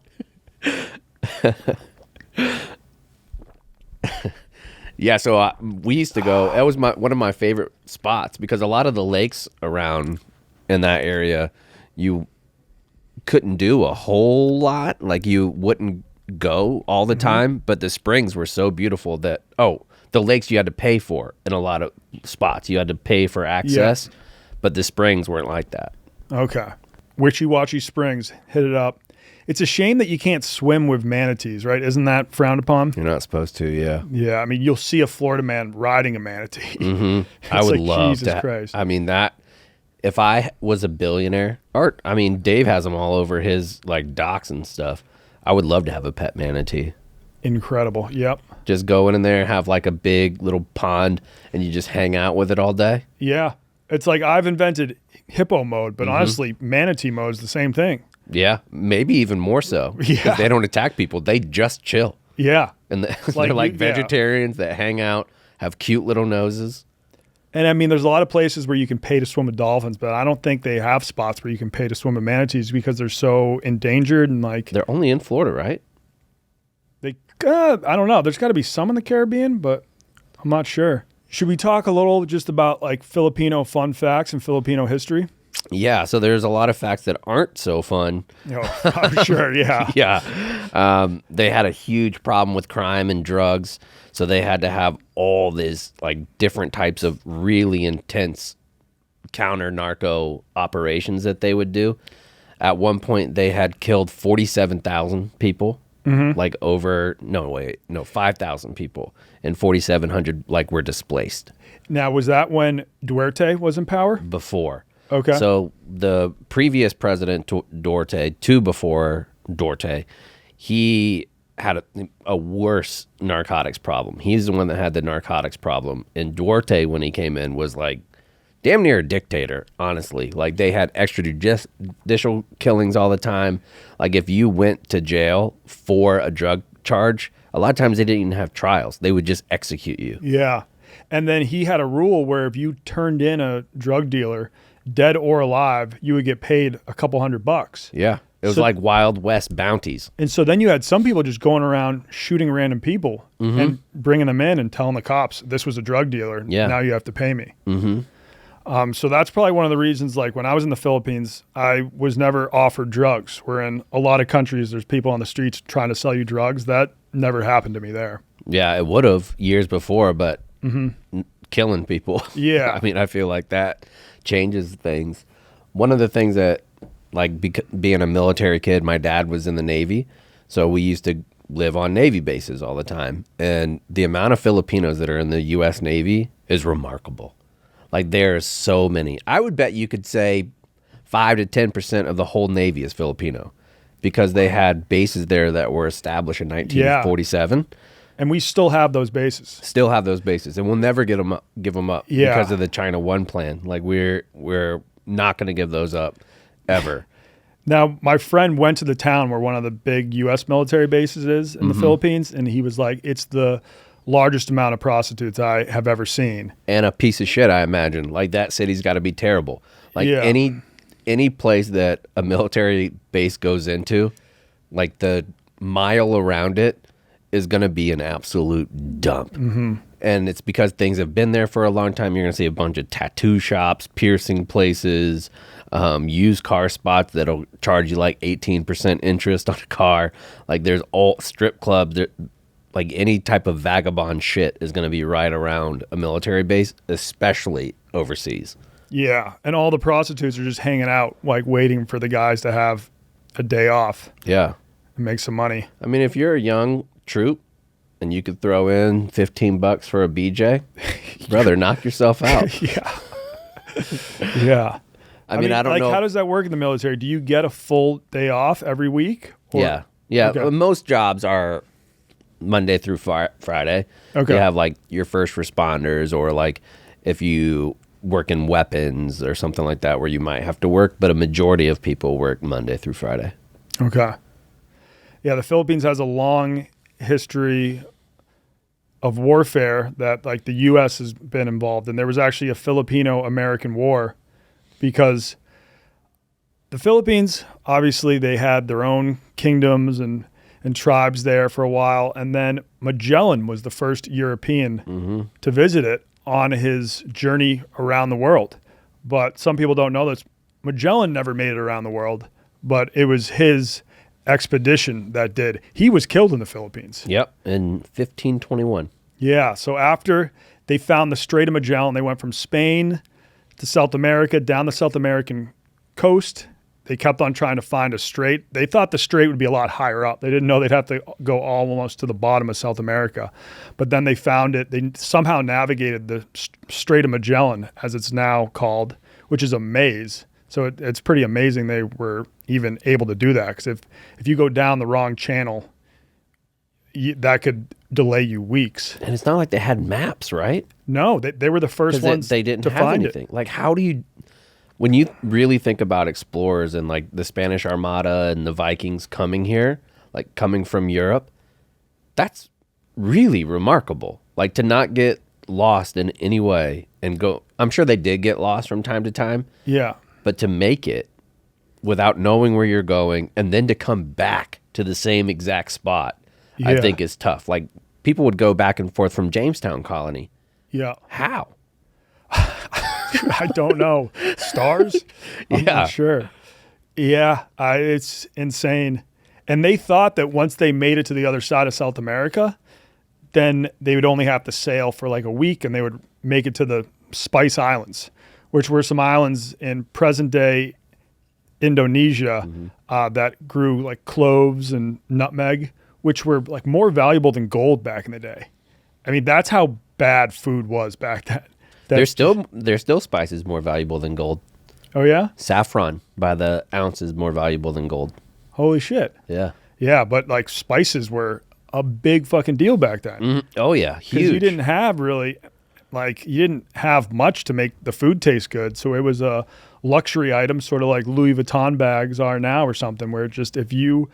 Yeah, so we used to go. That was one of my favorite spots because a lot of the lakes around in that area, you couldn't do a whole lot. Like you wouldn't go all the time, but the springs were so beautiful that, the lakes you had to pay for in a lot of spots. You had to pay for access, but the springs weren't like that. Okay. Wichiwachi Springs, hit it up. It's a shame that you can't swim with manatees, right? Isn't that frowned upon? You're not supposed to, yeah. Yeah, I mean, you'll see a Florida man riding a manatee. Mm-hmm. I would love Jesus that. Christ. I mean, if I was a billionaire, Dave has them all over his like docks and stuff. I would love to have a pet manatee. Incredible. Yep. Just go in there, have like a big little pond, and you just hang out with it all day. Yeah. It's like I've invented hippo mode, but honestly, manatee mode is the same thing. Yeah. Maybe even more so. Yeah. Because they don't attack people. They just chill. Yeah. And they're like vegetarians that hang out, have cute little noses. And I mean, there's a lot of places where you can pay to swim with dolphins, but I don't think they have spots where you can pay to swim with manatees because they're so endangered and like They're only in Florida, right? they. I don't know. There's got to be some in the Caribbean, but I'm not sure. Should we talk a little just about like Filipino fun facts and Filipino history? Yeah, so there's a lot of facts that aren't so fun. I'm sure. Yeah. Yeah. They had a huge problem with crime and drugs, so they had to have all these like different types of really intense counter narco operations that they would do. At one point, they had killed 47,000 people. Like 5,000 people, and 4,700 like were displaced. Now, was that when Duarte was in power? Before. Okay. So the previous president, Duarte, before Duarte, he had a worse narcotics problem. He's the one that had the narcotics problem. And Duarte, when he came in, was like damn near a dictator, honestly. Like, they had extrajudicial killings all the time. Like, if you went to jail for a drug charge, a lot of times they didn't even have trials. They would just execute you. Yeah. And then he had a rule where if you turned in a drug dealer, dead or alive, you would get paid a couple $100. Yeah. It was like Wild West bounties. And so then you had some people just going around shooting random people and bringing them in and telling the cops, this was a drug dealer. Yeah. Now you have to pay me. So that's probably one of the reasons, like when I was in the Philippines, I was never offered drugs. Where in a lot of countries, there's people on the streets trying to sell you drugs. That never happened to me there. Yeah, it would have years before, but killing people. Yeah. I mean, I feel like that changes things. One of the things that, like, being a military kid, my dad was in the Navy, so we used to live on Navy bases all the time. And the amount of Filipinos that are in the U.S. Navy is remarkable. Like, there's so many. I would bet you could say 5 to 10% of the whole Navy is Filipino, because they had bases there that were established in 1947. And we still have those bases. Still have those bases, and we'll never give them up Yeah. because of the China One plan. Like, we're not going to give those up ever. Now, my friend went to the town where one of the big U.S. military bases is in the Philippines, and he was like, it's the largest amount of prostitutes I have ever seen. And a piece of shit, I imagine. Like, that city's got to be terrible. Like, any place that a military base goes into, like, the mile around it is going to be an absolute dump. And it's because things have been there for a long time. You're going to see a bunch of tattoo shops, piercing places, used car spots that'll charge you like 18% interest on a car. Like, there's all strip clubs. Like, any type of vagabond shit is going to be right around a military base, especially overseas. Yeah, and all the prostitutes are just hanging out, like waiting for the guys to have a day off Yeah. and make some money. I mean, if you're a young troop and you could throw in $15 for a BJ, brother, knock yourself out. Yeah. I mean, I don't know. How does that work in the military? Do you get a full day off every week? Or? Yeah. Yeah. Okay. Most jobs are Monday through Friday. Okay. You have like your first responders, or like if you work in weapons or something like that where you might have to work, but a majority of people work Monday through Friday. Okay. Yeah, the Philippines has a long history of warfare that like the U.S. has been involved in. There was actually a Filipino-American war because the Philippines, obviously, they had their own kingdoms and tribes there for a while. And then Magellan was the first European to visit it on his journey around the world. But some people don't know this. Magellan never made it around the world, but it was his expedition that did. He was killed in the Philippines. Yep. In 1521. Yeah. So after they found the Strait of Magellan, they went from Spain to South America, down the South American coast. They kept on trying to find a strait. They thought the strait would be a lot higher up. They didn't know they'd have to go almost to the bottom of South America. But then they found it. They somehow navigated the Strait of Magellan, as it's now called, which is a maze. So it's pretty amazing they were even able to do that. Because if you go down the wrong channel, that could delay you weeks. And it's not like they had maps, right? No, they were the first ones they didn't to have find anything. it. Like, how do you... When you really think about explorers and like the Spanish Armada and the Vikings coming here, like coming from Europe, that's really remarkable. Like, to not get lost in any way and go. I'm sure they did get lost from time to time. Yeah. But to make it without knowing where you're going and then to come back to the same exact spot, I think is tough. Like people would go back and forth from Jamestown Colony. Yeah. How? I don't know. Stars? I'm not sure. Yeah, it's insane. And they thought that once they made it to the other side of South America, then they would only have to sail for like a week and they would make it to the Spice Islands, which were some islands in present-day Indonesia that grew like cloves and nutmeg, which were like more valuable than gold back in the day. I mean, that's how bad food was back then. There's still spices more valuable than gold. Oh, yeah? Saffron by the ounce is more valuable than gold. Holy shit. Yeah. Yeah, but like spices were a big fucking deal back then. Oh, yeah. Huge. Because you didn't have really, like, you didn't have much to make the food taste good. So it was a luxury item, sort of like Louis Vuitton bags are now or something, where just if you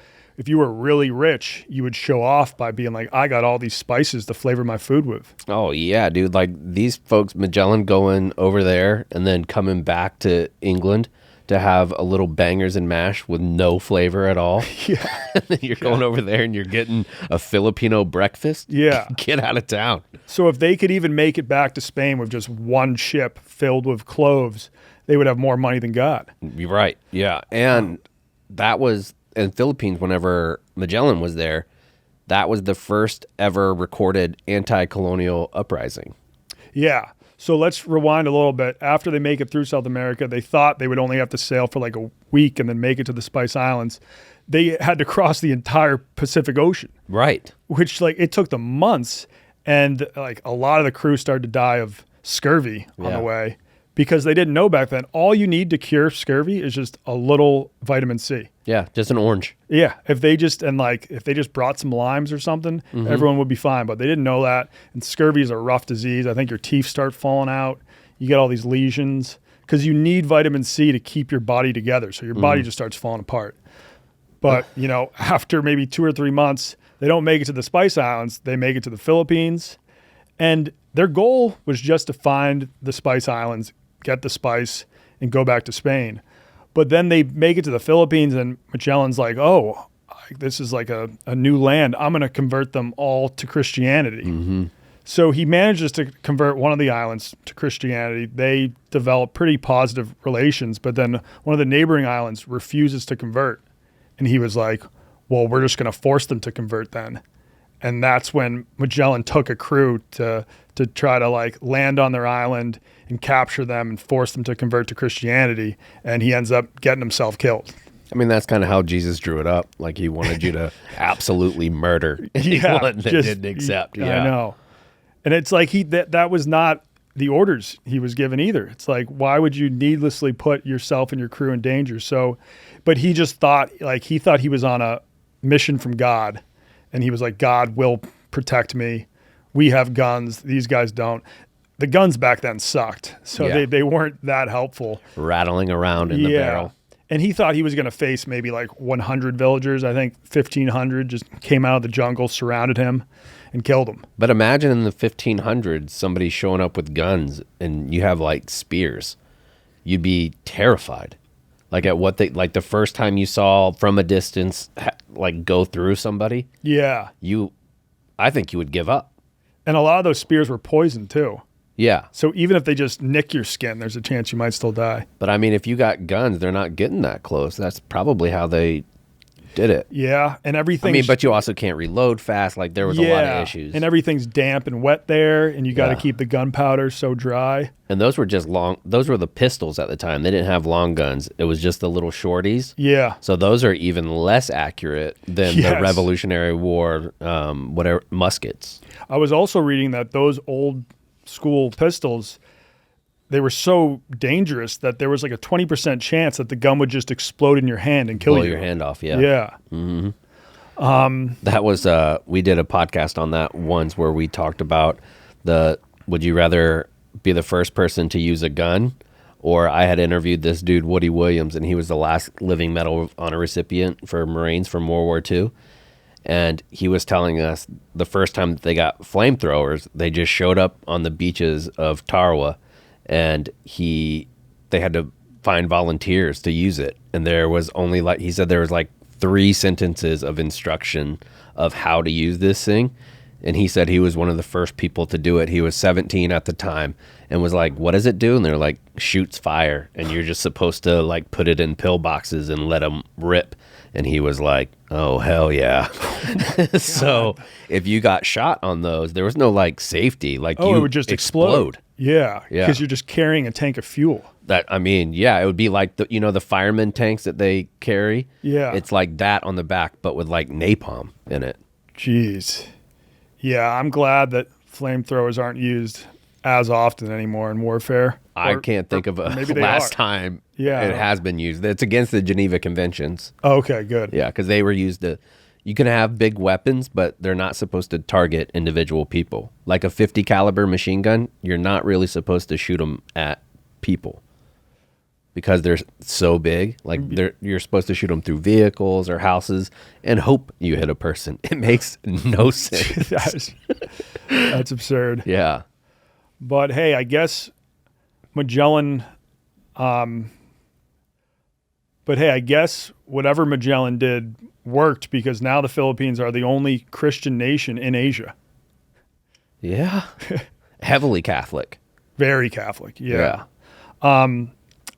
were really rich, you would show off by being like, I got all these spices to flavor my food with. Oh, yeah, dude. Like these folks, Magellan going over there and then coming back to England to have a little bangers and mash with no flavor at all. Yeah. And then you're going over there and you're getting a Filipino breakfast. Yeah. Get out of town. So if they could even make it back to Spain with just one ship filled with cloves, they would have more money than God. You're right. Yeah. And that was in Philippines whenever Magellan was there. That was the first ever recorded anti-colonial uprising. Yeah. So let's rewind a little bit. After they make it through South America, they thought they would only have to sail for like a week and then make it to the Spice Islands. They had to cross the entire Pacific Ocean. Right. Which like it took them months. And like a lot of the crew started to die of scurvy on the way because they didn't know back then. All you need to cure scurvy is just a little vitamin C. Yeah, just an orange. Yeah, if they just brought some limes or something, everyone would be fine. But they didn't know that. And scurvy is a rough disease. I think your teeth start falling out. You get all these lesions because you need vitamin C to keep your body together. So your body just starts falling apart. But after maybe 2 or 3 months, they don't make it to the Spice Islands. They make it to the Philippines, and their goal was just to find the Spice Islands, get the spice, and go back to Spain. But then they make it to the Philippines and Magellan's like, oh, this is like a new land. I'm going to convert them all to Christianity. So he manages to convert one of the islands to Christianity. They develop pretty positive relations, but then one of the neighboring islands refuses to convert. And he was like, well, we're just going to force them to convert then. And that's when Magellan took a crew to try to like land on their island and capture them and force them to convert to Christianity. And he ends up getting himself killed. I mean, that's kind of how Jesus drew it up. Like he wanted you to absolutely murder anyone that didn't accept. I know. And it's like that was not the orders he was given either. It's like, why would you needlessly put yourself and your crew in danger? So, but he just thought he was on a mission from God. And he was like, God will protect me. We have guns. These guys don't. The guns back then sucked. So they weren't that helpful. Rattling around in the barrel. And he thought he was going to face maybe like 100 villagers. I think 1,500 just came out of the jungle, surrounded him, and killed him. But imagine in the 1500s, somebody showing up with guns and you have like spears. You'd be terrified. Like at what like the first time you saw from a distance, like go through somebody. Yeah. I think you would give up. And a lot of those spears were poisoned too. Yeah. So even if they just nick your skin, there's a chance you might still die. But I mean, if you got guns, they're not getting that close. That's probably how they did it. Yeah. And everything. I mean, but you also can't reload fast. Like there was a lot of issues. And everything's damp and wet there. And you got to keep the gunpowder so dry. And those were just those were the pistols at the time. They didn't have long guns. It was just the little shorties. Yeah. So those are even less accurate than the Revolutionary War, whatever, muskets. I was also reading that those old school pistols, they were so dangerous that there was like a 20% chance that the gun would just explode in your hand and kill you. Blow your hand off, yeah. Yeah. Mm-hmm. That was, we did a podcast on that once where we talked about would you rather be the first person to use a gun, or I had interviewed this dude, Woody Williams, and he was the last living Medal of Honor recipient for Marines from World War II. And he was telling us the first time that they got flamethrowers, they just showed up on the beaches of Tarawa and they had to find volunteers to use it, and there was only like he said there was like 3 sentences of instruction of how to use this thing. And he said he was one of the first people to do it. He was 17 at the time and was like, what does it do? And they're like, shoots fire. And you're just supposed to like put it in pill boxes and let them rip. And he was like, oh, hell yeah. So if you got shot on those, there was no like safety. Like it would just explode. Yeah. Yeah. Because you're just carrying a tank of fuel. It would be like the fireman tanks that they carry. Yeah. It's like that on the back, but with like napalm in it. Jeez. Yeah, I'm glad that flamethrowers aren't used as often anymore in warfare. I can't think of a last time it has been used. It's against the Geneva Conventions. Okay, good. Yeah, because they were used to. You can have big weapons, but they're not supposed to target individual people. Like a 50 caliber machine gun, you're not really supposed to shoot them at people because they're so big. Like you're supposed to shoot them through vehicles or houses and hope you hit a person. It makes no sense. That's absurd. Yeah. But hey, I guess Magellan. But hey, I guess whatever Magellan did worked because now the Philippines are the only Christian nation in Asia. Yeah. Heavily Catholic. Very Catholic. Yeah.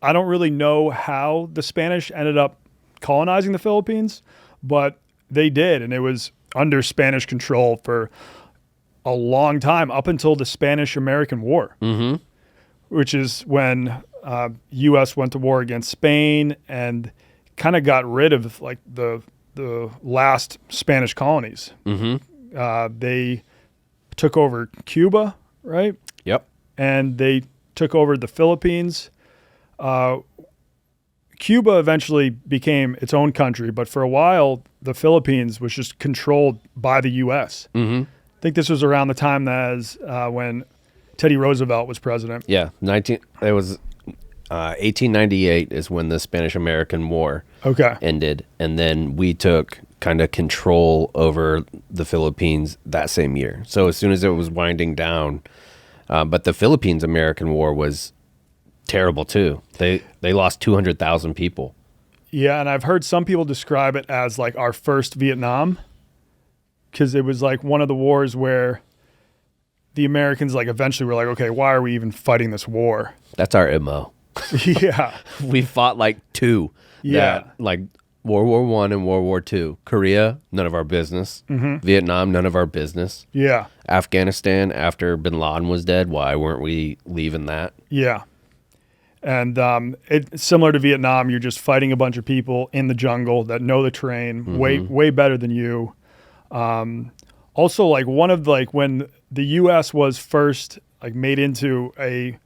I don't really know how the Spanish ended up colonizing the Philippines, but they did, and it was under Spanish control for a long time, up until the Spanish-American War, which is when U.S. went to war against Spain and kind of got rid of like the last Spanish colonies. They took over Cuba, right? Yep. And they took over the Philippines. Cuba eventually became its own country, but for a while, the Philippines was just controlled by the U.S. I think this was around the time as when Teddy Roosevelt was president. Yeah, 1898 is when the Spanish-American War ended, and then we took kind of control over the Philippines that same year. So as soon as it was winding down, but the Philippines-American War was terrible too. They lost 200,000 people. Yeah, and I've heard some people describe it as like our first Vietnam, because it was like one of the wars where the Americans like eventually were like, okay, why are we even fighting this war? That's our MO. Yeah. We fought like 2. Yeah. Like World War I and World War II. Korea, none of our business. Vietnam, none of our business. Yeah. Afghanistan, after bin Laden was dead, why weren't we leaving that? Yeah. And it's similar to Vietnam. You're just fighting a bunch of people in the jungle that know the terrain way better than you. Also, like one of like when the U.S. was first like made into a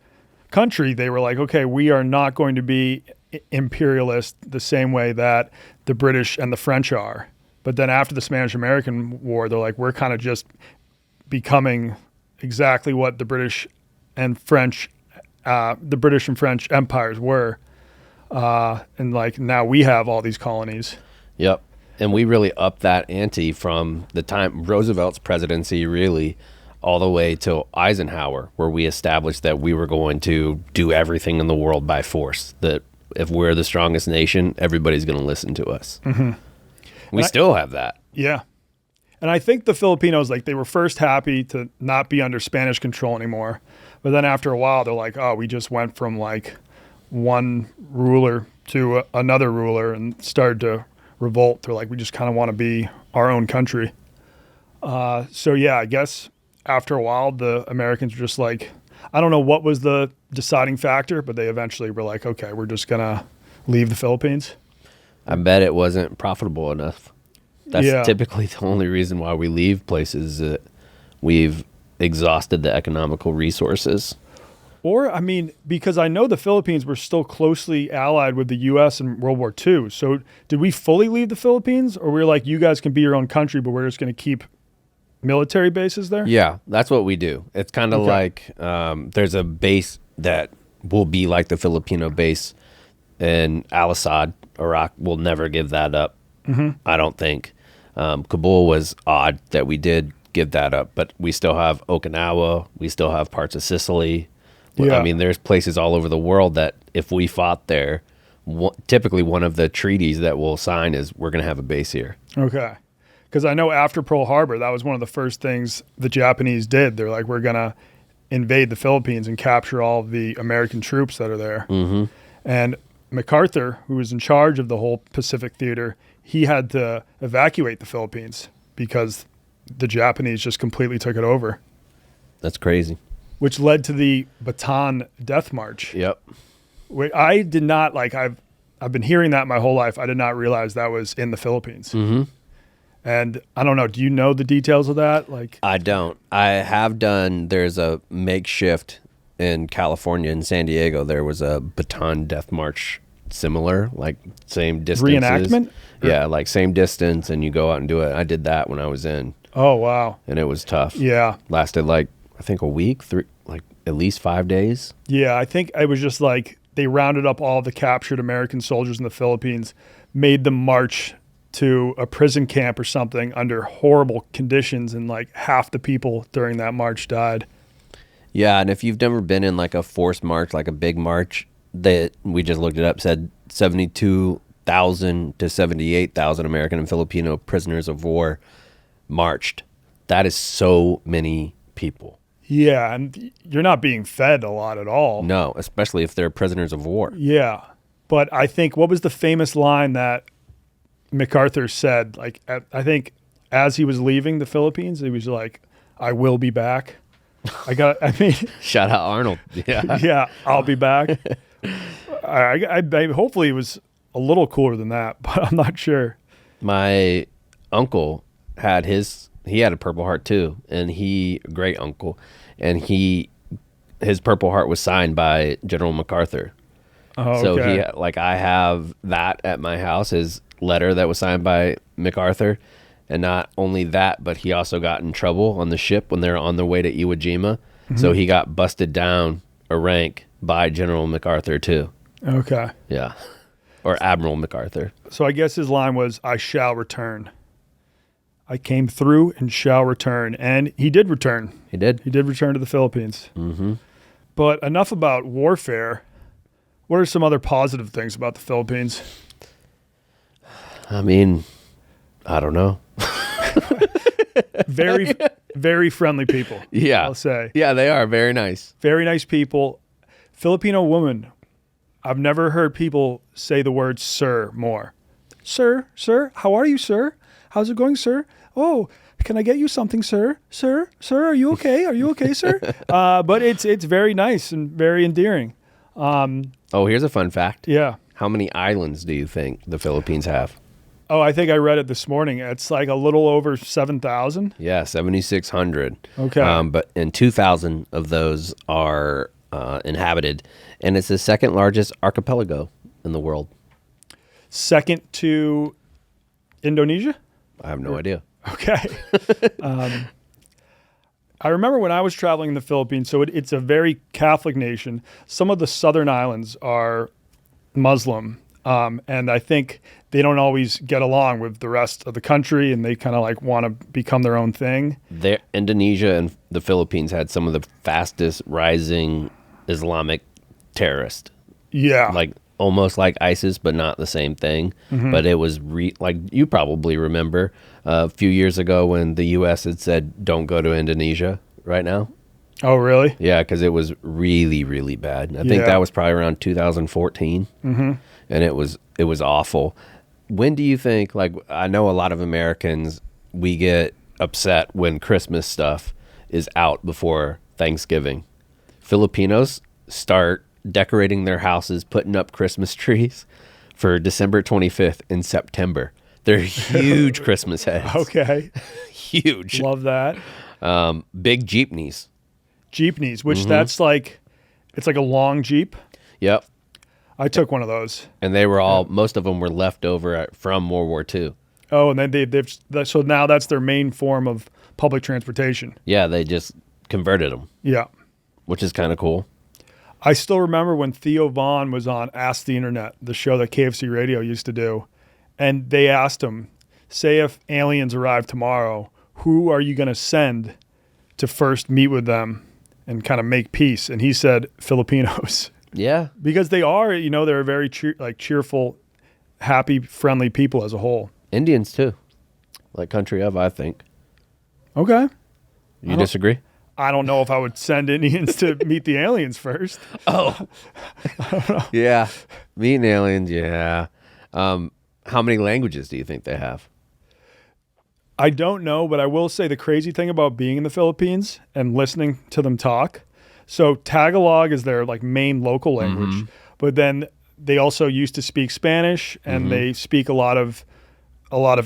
country, they were like, okay, we are not going to be imperialist the same way that the British and the French are. But then after the Spanish-American War, they're like, we're kind of just becoming exactly what the British and French empires were. And like now we have all these colonies. Yep. And we really upped that ante from the time Roosevelt's presidency, really, all the way to Eisenhower, where we established that we were going to do everything in the world by force. That if we're the strongest nation, everybody's going to listen to us. We still have that. Yeah. And I think the Filipinos, like they were first happy to not be under Spanish control anymore. But then after a while, they're like, oh, we just went from like one ruler to another ruler and started to revolt. They're like, we just kind of want to be our own country. So yeah, I guess after a while, the Americans were just like, I don't know what was the deciding factor, but they eventually were like, okay, we're just going to leave the Philippines. I bet it wasn't profitable enough. That's typically the only reason why we leave places, that we've exhausted the economical resources. Or, I mean, because I know the Philippines were still closely allied with the U.S. in World War II. So did we fully leave the Philippines? Or we were like, you guys can be your own country, but we're just going to keep military bases there? Yeah, that's what we do. It's kind of like there's a base that will be like the Filipino base in Al-Assad, Iraq. We'll never give that up, I don't think. Kabul was odd that we did give that up, but we still have Okinawa. We still have parts of Sicily. Yeah. I mean, there's places all over the world that if we fought there, typically one of the treaties that we'll sign is we're going to have a base here. Okay. Because I know after Pearl Harbor, that was one of the first things the Japanese did. They're like, we're going to invade the Philippines and capture all of the American troops that are there. Mm-hmm. And MacArthur, who was in charge of the whole Pacific theater, he had to evacuate the Philippines because the Japanese just completely took it over. That's crazy. Which led to the Bataan Death March. Yep. I did not, like, I've been hearing that my whole life. I did not realize that was in the Philippines. Mm-hmm. And I don't know, do you know the details of that? Like, I don't. I have done, there's a makeshift in California, in San Diego. There was a Bataan Death March similar, like same distances. Reenactment? Yeah, like same distance, and you go out and do it. I did that when I was in. Oh, wow. And it was tough. Yeah. Lasted like, I think a week, like at least 5 days. Yeah, I think it was just like they rounded up all the captured American soldiers in the Philippines, made them march to a prison camp or something under horrible conditions, and like half the people during that march died. Yeah, and if you've never been in like a forced march, like a big march, that we just looked it up, said 72,000 to 78,000 American and Filipino prisoners of war marched. That is so many people. Yeah, and you're not being fed a lot at all. No, especially if they're prisoners of war. Yeah, but I think, what was the famous line that MacArthur said? Like, I as he was leaving the Philippines, he was like, "I will be back." Shout out Arnold. Yeah. Yeah, I'll be back. I hopefully it was a little cooler than that, but I'm not sure. My uncle had he had a Purple Heart too, and great uncle, and his Purple Heart was signed by General MacArthur. Oh, so okay. I have that at my house, his letter that was signed by MacArthur. And not only that, but he also got in trouble on the ship when they were on their way to Iwo Jima. Mm-hmm. So he got busted down a rank by General MacArthur too. Okay. Yeah. Or Admiral MacArthur. So I guess his line was, "I shall return. I came through and shall return." And he did return. He did. He did return to the Philippines. Mm-hmm. But enough about warfare. What are some other positive things about the Philippines? I mean, I don't know. Very, very friendly people. Yeah. I'll say. Yeah, they are very nice. Very nice people. Filipino woman. I've never heard people say the word sir more. Sir, how are you, sir? How's it going, sir? Oh, can I get you something, sir? Sir, are you okay? Are you okay, sir? But it's very nice and very endearing. Here's a fun fact. Yeah. How many islands do you think the Philippines have? Oh, I think I read it this morning. It's like a little over 7,000. Yeah, 7,600. Okay. But 2,000 of those are inhabited, and it's the second largest archipelago in the world. Second to Indonesia? I have no idea. Okay. I remember when I was traveling in the Philippines, so it's a very Catholic nation. Some of the southern islands are Muslim, and I think they don't always get along with the rest of the country, and they kind of like want to become their own thing. Indonesia and the Philippines had some of the fastest rising Islamic terrorists. Yeah. Like almost like ISIS, but not the same thing. Mm-hmm. But it was like you probably remember a few years ago when the U.S. had said, don't go to Indonesia right now. Oh, really? Yeah, because it was really, really bad. I think that was probably around 2014. Mm-hmm. And it was awful. When do you think, like, I know a lot of Americans, we get upset when Christmas stuff is out before Thanksgiving. Filipinos start decorating their houses, putting up Christmas trees for December 25th in September. They're huge Christmas heads. Okay. Huge. Love that. Big jeepneys. Jeepneys, which that's like, it's like a long Jeep. Yep. I took one of those. And they were most of them were left over from World War II. Oh, and then so now that's their main form of public transportation. Yeah, they just converted them. Yeah. Which is kind of cool. I still remember when Theo Vaughn was on Ask the Internet, the show that KFC Radio used to do, and they asked him, say if aliens arrive tomorrow, who are you going to send to first meet with them and kind of make peace. And he said Filipinos. Yeah. Because they are, they're a very cheerful, happy, friendly people as a whole. Indians too. Like country of, I think. Okay. You disagree? I don't know if I would send Indians to meet the aliens first. Oh. Yeah. Meeting aliens, yeah. How many languages do you think they have? I don't know, but I will say the crazy thing about being in the Philippines and listening to them talk. So Tagalog is their like main local language, but then they also used to speak Spanish and they speak a lot of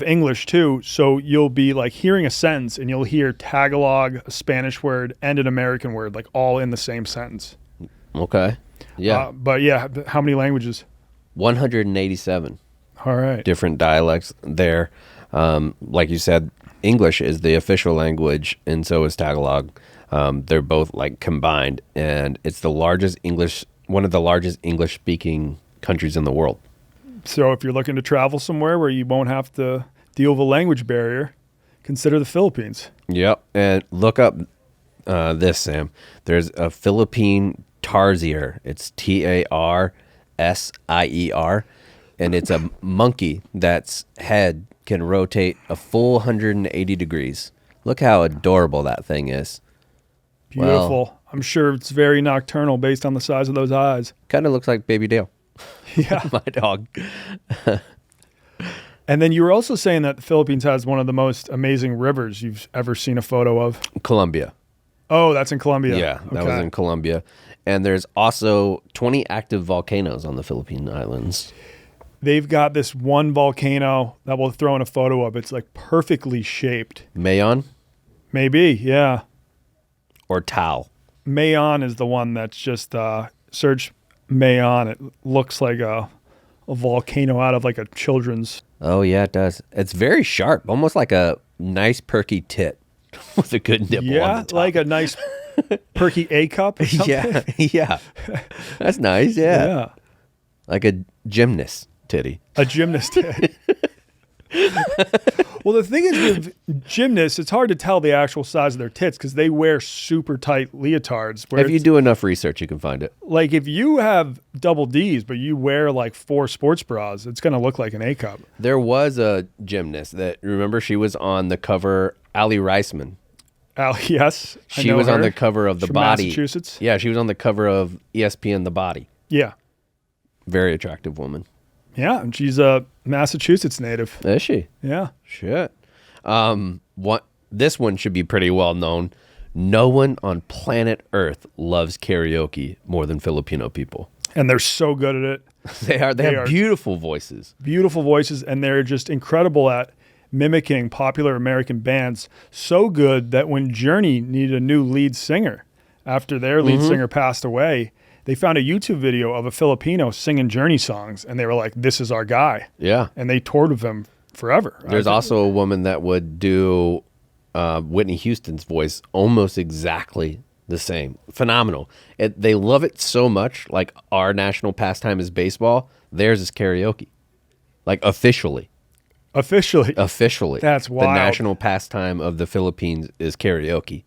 English too. So you'll be like hearing a sentence and you'll hear Tagalog, a Spanish word, and an American word, like all in the same sentence. Okay. Yeah. But yeah, how many languages? 187. All right. Different dialects there. Like you said, English is the official language, and so is Tagalog. They're both like combined, and it's one of the largest English-speaking countries in the world. So if you're looking to travel somewhere where you won't have to deal with a language barrier, consider the Philippines. Yep, and look up this, Sam. There's a Philippine tarsier. It's Tarsier, and it's a monkey that's head can rotate a full 180 degrees. Look how adorable that thing is. Beautiful. Well, I'm sure it's very nocturnal based on the size of those eyes. kind of looks like Baby Dale. Yeah. My dog. And then you were also saying that the Philippines has one of the most amazing rivers you've ever seen a photo of. Colombia. Oh, that's in Colombia. Yeah, that was in Colombia. And there's also 20 active volcanoes on the Philippine Islands. They've got this one volcano that we'll throw in a photo of. It's like perfectly shaped. Mayon Maybe, yeah. or Tao? Mayon is the one that's just search Mayon. It looks like a volcano out of like a children's. Oh, yeah, it does. It's very sharp, almost like a nice perky tit with a good nipple on Yeah, the top. like a nice perky A cup or something. Yeah, yeah. That's nice, yeah. Yeah. Like a gymnast titty. A gymnast. Well, the thing is with gymnasts, it's hard to tell the actual size of their tits because they wear super tight leotards. Where If you do enough research, you can find it. like if you have double Ds, but you wear like 4 sports bras, it's going to look like an A cup. There was a gymnast that, remember, she was on the cover, Allie Reisman. Yes. I She know was on her. the cover of She's The from Body. Massachusetts. Yeah, she was on the cover of ESPN The Body. Yeah. Very attractive woman. Yeah. And she's a Massachusetts native. Is she? Yeah. Shit. This one should be pretty well known. No one on planet Earth loves karaoke more than Filipino people. And they're so good at it. They have are beautiful voices. Beautiful voices. And they're just incredible at mimicking popular American bands. So good that when Journey needed a new lead singer after their lead singer passed away, they found a YouTube video of a Filipino singing Journey songs. And they were like, this is our guy. Yeah. And they toured with him forever. There's also a woman that would do Whitney Houston's voice almost exactly the same. Phenomenal. They love it so much. Like our national pastime is baseball. Theirs is karaoke. Like officially. Officially. That's wild. The national pastime of the Philippines is karaoke.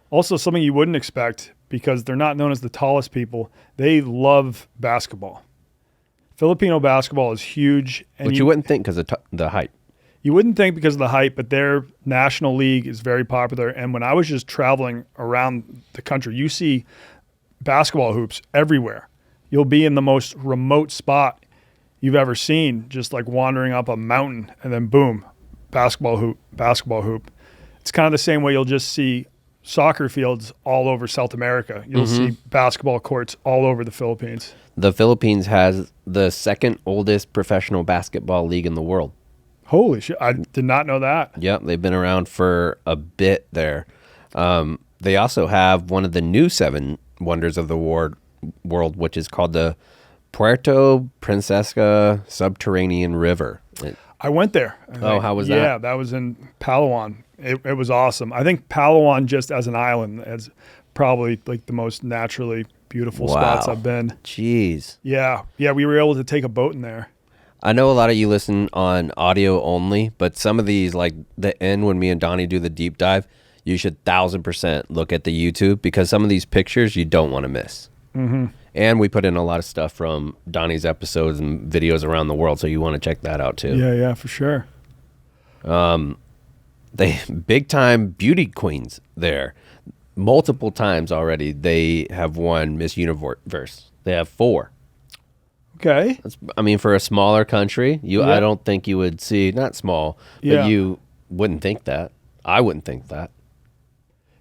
Also, something you wouldn't expect because they're not known as the tallest people. They love basketball. Filipino basketball is huge. And But you wouldn't think because of the height. You wouldn't think because of the height, but their national league is very popular. And when I was just traveling around the country, you see basketball hoops everywhere. You'll be in the most remote spot you've ever seen, just like wandering up a mountain, and then boom, basketball hoop. It's kind of the same way you'll just see soccer fields all over South America. You'll see basketball courts all over the Philippines. The Philippines has the second oldest professional basketball league in the world. Holy shit. I did not know that. Yep, they've been around for a bit there. They also have one of the new 7 wonders of the world, which is called the Puerto Princesa Subterranean River. I went there. How was that? Yeah, that was in Palawan. It was awesome. I think Palawan just as an island is probably like the most naturally beautiful spots I've been. Jeez. Yeah, we were able to take a boat in there. I know a lot of you listen on audio only, but some of these, like the end when me and Donnie do the deep dive, you should 1,000% look at the YouTube because some of these pictures you don't want to miss. Mm-hmm. And we put in a lot of stuff from Donnie's episodes and videos around the world, so you want to check that out too. Yeah, for sure. They big time beauty queens there. Multiple times already they have won Miss Universe. They have 4. Okay. I mean, for a smaller country, I don't think you would see, not small, but you wouldn't think that. I wouldn't think that.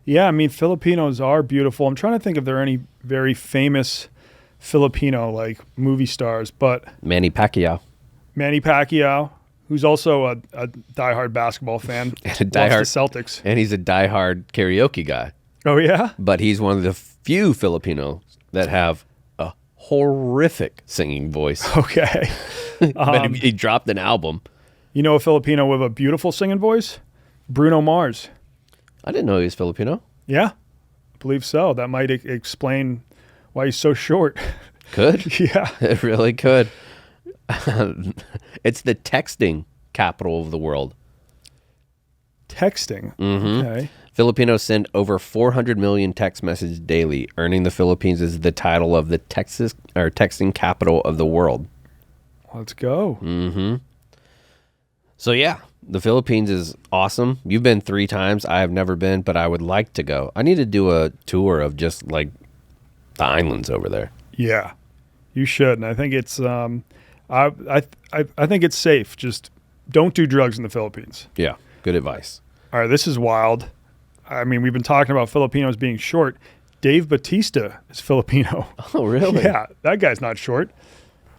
Yeah, I mean, Filipinos are beautiful. I'm trying to think if there are any very famous Filipino like movie stars, but Manny Pacquiao, who's also a diehard basketball fan, and a diehard loves the Celtics, and he's a diehard karaoke guy. Oh yeah, but he's one of the few Filipinos that have a horrific singing voice. Okay, but he dropped an album. You know a Filipino with a beautiful singing voice? Bruno Mars. I didn't know he was Filipino. Yeah, I believe so. That might explain why he's so short. Could. Yeah. It really could. It's the texting capital of the world. Texting? Mm-hmm. Okay. Filipinos send over 400 million text messages daily, earning the Philippines as the title of the texting capital of the world. Let's go. Mm-hmm. So yeah, the Philippines is awesome. You've been 3 times. I have never been, but I would like to go. I need to do a tour of just like the islands over there. Yeah, you should. And I think it's I think it's safe. Just don't do drugs in the Philippines. Yeah, good advice. All right, this is wild. I mean, we've been talking about Filipinos being short. Dave Bautista is Filipino. Oh, really? Yeah, that guy's not short.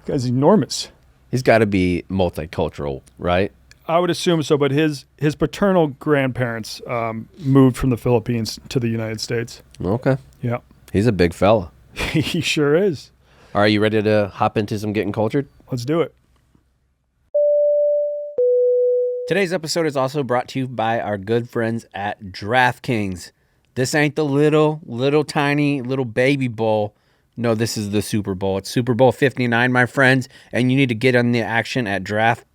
That guy's enormous. He's got to be multicultural, right? I would assume so, but his paternal grandparents moved from the Philippines to the United States. Okay. Yeah. He's a big fella. He sure is. Are you ready to hop into some Gettin Cultured? Let's do it. Today's episode is also brought to you by our good friends at DraftKings. This ain't the little tiny baby bowl. No, this is the Super Bowl. It's Super Bowl 59, my friends, and you need to get on the action at DraftKings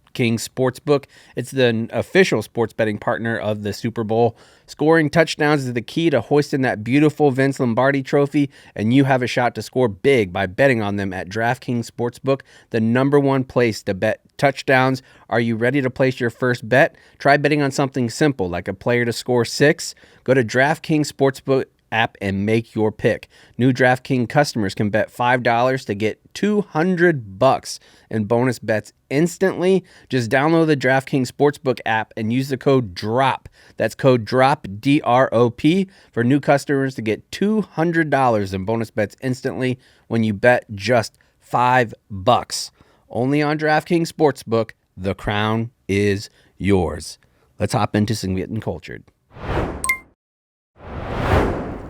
Sportsbook. It's the official sports betting partner of the Super Bowl. Scoring touchdowns is the key to hoisting that beautiful Vince Lombardi trophy, and you have a shot to score big by betting on them at DraftKings Sportsbook, the #1 place to bet touchdowns. Are you ready to place your first bet? Try betting on something simple like a player to score 6. Go to DraftKings Sportsbook app and make your pick. New DraftKings customers can bet $5 to get $200 in bonus bets instantly. Just download the DraftKings Sportsbook app and use the code DROP. That's code DROP, D-R-O-P, for new customers to get $200 in bonus bets instantly when you bet just $5. Only on DraftKings Sportsbook. The crown is yours. Let's hop into some Gettin Cultured.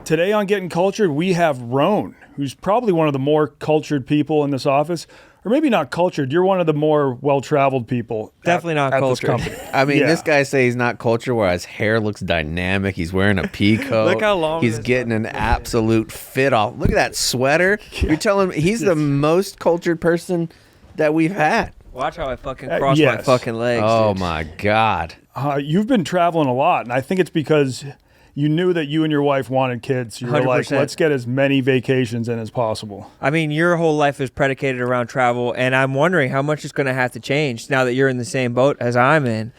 Today on Gettin Cultured, we have Rone, who's probably one of the more cultured people in this office. Or maybe not cultured. You're one of the more well-traveled people. Definitely not cultured. I mean, this guy says he's not cultured, where his hair looks dynamic. He's wearing a pea coat. Look how long he's getting an absolute fit off. Look at that sweater. You're telling me he's the most cultured person that we've had. Watch how I fucking cross my fucking legs. Oh, dude. my God. You've been traveling a lot, and I think it's because you knew that you and your wife wanted kids. You were like, 100%. let's get as many vacations in as possible. I mean, your whole life is predicated around travel, and I'm wondering how much is going to have to change now that you're in the same boat as I'm in.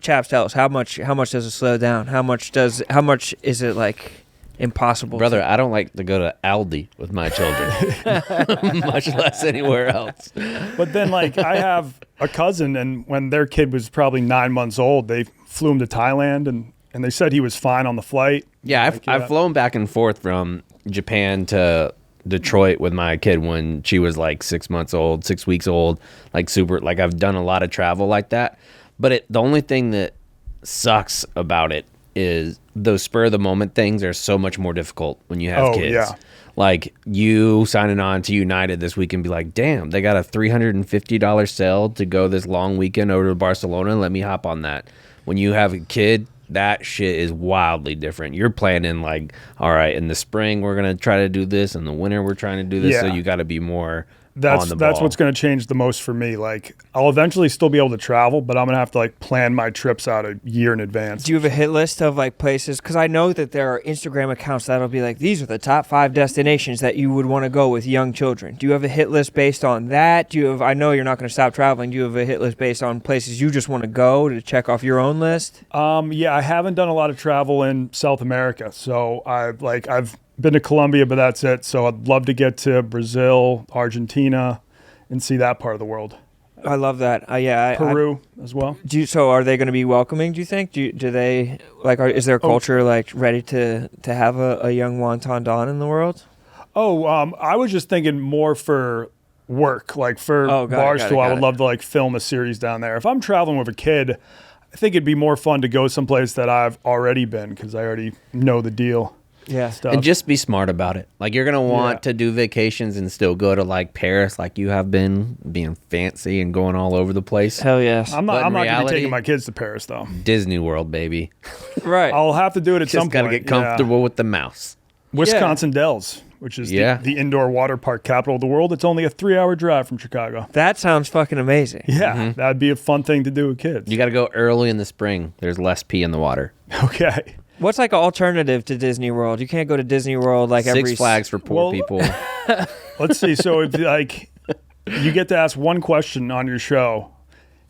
Chaps, tell us how much does it slow down? How much is it like impossible? Brother, I don't like to go to Aldi with my children, much less anywhere else. But then, like, I have a cousin, and when their kid was probably 9 months old, they flew him to Thailand, and they said he was fine on the flight. Yeah, I've flown back and forth from Japan to Detroit with my kid when she was like 6 weeks old, like super, like I've done a lot of travel like that. But the only thing that sucks about it is those spur of the moment things are so much more difficult when you have kids. Yeah. Like you signing on to United this week and be like, damn, they got a $350 sale to go this long weekend over to Barcelona. Let me hop on that. When you have a kid, that shit is wildly different. You're planning like, all right, in the spring we're gonna try to do this, in the winter we're trying to do this. Yeah. So you got to be more on the that's ball. what's going to change the most for me. Like, I'll eventually still be able to travel, but I'm going to have to like plan my trips out a year in advance. Do you have a hit list of like places? Because I know that there are Instagram accounts that'll be like, these are the top 5 destinations that you would want to go with young children. Do you have a hit list based on that? Do you have? I know you're not going to stop traveling. Do you have a hit list based on places you just want to go to check off your own list? Yeah, I haven't done a lot of travel in South America, so I've been to Colombia, but that's it. So I'd love to get to Brazil, Argentina, and see that part of the world. I love that. Peru as well. So are they going to be welcoming, do you think? Do they, like, is their culture, like, ready to have a young Wonton Don in the world? I was just thinking more for work, like for Barstool. I would love to, like, film a series down there. If I'm traveling with a kid, I think it'd be more fun to go someplace that I've already been because I already know the deal. Yeah. Stuff. And just be smart about it. Like, you're going to want to do vacations and still go to, like, Paris like you have been, being fancy and going all over the place. Hell yes. I'm not going to be taking my kids to Paris, though. Disney World, baby. Right. I'll have to do it at some point. Just got to get comfortable with the mouse. Wisconsin Dells, which is the indoor water park capital of the world. It's only a 3-hour drive from Chicago. That sounds fucking amazing. Yeah, that'd be a fun thing to do with kids. You got to go early in the spring. There's less pee in the water. Okay. What's like an alternative to Disney World? You can't go to Disney World like Six Flags for poor people. Let's see. So if like you get to ask one question on your show,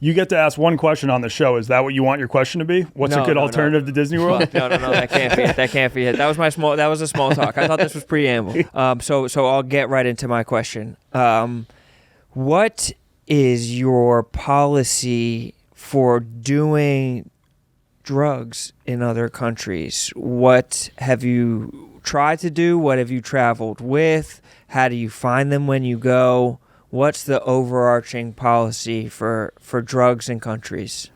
you get to ask one question on the show. Is that what you want your question to be? What's a good alternative to Disney World? No, that can't be it. That can't be it. That was a small talk. I thought this was preamble. So I'll get right into my question. What is your policy for doing drugs in other countries? What have you tried to do? What have you traveled with? How do you find them when you go? What's the overarching policy for drugs in countries?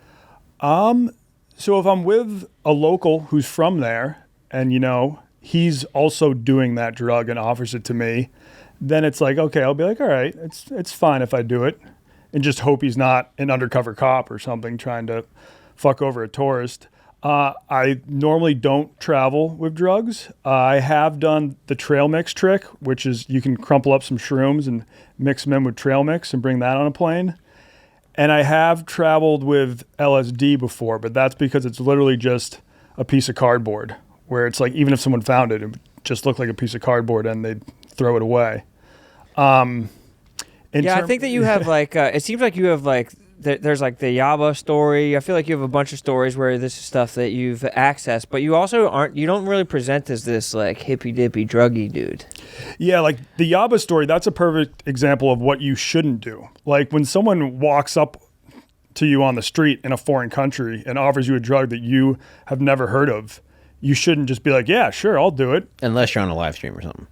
So if I'm with a local who's from there and, you know, he's also doing that drug and offers it to me, then it's like, okay, I'll be like, all right, it's fine if I do it, and just hope he's not an undercover cop or something trying to fuck over a tourist. I normally don't travel with drugs. I have done the trail mix trick, which is you can crumple up some shrooms and mix them in with trail mix and bring that on a plane. And I have traveled with LSD before, but that's because it's literally just a piece of cardboard, where it's like, even if someone found it, it would just look like a piece of cardboard and they'd throw it away. I think that you have like, it seems like you have like, there's like the Yaba story. I feel like you have a bunch of stories where this is stuff that you've accessed, but you also you don't really present as this like hippy dippy druggy dude. Yeah, like the Yaba story, that's a perfect example of what you shouldn't do. Like when someone walks up to you on the street in a foreign country and offers you a drug that you have never heard of, you shouldn't just be like, yeah, sure, I'll do it. Unless you're on a live stream or something.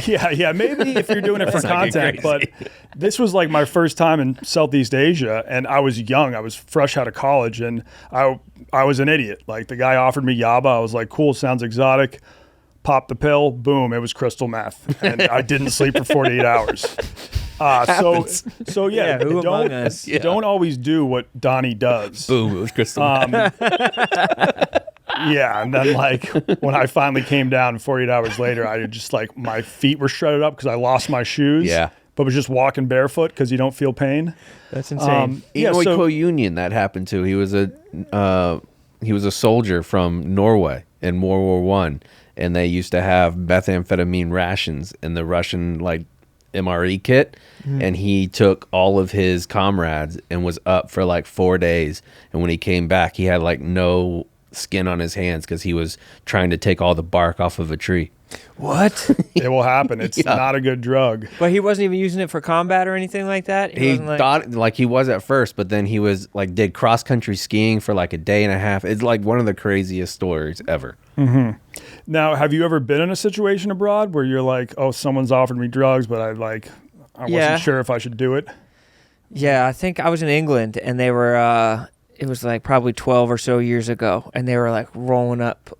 Yeah, maybe if you're doing it for content. But this was like my first time in Southeast Asia, and I was young. I was fresh out of college, and I was an idiot. Like the guy offered me Yaba. I was like, cool, sounds exotic. Popped the pill, boom, it was crystal meth. And I didn't sleep for 48 hours. Don't always do what Donnie does. Boom, it was crystal meth. Yeah, and then like when I finally came down 48 hours later, I just like my feet were shredded up because I lost my shoes. Yeah, but was just walking barefoot because you don't feel pain. That's insane. Union that happened to. He was a soldier from Norway in World War One, and they used to have methamphetamine rations in the Russian like MRE kit, and he took all of his comrades and was up for like 4 days, and when he came back, he had like no skin on his hands because he was trying to take all the bark off of a tree. What? It will happen. It's not a good drug. But he wasn't even using it for combat or anything like that? He thought like he was at first, but then he was like did cross-country skiing for like a day and a half. It's like one of the craziest stories ever. Mm-hmm. Now, have you ever been in a situation abroad where you're like, oh, someone's offered me drugs, but I wasn't sure if I should do it? Yeah, I think I was in England, and they were... it was like probably 12 or so years ago, and they were like rolling up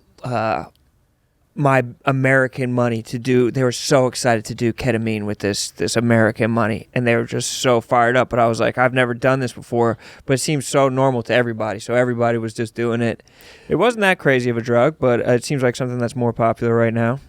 my American money to do. They were so excited to do ketamine with this American money, and they were just so fired up. But I was like, I've never done this before, but it seems so normal to everybody. So everybody was just doing it. It wasn't that crazy of a drug, but it seems like something that's more popular right now.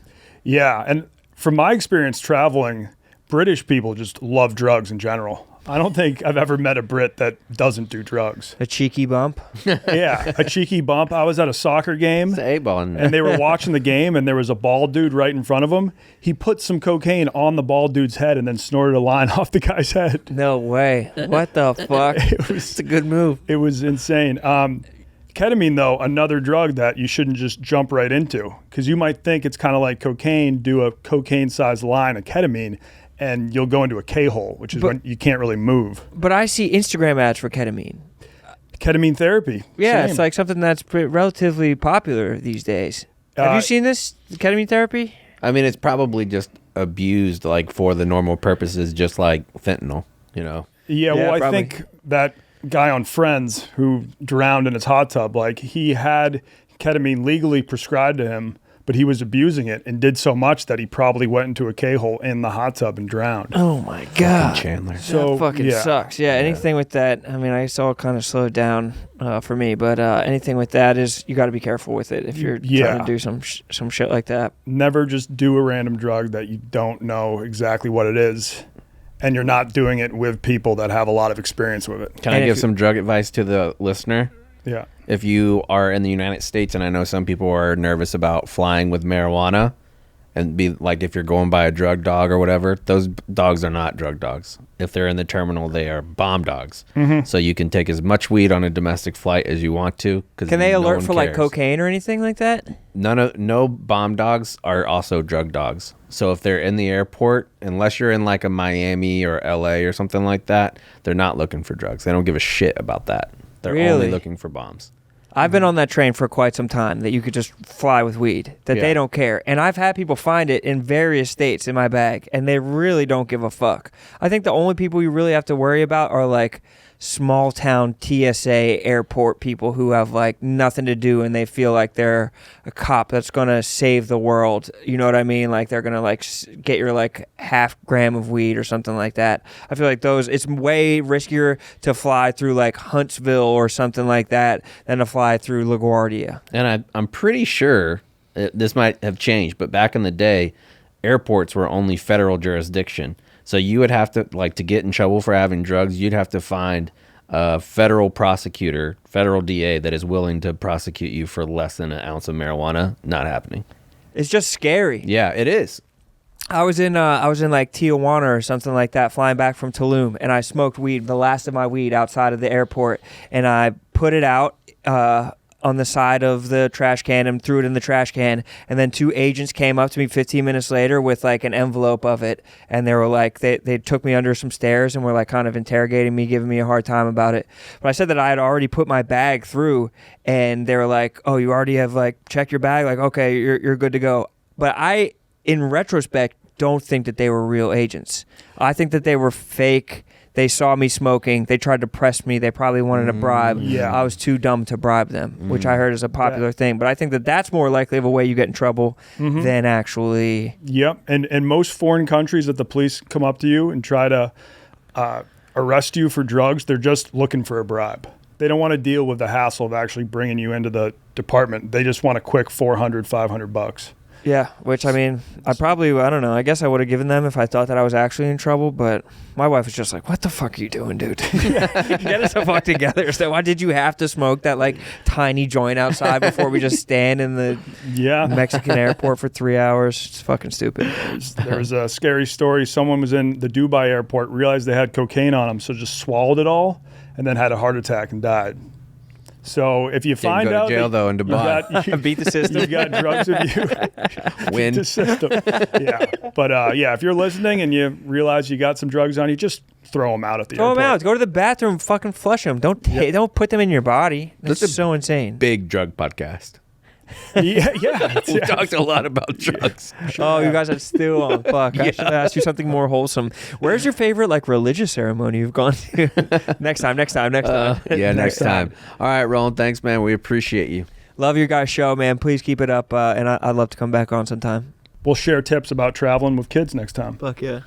Yeah, and from my experience traveling, British people just love drugs in general. I don't think I've ever met a Brit that doesn't do drugs. A cheeky bump. Yeah, a cheeky bump. I was at a soccer game, It's A-ball. and they were watching the game, and there was a bald dude right in front of him. He put some cocaine on the bald dude's head and then snorted a line off the guy's head. No way. What the fuck? It's a good move. It was insane. Ketamine, though, another drug that you shouldn't just jump right into, because you might think it's kind of like cocaine, do a cocaine-sized line of ketamine, and you'll go into a K-hole, which is when you can't really move. But I see Instagram ads for ketamine. Ketamine therapy. Yeah, Same. it's like something that's relatively popular these days. Have you seen this ketamine therapy? I mean, it's probably just abused like for the normal purposes, just like fentanyl, you know? Yeah, well, probably. I think that guy on Friends who drowned in his hot tub, like he had ketamine legally prescribed to him, but he was abusing it and did so much that he probably went into a K-hole in the hot tub and drowned. Oh my God. Chandler. So, that fucking yeah. sucks. Yeah, anything with that, I mean, I saw it kind of slowed down for me, but anything with that is, you got to be careful with it if you're trying to do some shit like that. Never just do a random drug that you don't know exactly what it is, and you're not doing it with people that have a lot of experience with it. Can I give some drug advice to the listener? Yeah. If you are in the United States, and I know some people are nervous about flying with marijuana, and be like, if you're going by a drug dog or whatever, those dogs are not drug dogs. If they're in the terminal, they are bomb dogs. Mm-hmm. So you can take as much weed on a domestic flight as you want to. Can they alert for like cocaine or anything like that? No bomb dogs are also drug dogs. So if they're in the airport, unless you're in like a Miami or LA or something like that, they're not looking for drugs. They don't give a shit about that. They're only Really? looking for bombs. I've been on that train for quite some time that you could just fly with weed, that they don't care. And I've had people find it in various states in my bag, and they really don't give a fuck. I think the only people you really have to worry about are like small town TSA airport people who have like nothing to do and they feel like they're a cop that's gonna save the world. You know what I mean? Like they're gonna like get your like half gram of weed or something like that. I feel like those, it's way riskier to fly through like Huntsville or something like that than to fly through LaGuardia. And I'm pretty sure this might have changed, but back in the day, airports were only federal jurisdiction. So you would have to, like, to get in trouble for having drugs, you'd have to find a federal prosecutor, federal DA that is willing to prosecute you for less than an ounce of marijuana. Not happening. It's just scary. Yeah, it is. I was in like Tijuana or something like that, flying back from Tulum, and I smoked weed, the last of my weed, outside of the airport, and I put it out on the side of the trash can and threw it in the trash can, and then 2 agents came up to me 15 minutes later with like an envelope of it, and they were like, they took me under some stairs and were like kind of interrogating me, giving me a hard time about it. But I said that I had already put my bag through, and they were like, oh, you already have like checked your bag? Like, okay, you're good to go. But I, in retrospect, don't think that they were real agents. I think that they were fake. They saw me smoking. They tried to press me. They probably wanted a bribe. Yeah. I was too dumb to bribe them, which I heard is a popular thing. But I think that that's more likely of a way you get in trouble than actually. Yep. And most foreign countries that the police come up to you and try to arrest you for drugs, they're just looking for a bribe. They don't want to deal with the hassle of actually bringing you into the department. They just want a quick $400-$500. Yeah, which I mean, I don't know. I guess I would have given them if I thought that I was actually in trouble. But my wife was just like, "What the fuck are you doing, dude? Get us the fuck together." So why did you have to smoke that like tiny joint outside before we just stand in the Mexican airport for 3 hours? It's fucking stupid. There was a scary story. Someone was in the Dubai airport, realized they had cocaine on them, so just swallowed it all, and then had a heart attack and died. So if you find go to out jail, though, in Dubai, beat the system. You got drugs with you. Win. Beat the system. Yeah, but if you're listening and you realize you got some drugs on you, just throw them out at the Throw airport. them out. Go to the bathroom. Fucking flush them. Don't put them in your body. That's so insane. Big drug podcast. Yeah. We talked a lot about drugs. Oh, you guys are still on. Fuck. I should ask you something more wholesome. Where's your favorite like religious ceremony you've gone to? Next time. Yeah, next time. All right, Rone. Thanks, man. We appreciate you. Love your guys' show, man. Please keep it up, and I'd love to come back on sometime. We'll share tips about traveling with kids next time. Fuck yeah.